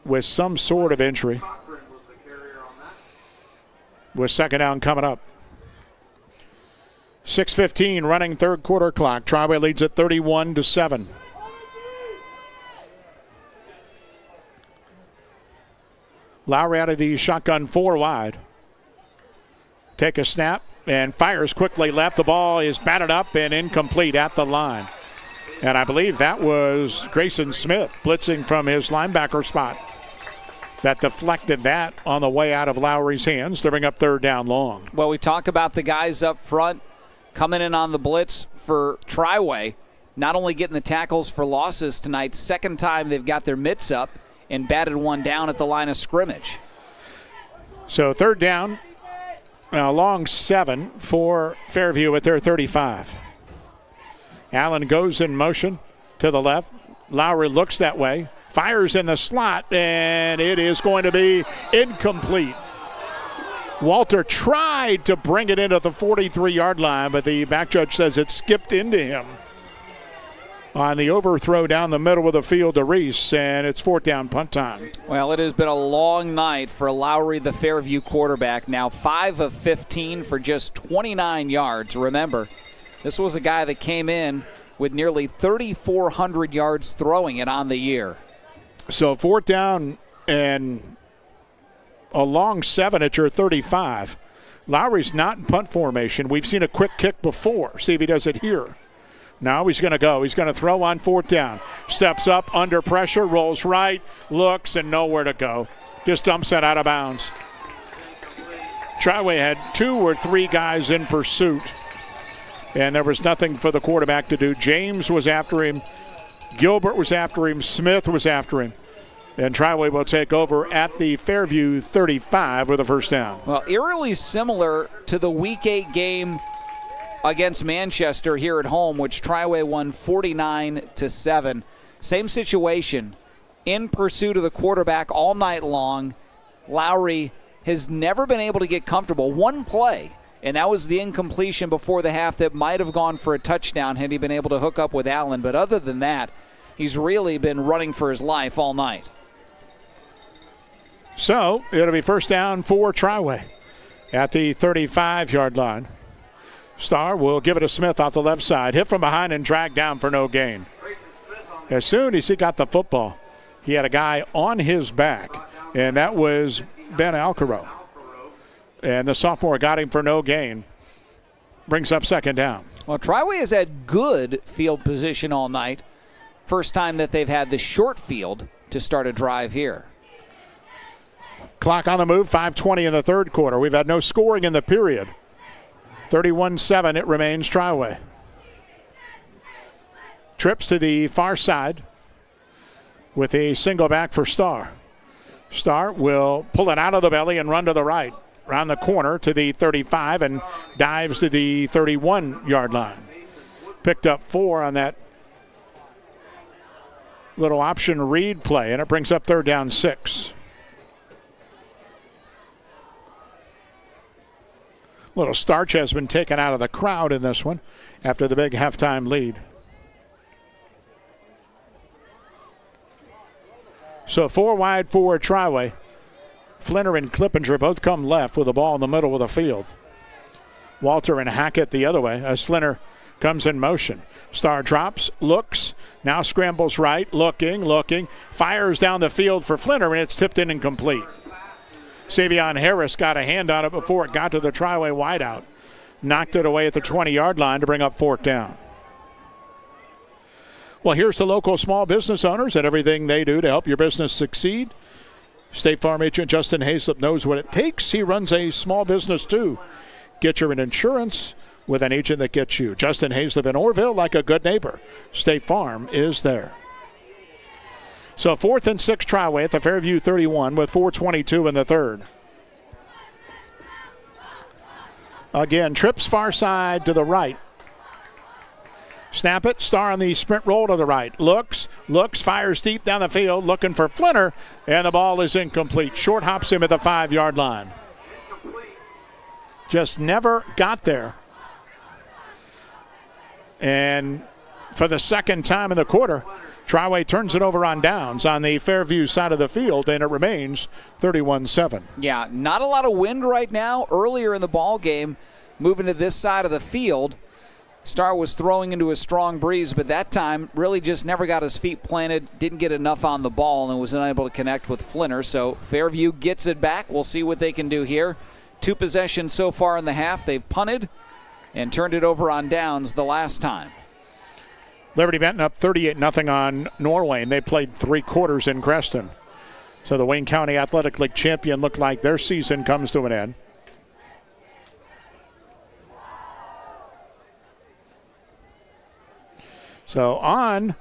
with some sort of injury. With 2nd down coming up. 6:15 running third quarter clock. Triway leads at 31-7. Lowry out of the shotgun 4 wide. Take a snap and fires quickly left. The ball is batted up and incomplete at the line. And I believe that was Grayson Smith blitzing from his linebacker spot that deflected that on the way out of Lowry's hands to bring up 3rd down long. Well, we talk about the guys up front coming in on the blitz for Triway, not only getting the tackles for losses tonight, 2nd time they've got their mitts up and batted one down at the line of scrimmage. So 3rd down, a long 7 for Fairview at their 35. Allen goes in motion to the left. Lowry looks that way, fires in the slot, and it is going to be incomplete. Walter tried to bring it into the 43-yard line, but the back judge says it skipped into him on the overthrow down the middle of the field to Reese, and it's 4th down punt time. Well, it has been a long night for Lowry, the Fairview quarterback. Now 5 of 15 for just 29 yards. Remember, this was a guy that came in with nearly 3,400 yards throwing it on the year. So 4th down and a long 7 at your 35. Lowry's not in punt formation. We've seen a quick kick before. See if he does it here. Now he's going to go. He's going to throw on 4th down. Steps up under pressure, rolls right, looks, and nowhere to go. Just dumps it out of bounds. Triway had 2 or 3 guys in pursuit, and there was nothing for the quarterback to do. James was after him. Gilbert was after him. Smith was after him. And Triway will take over at the Fairview 35 with a first down. Well, eerily similar to the Week 8 game against Manchester here at home, which Triway won 49-7. Same situation. In pursuit of the quarterback all night long. Lowry has never been able to get comfortable. One play, and that was the incompletion before the half that might have gone for a touchdown had he been able to hook up with Allen. But other than that, he's really been running for his life all night. So it'll be first down for Triway at the 35-yard line. Starr will give it to Smith off the left side. Hit from behind and dragged down for no gain. As soon as he got the football, he had a guy on his back, and that was Ben Alcaro. And the sophomore got him for no gain. Brings up second down. Well, Triway has had good field position all night. First time that they've had the short field to start a drive here. Clock on the move, 5:20 in the third quarter. We've had no scoring in the period. 31-7, it remains Triway. Trips to the far side with a single back for Starr. Starr will pull it out of the belly and run to the right. Around the corner to the 35 and dives to the 31-yard line. Picked up 4 on that little option read play, and it brings up third down 6. Little starch has been taken out of the crowd in this one after the big halftime lead. So 4 wide for Triway. Flinner and Clippinger both come left with the ball in the middle of the field. Walter and Hackett the other way as Flinner comes in motion. Starr drops, looks, now scrambles right, looking, fires down the field for Flinner, and it's tipped in and complete. Savion Harris got a hand on it before it got to the Triway wideout. Knocked it away at the 20-yard line to bring up fourth down. Well, here's to local small business owners and everything they do to help your business succeed. State Farm agent Justin Hayslip knows what it takes. He runs a small business too. Get your insurance with an agent that gets you. Justin Hayslip in Orville, like a good neighbor. State Farm is there. So 4th and 6 Triway at the Fairview 31 with 4:22 in the third. Again, trips far side to the right. Snap it, Starr on the sprint roll to the right. Looks, fires deep down the field, looking for Flinner, and the ball is incomplete. Short hops him at the 5-yard line. Just never got there. And for the second time in the quarter, Triway turns it over on downs on the Fairview side of the field, and it remains 31-7. Yeah, not a lot of wind right now. Earlier in the ball game, moving to this side of the field, Starr was throwing into a strong breeze, but that time really just never got his feet planted, didn't get enough on the ball, and was unable to connect with Flinner. So Fairview gets it back. We'll see what they can do here. 2 possessions so far in the half. They've punted and turned it over on downs the last time. Liberty Benton up 38-0 on Norway, and they played 3 quarters in Creston. So the Wayne County Athletic League champion looked like their season comes to an end. So on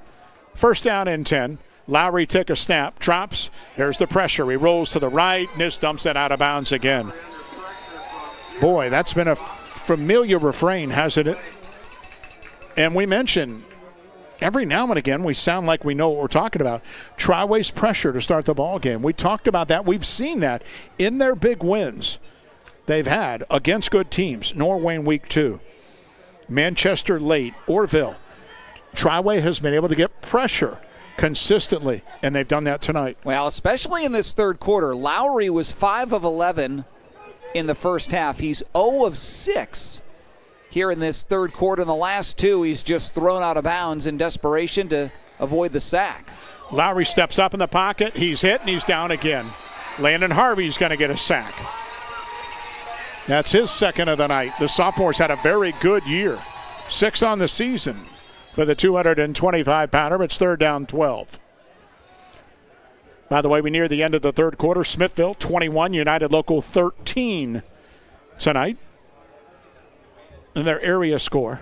first down and 10, Lowry took a snap, drops. There's the pressure. He rolls to the right, and this dumps it out of bounds again. Boy, that's been a familiar refrain, hasn't it? And we mentioned every now and again we sound like we know what we're talking about. Triway's pressure to start the ball game. We talked about that. We've seen that in their big wins they've had against good teams. Norway in week 2. Manchester late. Orville. Triway has been able to get pressure consistently, and they've done that tonight. Well, especially in this third quarter. Lowry was 5 of 11 in the first half. He's 0 of 6 here in this third quarter. In the last 2, he's just thrown out of bounds in desperation to avoid the sack. Lowry steps up in the pocket. He's hit, and he's down again. Landon Harvey's going to get a sack. That's his second of the night. The sophomore's had a very good year. 6 on the season for the 225-pounder. It's third down 12. By the way, we near the end of the third quarter. Smithville 21, United Local 13 tonight in their area score.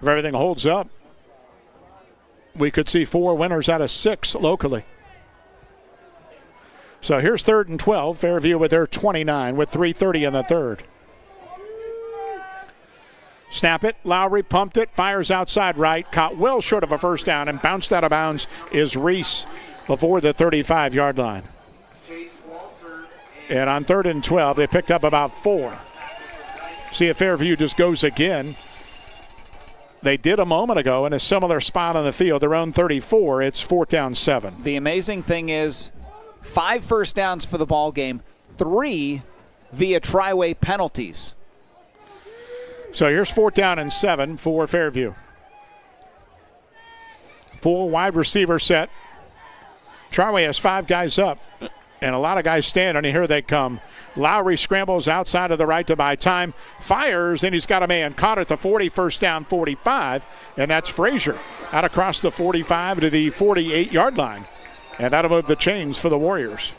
If everything holds up, we could see 4 winners out of 6 locally. So here's 3rd and 12. Fairview with their 29 with 3:30 in the third. Snap it. Lowry pumped it. Fires outside right. Caught well short of a first down and bounced out of bounds is Reese before the 35-yard line. And on 3rd and 12, they picked up about 4. See if Fairview just goes again. They did a moment ago in a similar spot on the field, their own 34. It's 4th down 7. The amazing thing is 5 first downs for the ball game, 3 via Triway penalties. So here's 4th down and 7 for Fairview. 4 wide receiver set. Triway has 5 guys up and a lot of guys standing, and here they come. Lowry scrambles outside of the right to buy time, fires, and he's got a man caught at the 40, first down 45, and that's Frazier out across the 45 to the 48-yard line. And that'll move the chains for the Warriors.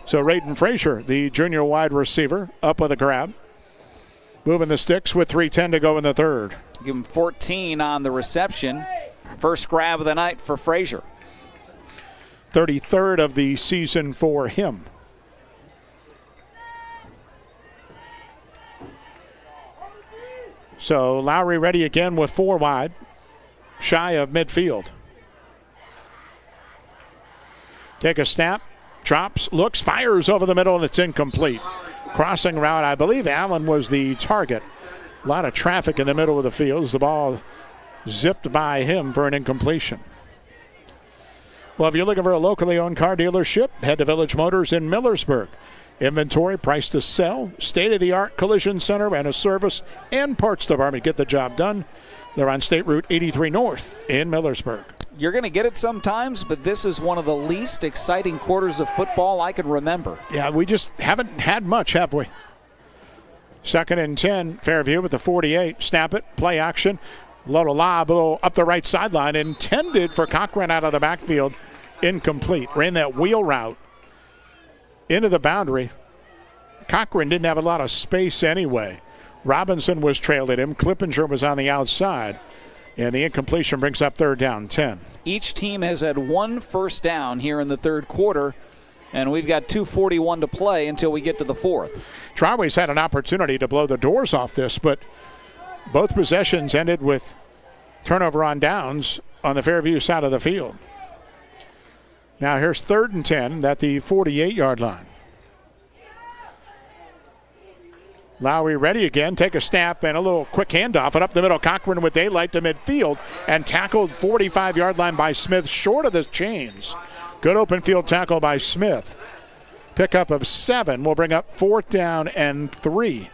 So Raiden Frazier, the junior wide receiver, up with a grab. Moving the sticks with 3:10 to go in the third. Give him 14 on the reception. First grab of the night for Frazier. 33rd of the season for him. So Lowry ready again with 4 wide, shy of midfield. Take a snap, drops, looks, fires over the middle, and it's incomplete. Crossing route, I believe Allen was the target. A lot of traffic in the middle of the field as the ball zipped by him for an incompletion. Well, if you're looking for a locally owned car dealership, head to Village Motors in Millersburg. Inventory, price to sell, state-of-the-art collision center, and a service and parts department. Get the job done. They're on State Route 83 North in Millersburg. You're going to get it sometimes, but this is one of the least exciting quarters of football I can remember. Yeah, we just haven't had much, have we? 2nd and 10, Fairview with the 48. Snap it, play action. Little lob, a little up the right sideline, intended for Cochran out of the backfield. Incomplete. Ran that wheel route into the boundary. Cochran didn't have a lot of space anyway. Robinson was trailed at him. Clippinger was on the outside. And the incompletion brings up 3rd down 10. Each team has had 1 first down here in the third quarter, and we've got 2:41 to play until we get to the 4th. Triway's had an opportunity to blow the doors off this, but both possessions ended with turnover on downs on the Fairview side of the field. Now here's 3rd and 10 at the 48-yard line. Lowry ready again, take a snap and a little quick handoff, and up the middle, Cochran with daylight to midfield, and tackled 45-yard line by Smith, short of the chains. Good open field tackle by Smith. Pickup of 7 will bring up 4th down and 3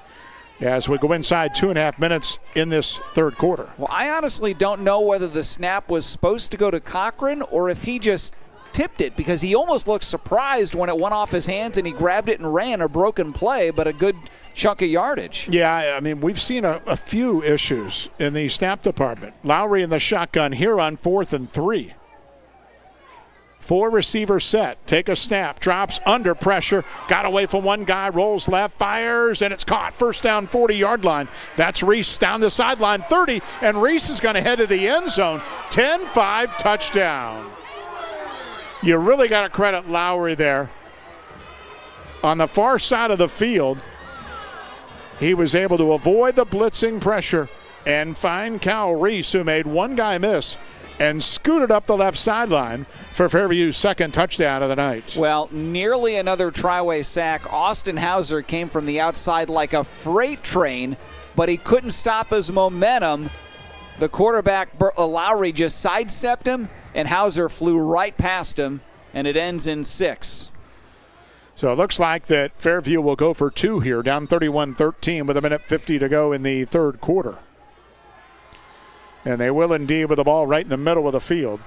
as we go inside 2.5 minutes in this third quarter. Well, I honestly don't know whether the snap was supposed to go to Cochran or if he just tipped it, because he almost looked surprised when it went off his hands and he grabbed it and ran. A broken play, but a good chunk of yardage. Yeah, I mean, we've seen a few issues in the snap department. Lowry in the shotgun here on 4th and 3. 4 receiver set, take a snap, drops under pressure, got away from one guy, rolls left, fires, and it's caught. First down, 40-yard line. That's Reese down the sideline, 30, and Reese is going to head to the end zone. 10-5 touchdown. You really got to credit Lowry there. On the far side of the field, he was able to avoid the blitzing pressure and find Cal Reese, who made one guy miss, and scooted up the left sideline for Fairview's 2nd touchdown of the night. Well, nearly another Triway sack. Austin Hauser came from the outside like a freight train, but he couldn't stop his momentum. The quarterback, Lowry, just sidestepped him, and Hauser flew right past him, and it ends in 6. So it looks like that Fairview will go for 2 here, down 31-13 with 1:50 to go in the third quarter. And they will indeed with the ball right in the middle of the field.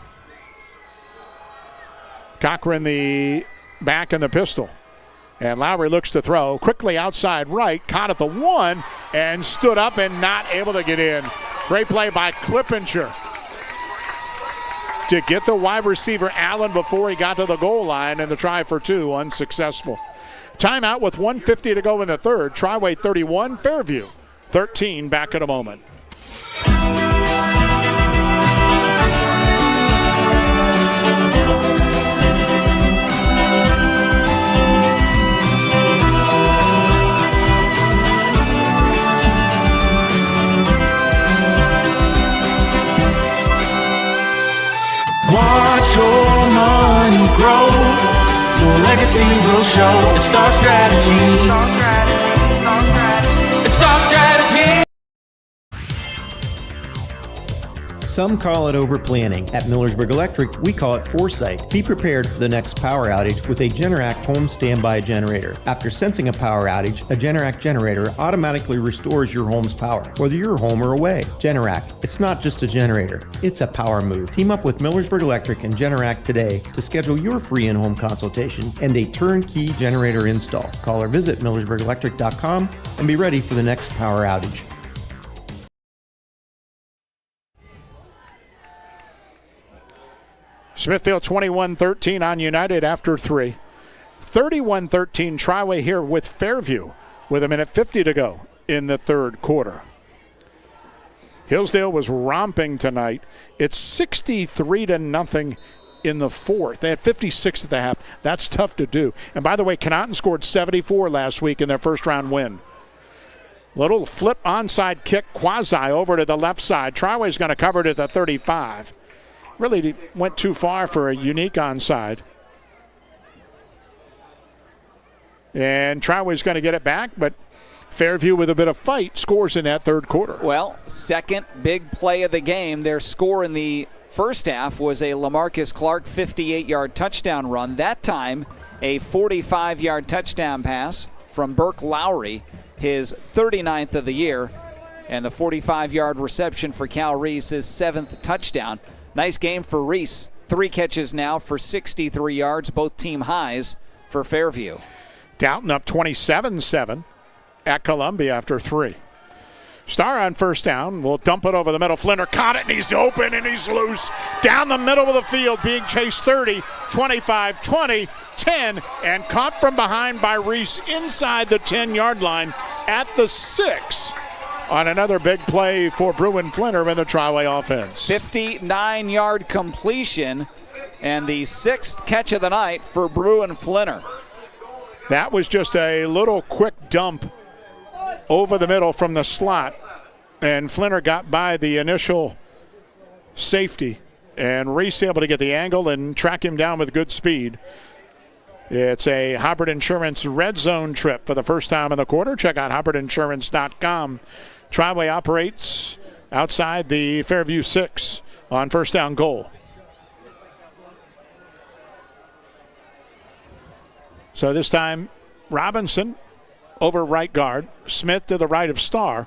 Cochran the back in the pistol. And Lowry looks to throw. Quickly outside right, caught at the 1, and stood up and not able to get in. Great play by Clippinger to get the wide receiver Allen before he got to the goal line, and the try for 2 unsuccessful. Timeout with 1:50 to go in the third. Triway 31, Fairview 13. Back in a moment. Watch your money grow. Your legacy will show. It starts strategies. It starts strategies. Some call it over-planning. At Millersburg Electric, we call it foresight. Be prepared for the next power outage with a Generac home standby generator. After sensing a power outage, a Generac generator automatically restores your home's power, whether you're home or away. Generac, it's not just a generator, it's a power move. Team up with Millersburg Electric and Generac today to schedule your free in-home consultation and a turnkey generator install. Call or visit millersburgelectric.com and be ready for the next power outage. Smithfield 21-13 on United after 3. 31-13 Triway here with Fairview with 1:50 to go in the third quarter. Hillsdale was romping tonight. It's 63-0 in the fourth. They had 56 at the half. That's tough to do. And by the way, Connaughton scored 74 last week in their first round win. Little flip onside kick quasi over to the left side. Triway's going to cover it at the 35. Really went too far for a unique onside. And Triway's going to get it back, but Fairview with a bit of fight scores in that third quarter. Well, second big play of the game. Their score in the first half was a LaMarcus Clark 58-yard touchdown run. That time, a 45-yard touchdown pass from Burke Lowry, his 39th of the year, and the 45-yard reception for Cal Reese, his 7th touchdown. Nice game for Reese. 3 catches now for 63 yards, both team highs for Fairview. Downton up 27-7 at Columbia after 3. Starr on first down will dump it over the middle. Flinner caught it, and he's open, and he's loose. Down the middle of the field, being chased 30, 25, 20, 10, and caught from behind by Reese inside the 10-yard line at the 6. On another big play for Bruin Flinner in the Triway offense. 59-yard completion and the 6th catch of the night for Bruin Flinner. That was just a little quick dump over the middle from the slot, and Flinner got by the initial safety, and Reese able to get the angle and track him down with good speed. It's a Hubbard Insurance red zone trip for the first time in the quarter. Check out hubbardinsurance.com. Triway operates outside the Fairview 6 on first down goal. So this time, Robinson over right guard. Smith to the right of Starr.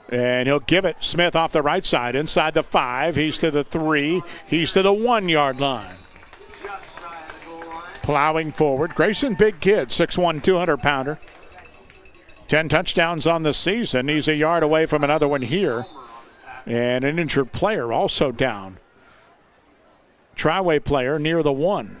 And he'll give it. Smith off the right side, inside the 5. He's to the 3. He's to the 1-yard line. Plowing forward. Grayson, big kid, 6'1", 200-pounder. 10 touchdowns on the season. He's a yard away from another one here. And an injured player also down. Triway player near the 1.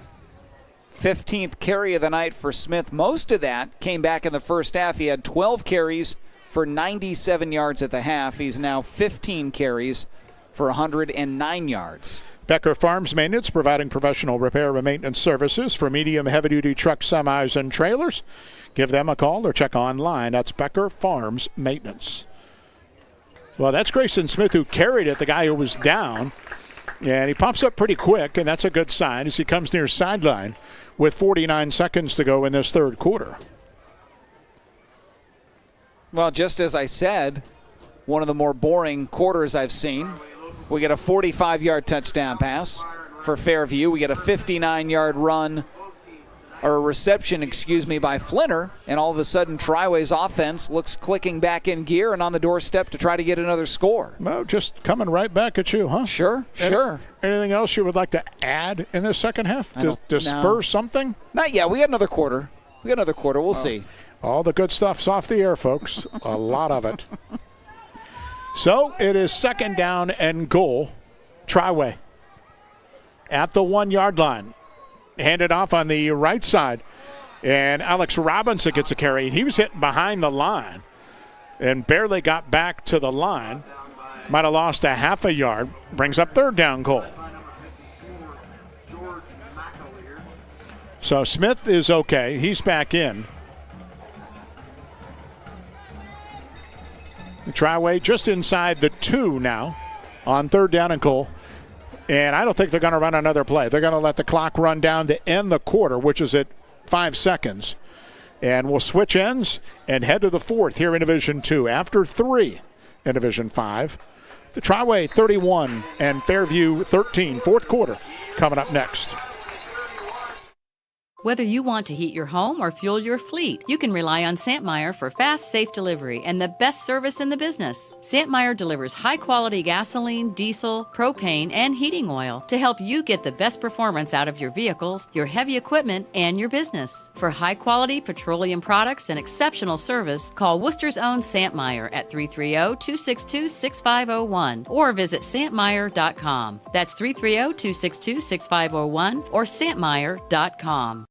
15th carry of the night for Smith. Most of that came back in the first half. He had 12 carries for 97 yards at the half. He's now 15 carries for 109 yards. Becker Farms Maintenance, providing professional repair and maintenance services for medium heavy-duty trucks, semis, and trailers. Give them a call or check online. That's Becker Farms Maintenance. Well, that's Grayson Smith who carried it, the guy who was down. And he pops up pretty quick, and that's a good sign as he comes near sideline with 49 seconds to go in this third quarter. Well, just as I said, one of the more boring quarters I've seen. We get a 45-yard touchdown pass for Fairview. We get a 59-yard run, or a reception, by Flinner. And all of a sudden, Triway's offense looks clicking back in gear and on the doorstep to try to get another score. Well, just coming right back at you, huh? Sure. Anything else you would like to add in this second half to spur something? Not yet. We got another quarter. We'll see. All the good stuff's off the air, folks. A lot of it. So it is second down and goal. Triway at the 1-yard line. Handed off on the right side And Alex Robinson gets a carry. He was hitting behind the line and barely got back to the line. Might have lost a half a yard. Brings up third down goal. So Smith is okay. He's back in. Triway just inside the 2 now on third down and goal. And I don't think they're going to run another play. They're going to let the clock run down to end the quarter, which is at 5 seconds. And we'll switch ends and head to the 4th here in Division 2 after 3 in Division 5. The Triway 31 and Fairview 13. 4th quarter coming up next. Whether you want to heat your home or fuel your fleet, you can rely on Santmeyer for fast, safe delivery and the best service in the business. Santmeyer delivers high-quality gasoline, diesel, propane, and heating oil to help you get the best performance out of your vehicles, your heavy equipment, and your business. For high-quality petroleum products and exceptional service, call Worcester's own Santmeyer at 330-262-6501 or visit santmeyer.com. That's 330-262-6501 or santmeyer.com.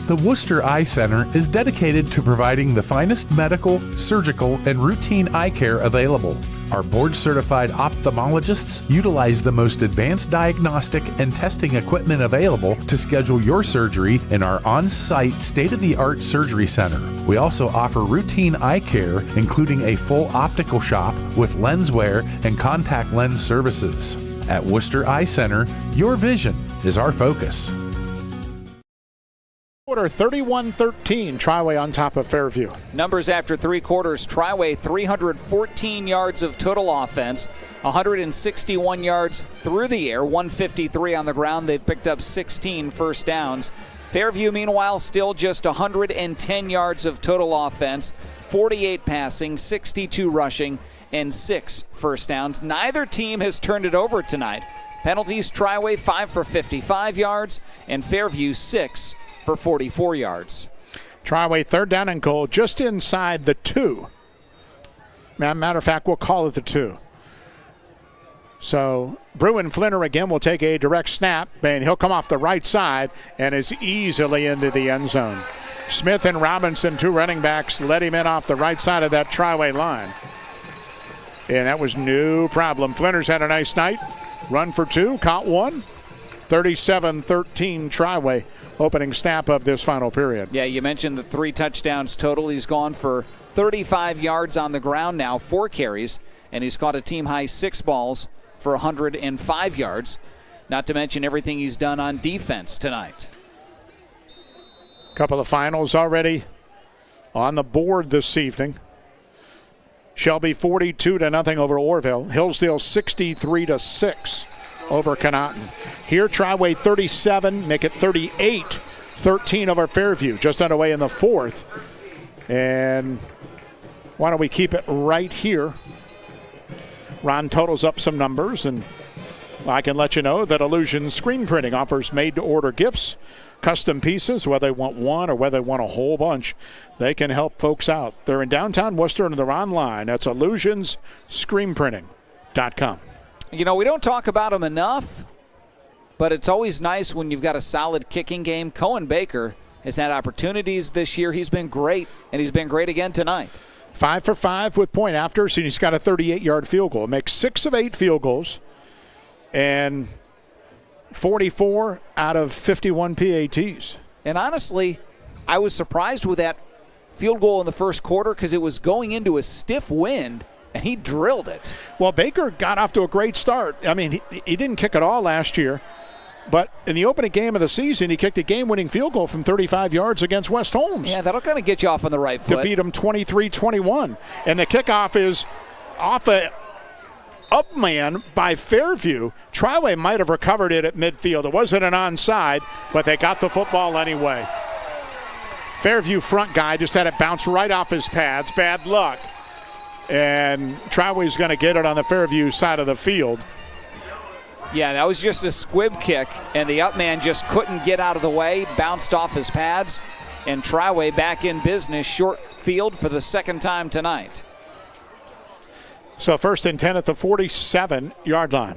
The Worcester Eye Center is dedicated to providing the finest medical, surgical, and routine eye care available. Our board-certified ophthalmologists utilize the most advanced diagnostic and testing equipment available to schedule your surgery in our on-site state-of-the-art surgery center. We also offer routine eye care, including a full optical shop with lens wear and contact lens services. At Worcester Eye Center, your vision is our focus. Quarter 31-13, Triway on top of Fairview. Numbers after 3 quarters, Triway 314 yards of total offense, 161 yards through the air, 153 on the ground. They've picked up 16 first downs. Fairview, meanwhile, still just 110 yards of total offense, 48 passing, 62 rushing, and 6 first downs. Neither team has turned it over tonight. Penalties, Triway 5 for 55 yards, and Fairview 6 for 44 yards. Triway third down and goal just inside the 2. Matter of fact, we'll call it the 2. So Bruin Flinner again will take a direct snap, and he'll come off the right side and is easily into the end zone. Smith and Robinson, 2 running backs, let him in off the right side of that Triway line. And that was no problem. Flinner's had a nice night. Run for 2, caught 1. 37-13 Triway. Opening snap of this final period. Yeah, you mentioned the 3 touchdowns total. He's gone for 35 yards on the ground now, 4 carries, and he's caught a team-high 6 balls for 105 yards, not to mention everything he's done on defense tonight. Couple of finals already on the board this evening. Shelby 42-0 over Orville. Hillsdale 63-6. Over Connaughton. Here, Triway 37, make it 38-13 over Fairview. Just underway in the 4th. And why don't we keep it right here? Ron totals up some numbers, and I can let you know that Illusion Screen Printing offers made-to-order gifts, custom pieces, whether they want one or whether they want a whole bunch. They can help folks out. They're in downtown Worcester and they're online. That's illusionsscreenprinting.com. You know, we don't talk about him enough, but it's always nice when you've got a solid kicking game. Cohen Baker has had opportunities this year. He's been great, and he's been great again tonight. 5 for 5 with point afters, and he's got a 38-yard field goal. Makes 6 of 8 field goals, and 44 out of 51 PATs. And honestly, I was surprised with that field goal in the first quarter because it was going into a stiff wind, and he drilled it. Well, Baker got off to a great start. I mean, he didn't kick at all last year. But in the opening game of the season, he kicked a game-winning field goal from 35 yards against West Holmes. Yeah, that'll kind of get you off on the right foot. To beat him 23-21. And the kickoff is off a up man by Fairview. Triway might have recovered it at midfield. It wasn't an onside, but they got the football anyway. Fairview front guy just had it bounce right off his pads. Bad luck. And Triway's going to get it on the Fairview side of the field. Yeah, that was just a squib kick, and the up man just couldn't get out of the way, bounced off his pads, and Triway back in business, short field for the second time tonight. So 1st and 10 at the 47-yard line.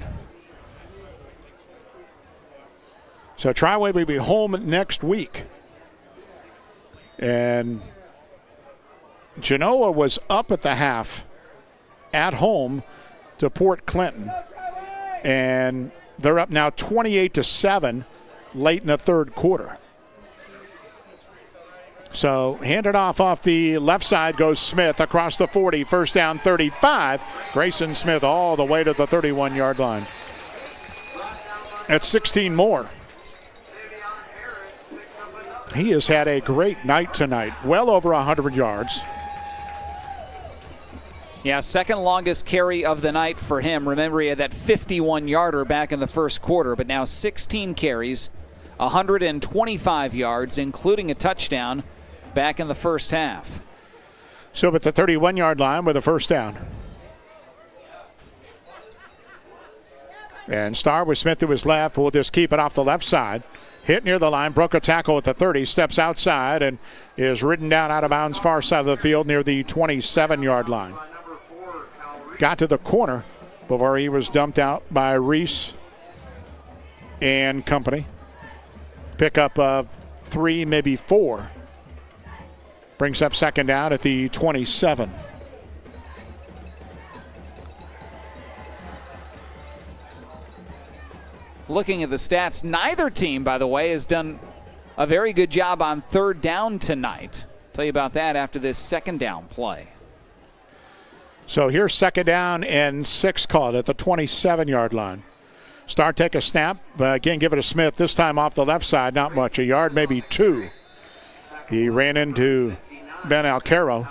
So Triway will be home next week. And Genoa was up at the half at home to Port Clinton. And they're up now 28-7 late in the third quarter. So handed off the left side goes Smith across the 40, first down 35. Grayson Smith all the way to the 31-yard line. That's 16 more. He has had a great night tonight, well over 100 yards. Yeah, second longest carry of the night for him. Remember, he had that 51-yarder back in the first quarter, but now 16 carries, 125 yards, including a touchdown back in the first half. So at the 31-yard line with a first down. And Starr with Smith to his left. We'll just keep it off the left side. Hit near the line, broke a tackle at the 30, steps outside, and is ridden down out of bounds far side of the field near the 27-yard line. Got to the corner before he was dumped out by Reese and company. Pickup of 3, maybe 4. Brings up second down at the 27. Looking at the stats, neither team, by the way, has done a very good job on third down tonight. Tell you about that after this second down play. So here's second down and 6 called at the 27-yard line. Starr take a snap. Again, give it to Smith. This time off the left side, not much. A yard, maybe 2. He ran into Ben Alcaro,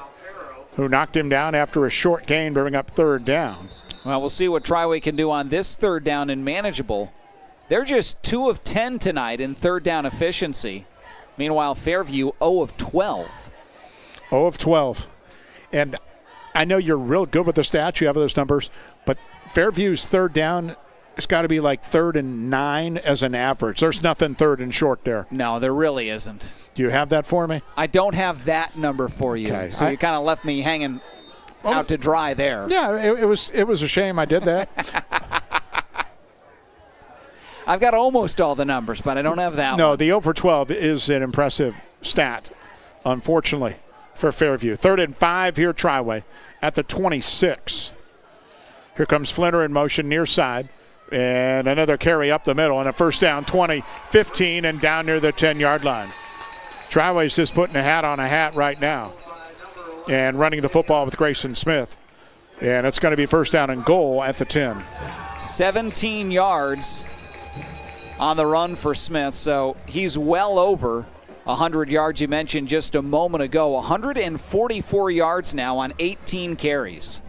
who knocked him down after a short gain to bring up third down. Well, we'll see what Triway can do on this third down and manageable. They're just 2 of 10 tonight in third down efficiency. Meanwhile, Fairview 0 of 12. 0 of 12. And I know you're real good with the stats. You have those numbers. But Fairview's third down, it's got to be like 3rd and 9 as an average. There's nothing third and short there. No, there really isn't. Do you have that for me? I don't have that number for you. Okay. So you kind of left me hanging out to dry there. Yeah, it was a shame I did that. I've got almost all the numbers, but I don't have that one. No, the 0 for 12 is an impressive stat, unfortunately, for Fairview. 3rd and 5 here, Triway, at the 26. Here comes Flinter in motion near side. And another carry up the middle, and a first down, 20, 15, and down near the 10-yard line. Triway's just putting a hat on a hat right now and running the football with Grayson Smith. And it's going to be first down and goal at the 10. 17 yards on the run for Smith, so he's well over 100 yards you mentioned just a moment ago. 144 yards now on 18 carries.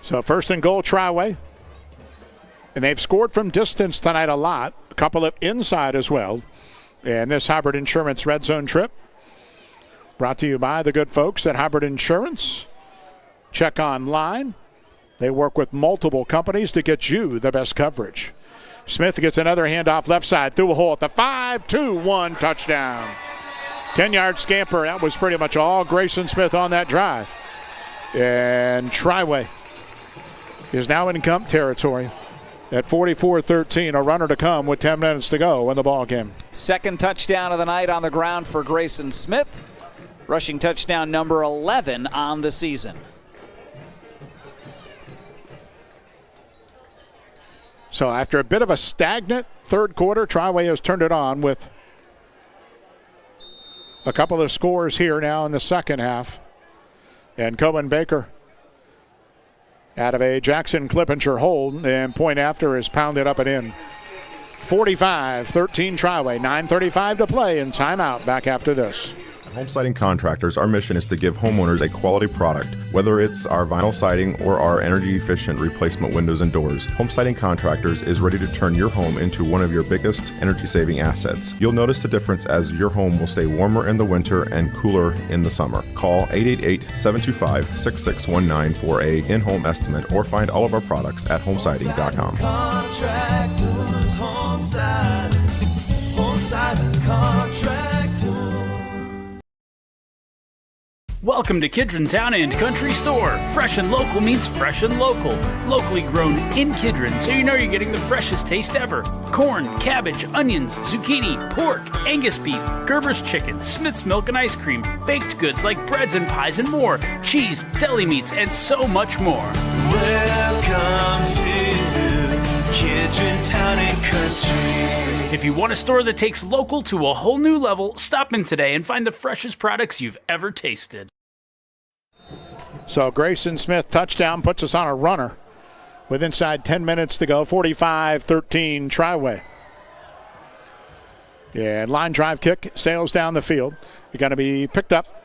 So first and goal, Triway. And they've scored from distance tonight a lot. A couple of inside as well. And this Hybrid Insurance Red Zone trip brought to you by the good folks at Hybrid Insurance. Check online. They work with multiple companies to get you the best coverage. Smith gets another handoff left side through a hole at the 5-2-1 touchdown. 10-yard scamper. That was pretty much all Grayson Smith on that drive. And Triway is now in Gump territory at 44-13. A runner to come with 10 minutes to go in the ball game. Second touchdown of the night on the ground for Grayson Smith. Rushing touchdown number 11 on the season. So after a bit of a stagnant third quarter, Triway has turned it on with a couple of scores here now in the second half. And Cohen Baker out of a Jackson Clippinger hold, and point after is pounded up and in. 45-13 Triway, 9:35 to play, and timeout back after this. At Home Siding Contractors, our mission is to give homeowners a quality product, whether it's our vinyl siding or our energy-efficient replacement windows and doors. Home Siding Contractors is ready to turn your home into one of your biggest energy-saving assets. You'll notice the difference as your home will stay warmer in the winter and cooler in the summer. Call 888-725-6619 for a in-home estimate or find all of our products at homesiding.com. Contractors, Home Siding Contractors. Welcome to Kidron Town and Country Store. Fresh and local means fresh and local. Locally grown in Kidron, so you know you're getting the freshest taste ever. Corn, cabbage, onions, zucchini, pork, Angus beef, Gerber's chicken, Smith's milk and ice cream, baked goods like breads and pies and more, cheese, deli meats, and so much more. Welcome to Kidron Town and Country. If you want a store that takes local to a whole new level, stop in today and find the freshest products you've ever tasted. So Grayson Smith touchdown puts us on a runner with inside 10 minutes to go. 45-13 Triway. Yeah, line drive kick sails down the field. You're going to be picked up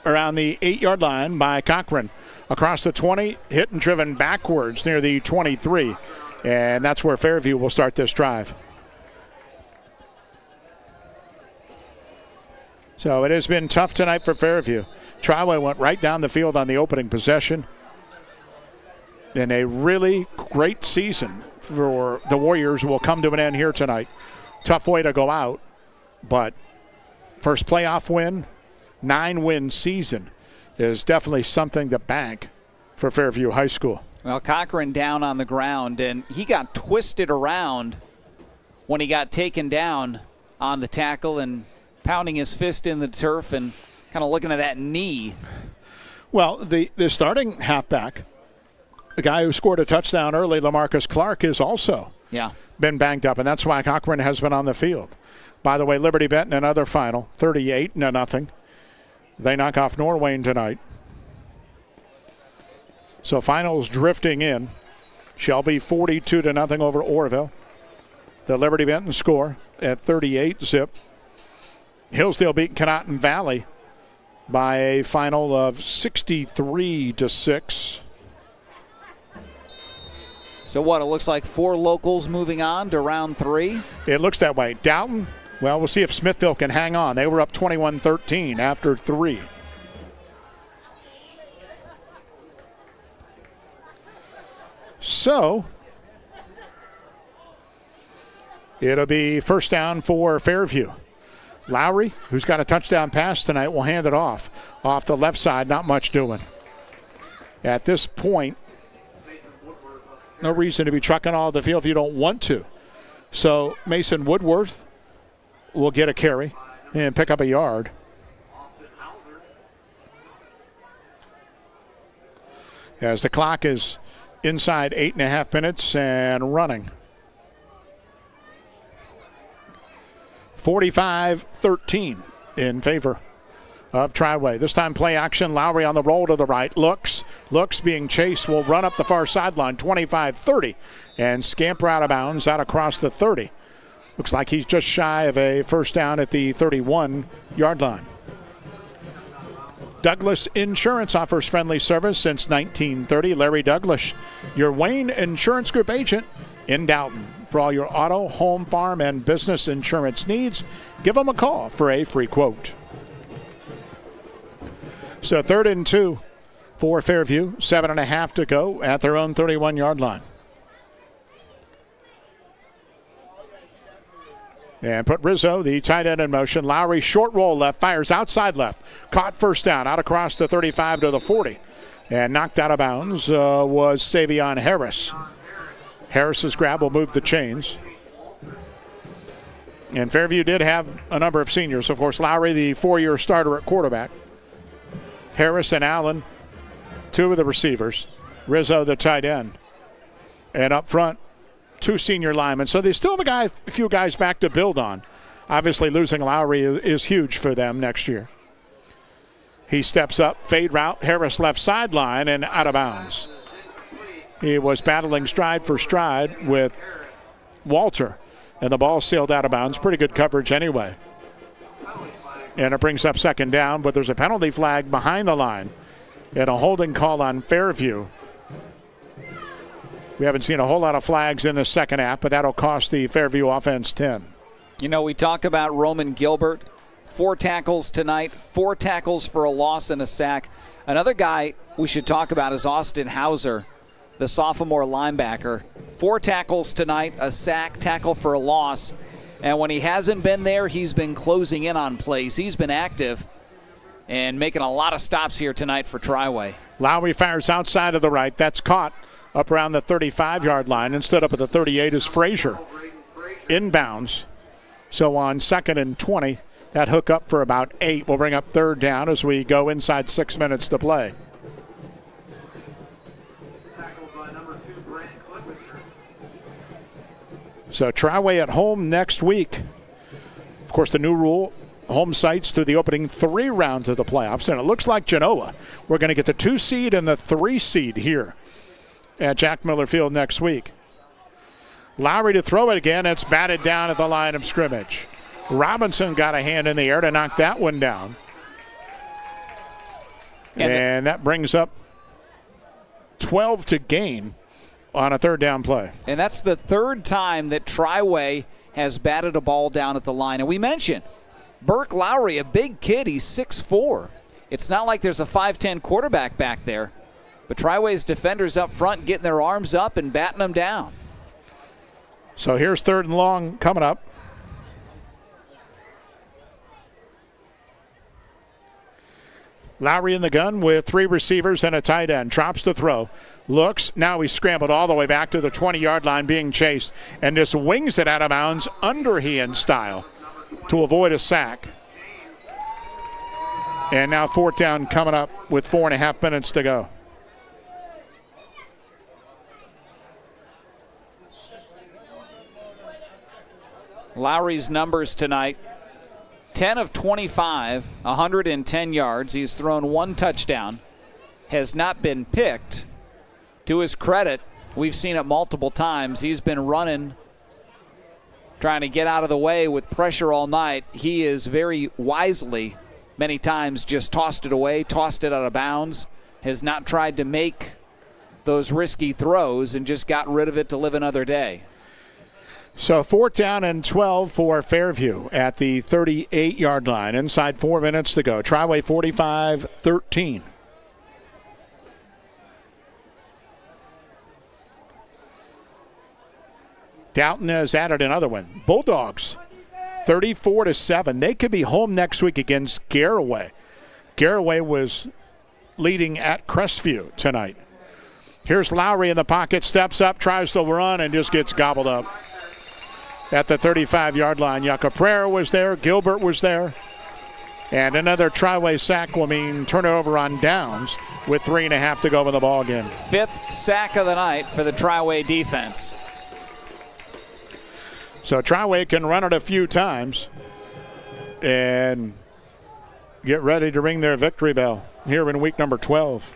around the 8-yard line by Cochran. Across the 20, hit and driven backwards near the 23. And that's where Fairview will start this drive. So it has been tough tonight for Fairview. Triway went right down the field on the opening possession. And a really great season for the Warriors will come to an end here tonight. Tough way to go out, but first playoff win, 9-win season is definitely something to bank for Fairview High School. Well, Cochran down on the ground, and he got twisted around when he got taken down on the tackle and pounding his fist in the turf and kind of looking at that knee. Well, the starting halfback, the guy who scored a touchdown early, LaMarcus Clark, is also been banged up, and that's why Cochran has been on the field. By the way, Liberty Benton, another final, 38-0. They knock off Norwayne tonight. So finals drifting in. Shelby 42-0 over Orville. The Liberty Benton score at 38-zip. Hillsdale beat Conotton Valley by a final of 63-6. So what, it looks like 4 locals moving on to round 3? It looks that way. Dalton, well, we'll see if Smithville can hang on. They were up 21-13 after 3. So it'll be first down for Fairview. Lowry, who's got a touchdown pass tonight, will hand it off the left side. Not much doing. At this point, no reason to be trucking all the field if you don't want to. So Mason Woodworth will get a carry and pick up a yard. As the clock is inside 8.5 minutes and running. 45-13 in favor of Triway. This time play action. Lowry on the roll to the right. Looks being chased. Will run up the far sideline. 25-30 and scamper out of bounds out across the 30. Looks like he's just shy of a first down at the 31-yard line. Douglas Insurance offers friendly service since 1930. Larry Douglas, your Wayne Insurance Group agent in Dalton. For all your auto, home, farm, and business insurance needs, give them a call for a free quote. So 3rd and 2 for Fairview. 7.5 to go at their own 31-yard line. And put Rizzo, the tight end, in motion. Lowry, short roll left, fires outside left. Caught first down, out across the 35 to the 40. And knocked out of bounds was Savion Harris. Harris's grab will move the chains. And Fairview did have a number of seniors. Of course, Lowry, the 4-year starter at quarterback. Harris and Allen, 2 of the receivers. Rizzo, the tight end. And up front, 2 senior linemen. So they still have a few guys back to build on. Obviously, losing Lowry is huge for them next year. He steps up, fade route, Harris left sideline, and out of bounds. He was battling stride for stride with Walter, and the ball sailed out of bounds. Pretty good coverage anyway. And it brings up second down, but there's a penalty flag behind the line and a holding call on Fairview. We haven't seen a whole lot of flags in the second half, but that'll cost the Fairview offense 10. You know, we talk about Roman Gilbert. 4 tackles tonight, 4 tackles for a loss and a sack. Another guy we should talk about is Austin Hauser, the sophomore linebacker. 4 tackles tonight, a sack, tackle for a loss. And when he hasn't been there, he's been closing in on plays. He's been active. and making a lot of stops here tonight for Triway. Lowry fires outside of the right. That's caught up around the 35-yard line. Instead up at the 38 is Frazier. Inbounds. So on 2nd and 20, that hook up for about 8 will bring up 3rd down as we go inside 6 minutes to play. So Triway at home next week. Of course, the new rule, home sites through the opening 3 rounds of the playoffs. And it looks like Genoa, we're going to get the 2 seed and the 3 seed here at Jack Miller Field next week. Lowry to throw it again. It's batted down at the line of scrimmage. Robinson got a hand in the air to knock that one down. And that brings up 12 to gain on a 3rd down play. And that's the 3rd time that Triway has batted a ball down at the line. And we mentioned Burke Lowry, a big kid. He's 6'4". It's not like there's a 5'10" quarterback back there. But Triway's defenders up front getting their arms up and batting them down. So here's 3rd and long coming up. Lowry in the gun with 3 receivers and a tight end. Drops to throw. Looks. Now he's scrambled all the way back to the 20-yard line being chased. And just wings it out of bounds underhand style to avoid a sack. And now 4th down coming up with 4.5 minutes to go. Lowry's numbers tonight. 10 of 25, 110 yards. He's thrown 1 touchdown, has not been picked. To his credit, we've seen it multiple times. He's been running, trying to get out of the way with pressure all night. He is very wisely, many times, just tossed it away, tossed it out of bounds, has not tried to make those risky throws and just got rid of it to live another day. So 4th down and 12 for Fairview at the 38-yard line. Inside 4 minutes to go. Triway 45-13. Dalton has added another one. Bulldogs 34-7. They could be home next week against Garraway. Garraway was leading at Crestview tonight. Here's Lowry in the pocket, steps up, tries to run, and just gets gobbled up at the 35-yard line. Yucca Pryor was there. Gilbert was there. And another Triway sack will mean turnover on downs with 3.5 to go in the ball game. 5th sack of the night for the Triway defense. So Triway can run it a few times and get ready to ring their victory bell here in week number 12.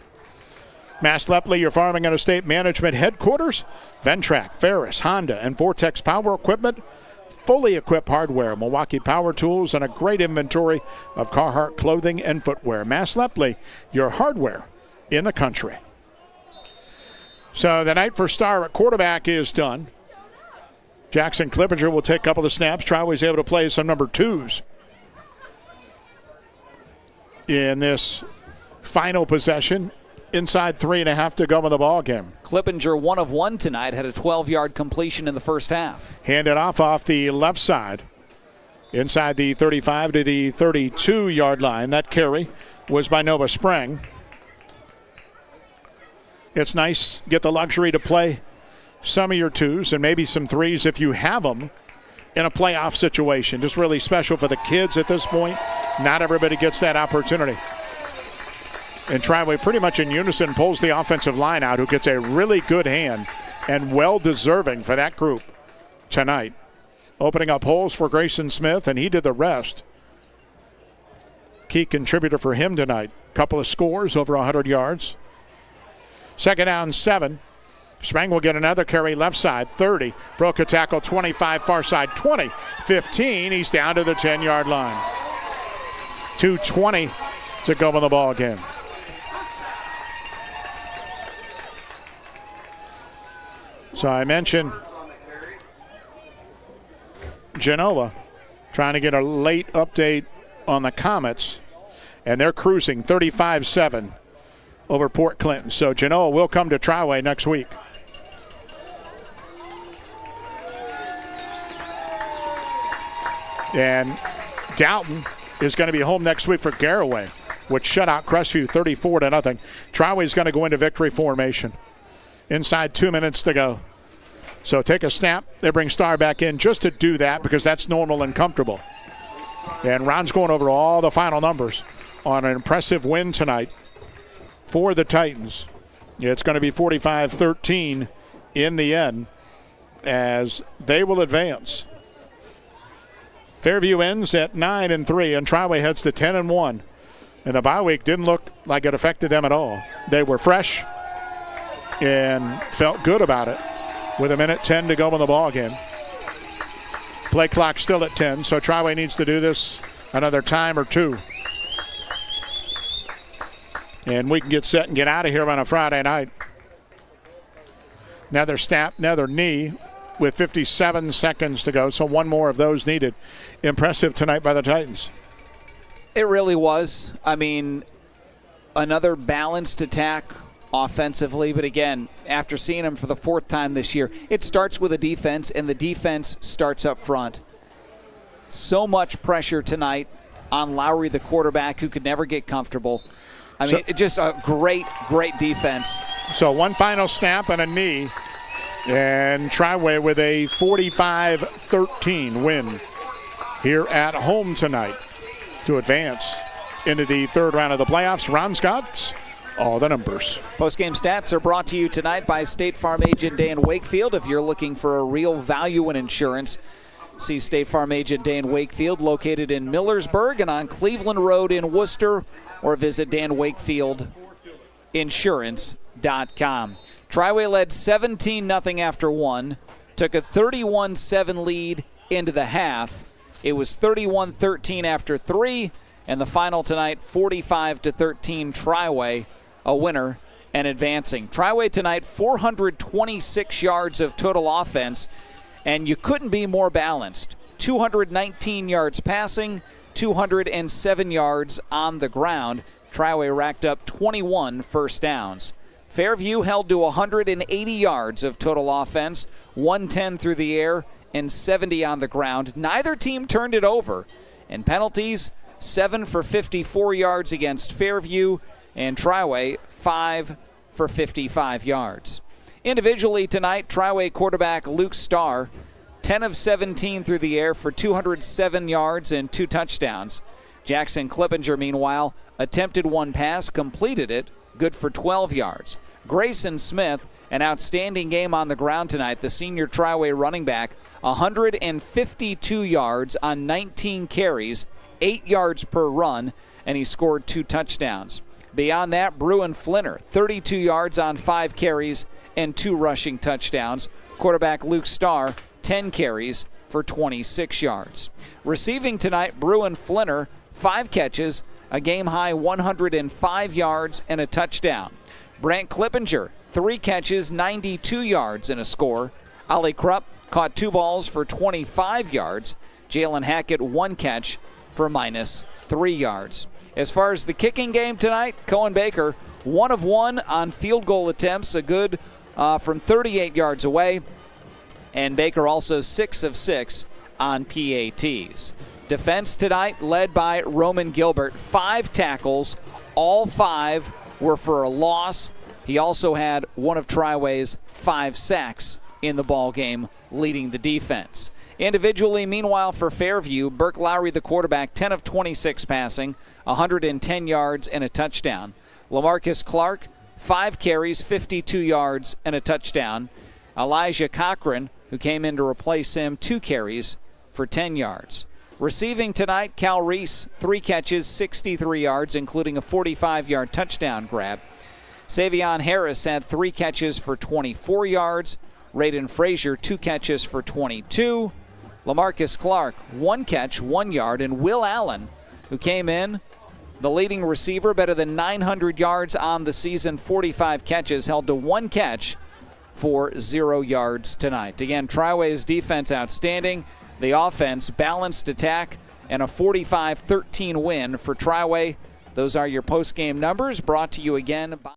Mass Lepley, your farming and estate management headquarters. Ventrac, Ferris, Honda, and Vortex Power Equipment. Fully equipped hardware, Milwaukee Power Tools, and a great inventory of Carhartt clothing and footwear. Mass Lepley, your hardware in the country. So the night for star at quarterback is done. Jackson Clippinger will take a couple of snaps. Triway's able to play some number 2s in this final possession. Inside 3.5 to go in the ball game. Clippinger 1 of 1 tonight, had a 12-yard completion in the first half. Handed off the left side. Inside the 35 to the 32-yard line. That carry was by Nova Spring. It's nice, get the luxury to play some of your 2s and maybe some 3s if you have them in a playoff situation. Just really special for the kids at this point. Not everybody gets that opportunity. And Triway pretty much in unison pulls the offensive line out, who gets a really good hand and well-deserving for that group tonight. Opening up holes for Grayson Smith, and he did the rest. Key contributor for him tonight. Couple of scores, over 100 yards. 2nd down, 7. Sprang will get another carry left side, 30. Broke a tackle, 25, far side, 20. 15, he's down to the 10-yard line. 2:20 to go in the ball game. So I mentioned Genoa trying to get a late update on the Comets, and they're cruising 35-7 over Port Clinton. So Genoa will come to Triway next week. And Dalton is going to be home next week for Garraway. which shut out Crestview 34-0. Triway's going to go into victory formation. Inside 2 minutes to go. So take a snap. They bring Starr back in just to do that because that's normal and comfortable. And Ron's going over all the final numbers on an impressive win tonight for the Titans. It's going to be 45-13 in the end as they will advance. Fairview ends at 9-3, and Triway heads to 10-1. And the bye week didn't look like it affected them at all. They were fresh and felt good about it with 1:10 to go in the ball game. Play clock still at 10, so Triway needs to do this another time or two. And we can get set and get out of here on a Friday night. Another snap, another knee with 57 seconds to go, so one more of those needed. Impressive tonight by the Titans. It really was. I mean, another balanced attack offensively, but again, after seeing them for the fourth time this year, it starts with a defense, and the defense starts up front. So much pressure tonight on Lowry, the quarterback, who could never get comfortable. I mean, just a great, great defense. So one final snap and a knee, and Triway with a 45-13 win here at home tonight to advance into the third round of the playoffs. Ron Scott's all the numbers. Postgame stats are brought to you tonight by State Farm agent Dan Wakefield. If you're looking for a real value in insurance, see State Farm agent Dan Wakefield, located in Millersburg and on Cleveland Road in Worcester, or visit danwakefieldinsurance.com. Triway led 17-0 after one, took a 31-7 lead into the half. It was 31-13 after three, and the final tonight, 45-13 Triway, a winner and advancing. Triway tonight, 426 yards of total offense, and you couldn't be more balanced. 219 yards passing, 207 yards on the ground. Triway racked up 21 first downs. Fairview held to 180 yards of total offense, 110 through the air, and 70 on the ground. Neither team turned it over. And penalties, 7 for 54 yards against Fairview, and Triway 5 for 55 yards. Individually tonight, Triway quarterback Luke Starr, 10 of 17 through the air for 207 yards and 2 touchdowns. Jackson Klippinger, meanwhile, attempted one pass, completed it, good for 12 yards. Grayson Smith, an outstanding game on the ground tonight, the senior Triway running back, 152 yards on 19 carries, 8 yards per run, and he scored 2 touchdowns. Beyond that, Bruin Flinner, 32 yards on 5 carries and 2 rushing touchdowns. Quarterback Luke Starr, 10 carries for 26 yards. Receiving tonight, Bruin Flinner, 5 catches, a game-high 105 yards and a touchdown. Brant Klippinger, 3 catches, 92 yards and a score. Ali Krupp caught 2 balls for 25 yards. Jalen Hackett, 1 catch for -3 yards. As far as the kicking game tonight, Cohen Baker, 1 of 1 on field goal attempts, a good from 38 yards away. And Baker also 6 of 6 on PATs. Defense tonight led by Roman Gilbert. 5 tackles, all 5 were for a loss. He also had one of Triway's 5 sacks in the ball game, leading the defense. Individually, meanwhile, for Fairview, Burke Lowry, the quarterback, 10 of 26 passing, 110 yards and a touchdown. LaMarcus Clark, 5 carries, 52 yards and a touchdown. Elijah Cochran, who came in to replace him, 2 carries for 10 yards. Receiving tonight, Cal Reese, 3 catches, 63 yards, including a 45-yard touchdown grab. Savion Harris had 3 catches for 24 yards. Raiden Frazier, 2 catches for 22. LaMarcus Clark, 1 catch, 1 yard. And Will Allen, who came in, the leading receiver, better than 900 yards on the season, 45 catches, held to 1 catch for 0 yards tonight. Again, Triway's defense outstanding. The offense, balanced attack, and a 45-13 win for Triway. Those are your post-game numbers, brought to you again by